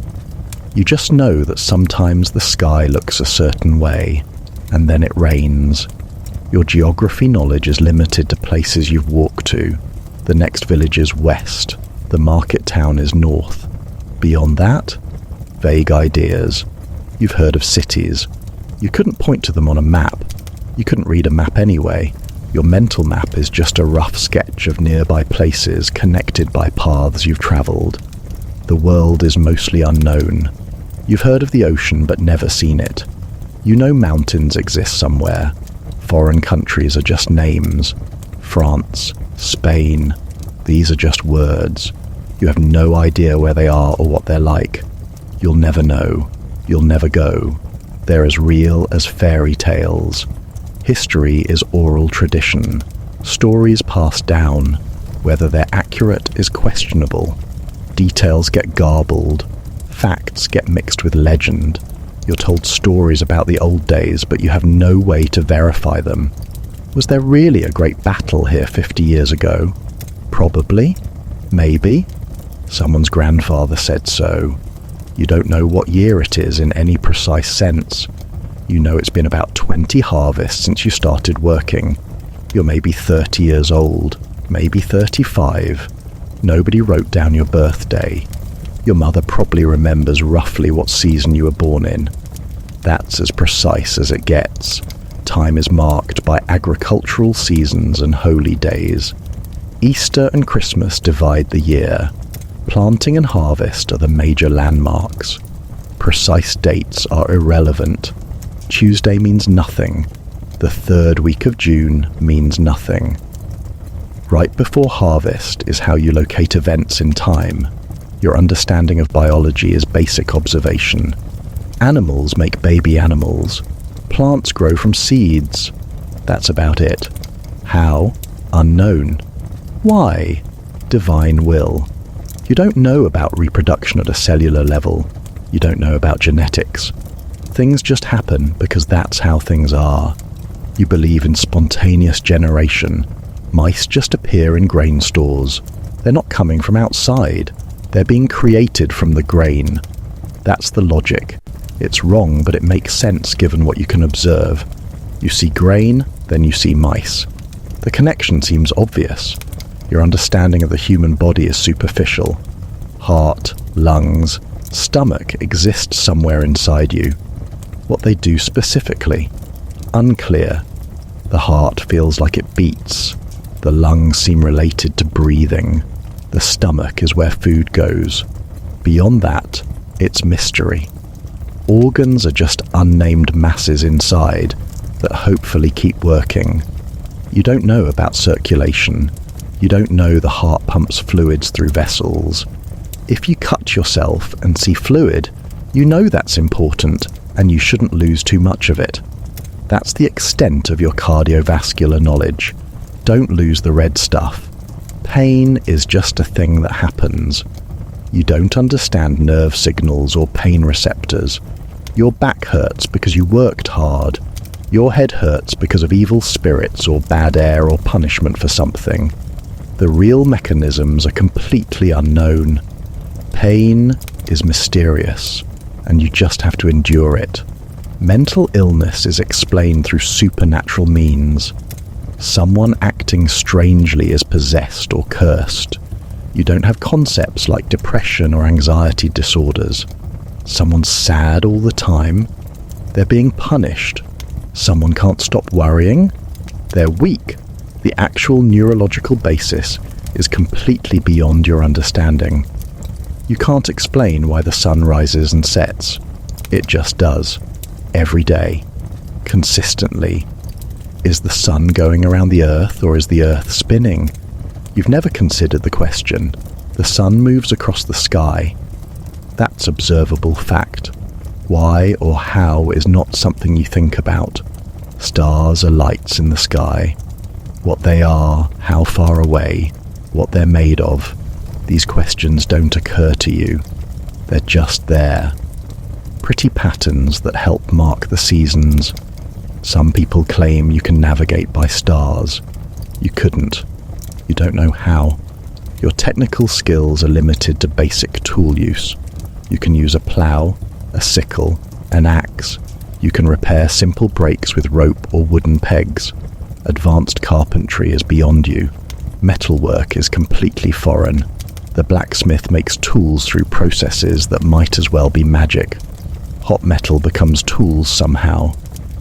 You just know that sometimes the sky looks a certain way, and then it rains. Your geography knowledge is limited to places you've walked to. The next village is west. The market town is north. Beyond that, vague ideas. You've heard of cities. You couldn't point to them on a map. You couldn't read a map anyway. Your mental map is just a rough sketch of nearby places connected by paths you've travelled. The world is mostly unknown. You've heard of the ocean but never seen it. You know mountains exist somewhere. Foreign countries are just names. France, Spain, these are just words. You have no idea where they are or what they're like. You'll never know. You'll never go. They're as real as fairy tales. History is oral tradition. Stories passed down. Whether they're accurate is questionable. Details get garbled. Facts get mixed with legend. You're told stories about the old days, but you have no way to verify them. Was there really a great battle here 50 years ago? Probably. Maybe. Someone's grandfather said so. You don't know what year it is in any precise sense. You know it's been about 20 harvests since you started working. You're maybe 30 years old, maybe 35. Nobody wrote down your birthday. Your mother probably remembers roughly what season you were born in. That's as precise as it gets. Time is marked by agricultural seasons and holy days. Easter and Christmas divide the year. Planting and harvest are the major landmarks. Precise dates are irrelevant. Tuesday means nothing. The third week of June means nothing. Right before harvest is how you locate events in time. Your understanding of biology is basic observation. Animals make baby animals. Plants grow from seeds. That's about it. How? Unknown. Why? Divine will. You don't know about reproduction at a cellular level. You don't know about genetics. Things just happen because that's how things are. You believe in spontaneous generation. Mice just appear in grain stores. They're not coming from outside. They're being created from the grain. That's the logic. It's wrong, but it makes sense given what you can observe. You see grain, then you see mice. The connection seems obvious. Your understanding of the human body is superficial. Heart, lungs, stomach exist somewhere inside you. What they do specifically? Unclear. The heart feels like it beats. The lungs seem related to breathing. The stomach is where food goes. Beyond that, it's mystery. Organs are just unnamed masses inside that hopefully keep working. You don't know about circulation. You don't know the heart pumps fluids through vessels. If you cut yourself and see fluid, you know that's important and you shouldn't lose too much of it. That's the extent of your cardiovascular knowledge. Don't lose the red stuff. Pain is just a thing that happens. You don't understand nerve signals or pain receptors. Your back hurts because you worked hard. Your head hurts because of evil spirits or bad air or punishment for something. The real mechanisms are completely unknown. Pain is mysterious, and you just have to endure it. Mental illness is explained through supernatural means. Someone acting strangely is possessed or cursed. You don't have concepts like depression or anxiety disorders. Someone's sad all the time. They're being punished. Someone can't stop worrying. They're weak. The actual neurological basis is completely beyond your understanding. You can't explain why the sun rises and sets. It just does. Every day. Consistently. Is the sun going around the earth, or is the earth spinning? You've never considered the question. The sun moves across the sky. That's observable fact. Why or how is not something you think about. Stars are lights in the sky. What they are, how far away, what they're made of. These questions don't occur to you. They're just there. Pretty patterns that help mark the seasons. Some people claim you can navigate by stars. You couldn't. You don't know how. Your technical skills are limited to basic tool use. You can use a plough, a sickle, an axe. You can repair simple breaks with rope or wooden pegs. Advanced carpentry is beyond you. Metalwork is completely foreign. The blacksmith makes tools through processes that might as well be magic. Hot metal becomes tools somehow.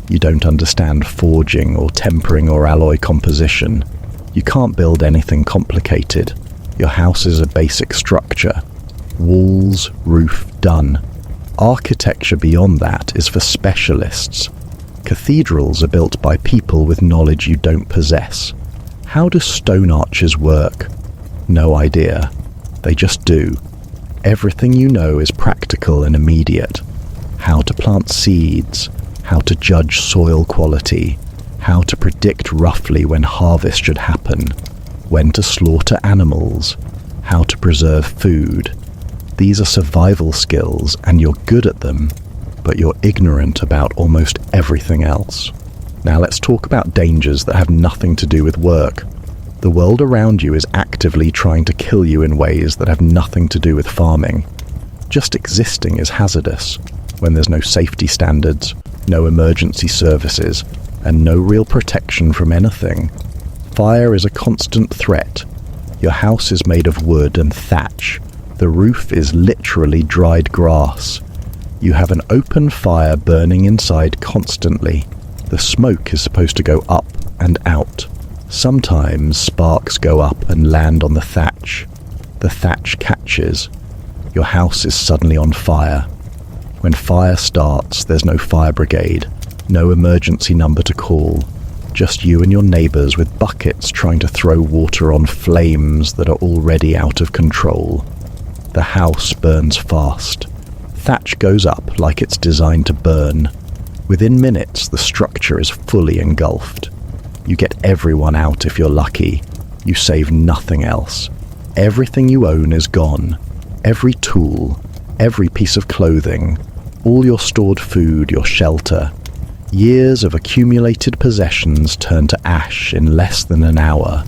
You don't understand forging or tempering or alloy composition. You can't build anything complicated. Your house is a basic structure. Walls, roof, done. Architecture beyond that is for specialists. Cathedrals are built by people with knowledge you don't possess. How do stone arches work? No idea. They just do. Everything you know is practical and immediate. How to plant seeds, how to judge soil quality, how to predict roughly when harvest should happen, when to slaughter animals, how to preserve food. These are survival skills and you're good at them, but you're ignorant about almost everything else. Now let's talk about dangers that have nothing to do with work. The world around you is actively trying to kill you in ways that have nothing to do with farming. Just existing is hazardous when there's no safety standards, no emergency services, and no real protection from anything. Fire is a constant threat. Your house is made of wood and thatch. The roof is literally dried grass. You have an open fire burning inside constantly. The smoke is supposed to go up and out. Sometimes sparks go up and land on the thatch. The thatch catches. Your house is suddenly on fire. When fire starts, there's no fire brigade, no emergency number to call. Just you and your neighbours with buckets trying to throw water on flames that are already out of control. The house burns fast. Thatch goes up like it's designed to burn. Within minutes, the structure is fully engulfed. You get everyone out if you're lucky. You save nothing else. Everything you own is gone. Every tool, every piece of clothing, all your stored food, your shelter. Years of accumulated possessions turn to ash in less than an hour.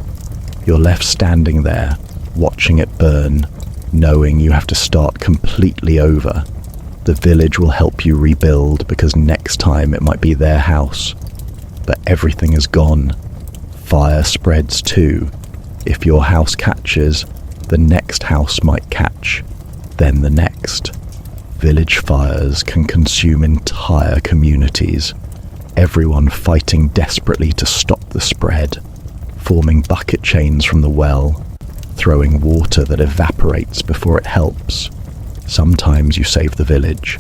You're left standing there, watching it burn, knowing you have to start completely over. The village will help you rebuild because next time it might be their house. But everything is gone. Fire spreads too. If your house catches, the next house might catch, then the next. Village fires can consume entire communities. Everyone fighting desperately to stop the spread, forming bucket chains from the well, throwing water that evaporates before it helps. Sometimes you save the village,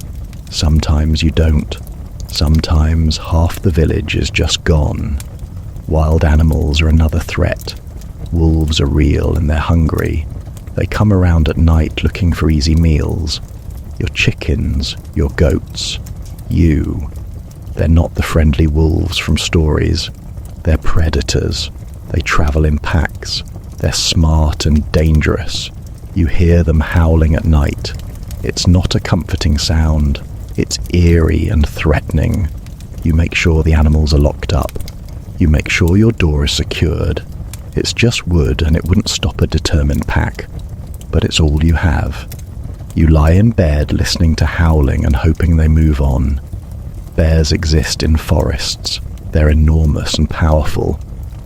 sometimes you don't. Sometimes half the village is just gone. Wild animals are another threat. Wolves are real and they're hungry. They come around at night looking for easy meals. Your chickens, your goats, you. They're not the friendly wolves from stories. They're predators. They travel in packs. They're smart and dangerous. You hear them howling at night. It's not a comforting sound. It's eerie and threatening. You make sure the animals are locked up. You make sure your door is secured. It's just wood and it wouldn't stop a determined pack. But it's all you have. You lie in bed listening to howling and hoping they move on. Bears exist in forests. They're enormous and powerful.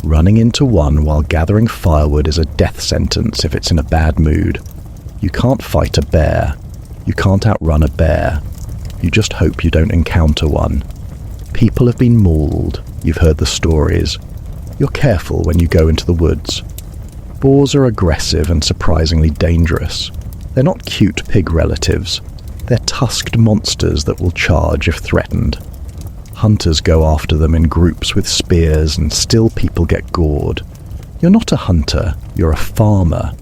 Running into one while gathering firewood is a death sentence if it's in a bad mood. You can't fight a bear. You can't outrun a bear. You just hope you don't encounter one. People have been mauled. You've heard the stories. You're careful when you go into the woods. Boars are aggressive and surprisingly dangerous. They're not cute pig relatives. They're tusked monsters that will charge if threatened. Hunters go after them in groups with spears and still people get gored. You're not a hunter, you're a farmer.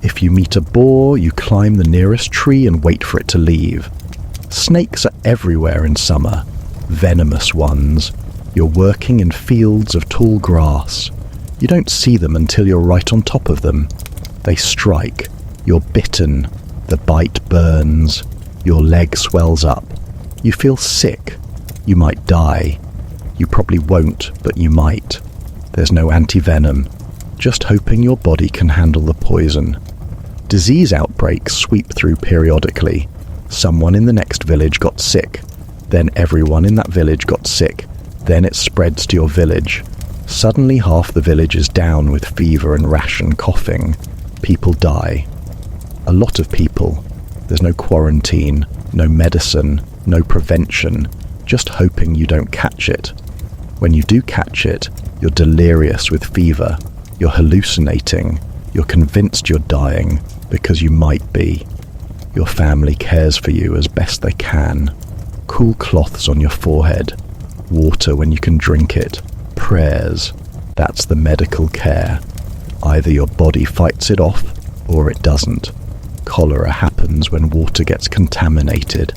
If you meet a boar, you climb the nearest tree and wait for it to leave. Snakes are everywhere in summer, venomous ones. You're working in fields of tall grass. You don't see them until you're right on top of them. They strike. You're bitten. The bite burns. Your leg swells up. You feel sick. You might die. You probably won't, but you might. There's no anti-venom. Just hoping your body can handle the poison. Disease outbreaks sweep through periodically. Someone in the next village got sick. Then everyone in that village got sick. Then it spreads to your village. Suddenly half the village is down with fever and rash and coughing. People die. A lot of people. There's no quarantine, no medicine, no prevention, just hoping you don't catch it. When you do catch it, you're delirious with fever. You're hallucinating. You're convinced you're dying because you might be. Your family cares for you as best they can. Cool cloths on your forehead. Water when you can drink it. Prayers. That's the medical care. Either your body fights it off or it doesn't. Cholera happens when water gets contaminated.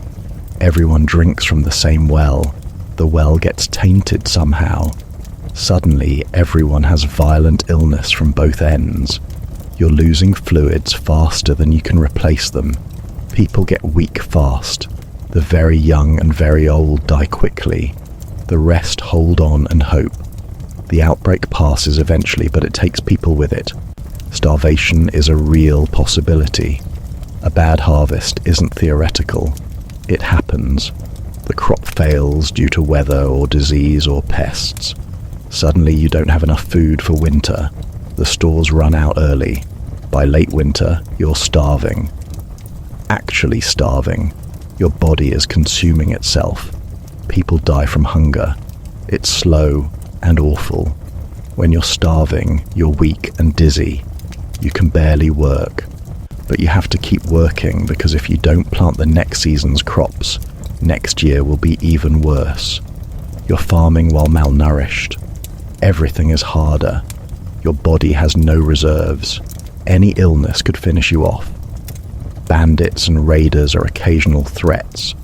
Everyone drinks from the same well. The well gets tainted somehow. Suddenly, everyone has violent illness from both ends. You're losing fluids faster than you can replace them. People get weak fast. The very young and very old die quickly. The rest hold on and hope. The outbreak passes eventually, but it takes people with it. Starvation is a real possibility. A bad harvest isn't theoretical. It happens. The crop fails due to weather or disease or pests. Suddenly you don't have enough food for winter. The stores run out early. By late winter, you're starving. Actually starving. Your body is consuming itself. People die from hunger. It's slow and awful. When you're starving, you're weak and dizzy. You can barely work. But you have to keep working because if you don't plant the next season's crops, next year will be even worse. You're farming while malnourished. Everything is harder. Your body has no reserves. Any illness could finish you off. Bandits and raiders are occasional threats.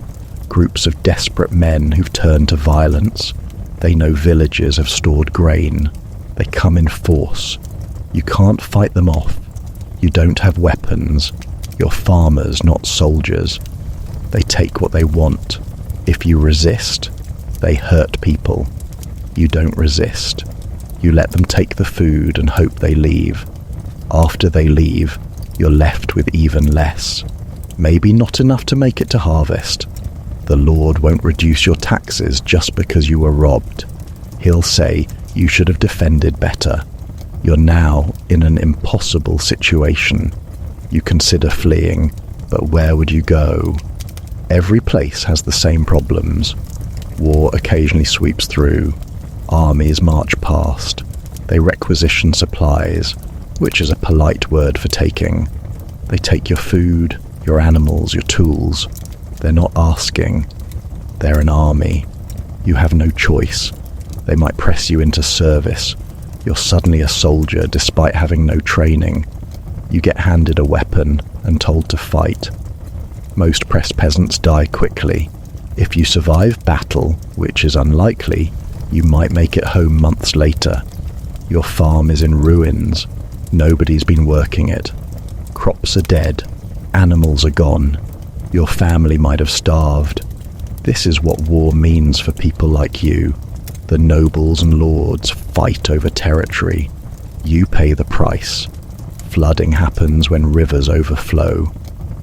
Groups of desperate men who've turned to violence. They know villages have stored grain. They come in force. You can't fight them off. You don't have weapons. You're farmers, not soldiers. They take what they want. If you resist, they hurt people. You don't resist. You let them take the food and hope they leave. After they leave, you're left with even less. Maybe not enough to make it to harvest. The Lord won't reduce your taxes just because you were robbed. He'll say you should have defended better. You're now in an impossible situation. You consider fleeing, but where would you go? Every place has the same problems. War occasionally sweeps through. Armies march past. They requisition supplies, which is a polite word for taking. They take your food, your animals, your tools. They're not asking. They're an army. You have no choice. They might press you into service. You're suddenly a soldier despite having no training. You get handed a weapon and told to fight. Most pressed peasants die quickly. If you survive battle, which is unlikely, you might make it home months later. Your farm is in ruins. Nobody's been working it. crops are dead, animals are gone, your family might have starved. This is what war means for people like you. The nobles and lords fight over territory. You pay the price. Flooding happens when rivers overflow.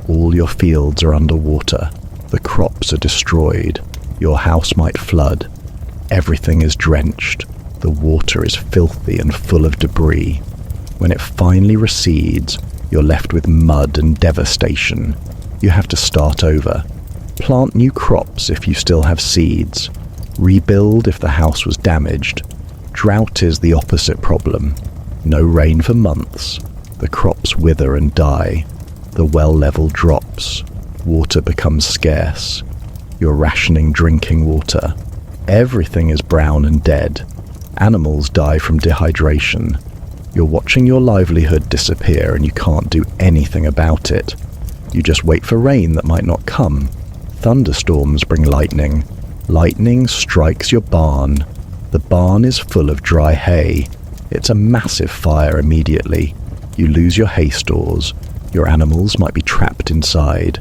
All your fields are underwater. The crops are destroyed. Your house might flood. Everything is drenched. The water is filthy and full of debris. When it finally recedes, you're left with mud and devastation. You have to start over. Plant new crops if you still have seeds. Rebuild if the house was damaged. Drought is the opposite problem. No rain for months. The crops wither and die. The well level drops. Water becomes scarce. You're rationing drinking water. Everything is brown and dead. Animals die from dehydration. You're watching your livelihood disappear and you can't do anything about it. You just wait for rain that might not come. Thunderstorms bring lightning. Lightning strikes your barn. The barn is full of dry hay. It's a massive fire immediately. You lose your hay stores. Your animals might be trapped inside.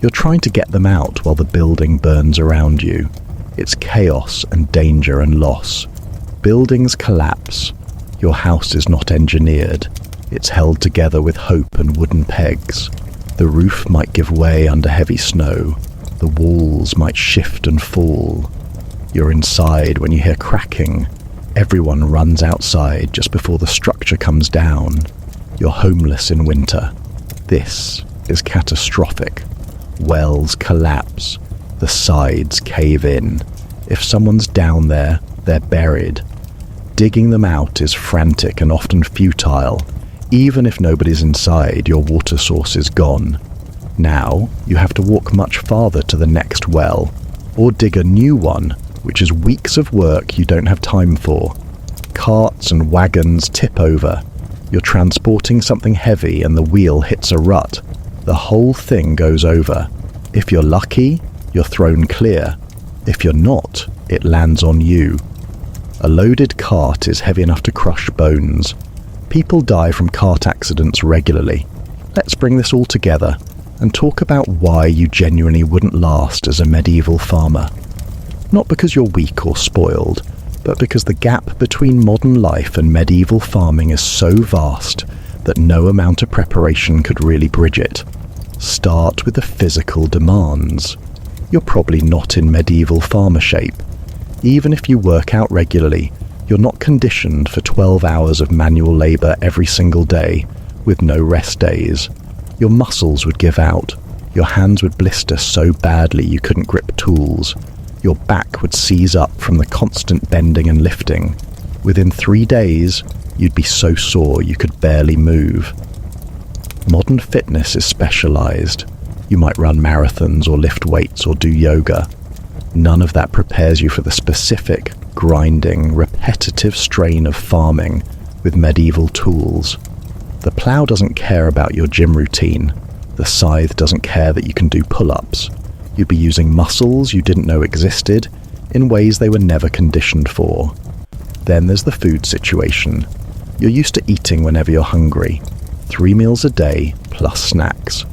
You're trying to get them out while the building burns around you. It's chaos and danger and loss. Buildings collapse. Your house is not engineered. It's held together with hope and wooden pegs. The roof might give way under heavy snow. The walls might shift and fall. You're inside when you hear cracking. Everyone runs outside just before the structure comes down. You're homeless in winter. This is catastrophic. Wells collapse. The sides cave in. If someone's down there, they're buried. Digging them out is frantic and often futile. Even if nobody's inside, your water source is gone. Now, you have to walk much farther to the next well, or dig a new one, which is weeks of work you don't have time for. Carts and wagons tip over. You're transporting something heavy and the wheel hits a rut. The whole thing goes over. If you're lucky, you're thrown clear. If you're not, it lands on you. A loaded cart is heavy enough to crush bones. People die from cart accidents regularly. Let's bring this all together and talk about why you genuinely wouldn't last as a medieval farmer. Not because you're weak or spoiled, but because the gap between modern life and medieval farming is so vast that no amount of preparation could really bridge it. Start with the physical demands. You're probably not in medieval farmer shape. Even if you work out regularly, you're not conditioned for 12 hours of manual labor every single day, with no rest days. Your muscles would give out. Your hands would blister so badly you couldn't grip tools. Your back would seize up from the constant bending and lifting. Within 3 days, you'd be so sore you could barely move. Modern fitness is specialized. You might run marathons or lift weights or do yoga. None of that prepares you for the specific, grinding, repetitive strain of farming with medieval tools. The plough doesn't care about your gym routine. The scythe doesn't care that you can do pull-ups. You'd be using muscles you didn't know existed in ways they were never conditioned for. Then there's the food situation. You're used to eating whenever you're hungry. 3 meals a day plus snacks.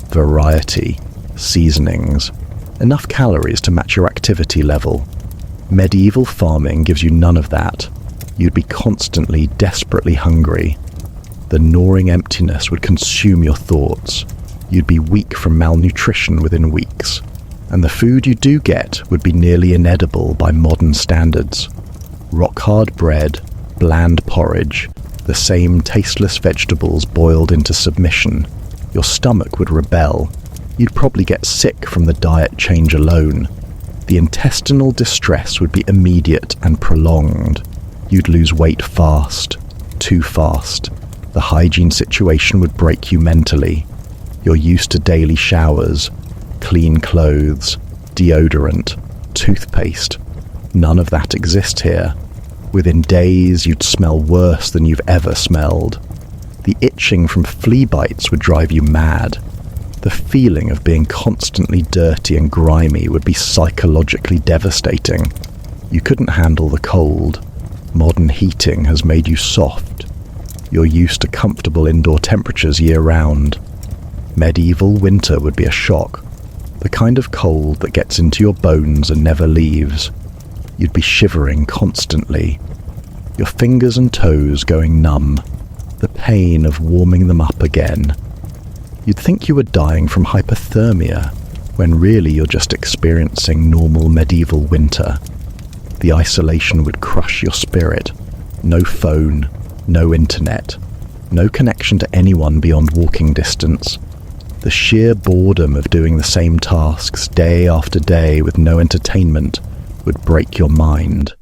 Variety. Seasonings. Enough calories to match your activity level. Medieval farming gives you none of that. You'd be constantly, desperately hungry. The gnawing emptiness would consume your thoughts. You'd be weak from malnutrition within weeks. And the food you do get would be nearly inedible by modern standards. Rock-hard bread, bland porridge, the same tasteless vegetables boiled into submission. Your stomach would rebel. You'd probably get sick from the diet change alone. The intestinal distress would be immediate and prolonged. You'd lose weight fast, too fast. The hygiene situation would break you mentally. You're used to daily showers, clean clothes, deodorant, toothpaste. None of that exists here. Within days, you'd smell worse than you've ever smelled. The itching from flea bites would drive you mad. The feeling of being constantly dirty and grimy would be psychologically devastating. You couldn't handle the cold. Modern heating has made you soft. You're used to comfortable indoor temperatures year-round. Medieval winter would be a shock, the kind of cold that gets into your bones and never leaves. You'd be shivering constantly, your fingers and toes going numb, the pain of warming them up again. You'd think you were dying from hypothermia, when really you're just experiencing normal medieval winter. The isolation would crush your spirit. No phone, no internet, no connection to anyone beyond walking distance. The sheer boredom of doing the same tasks day after day with no entertainment would break your mind.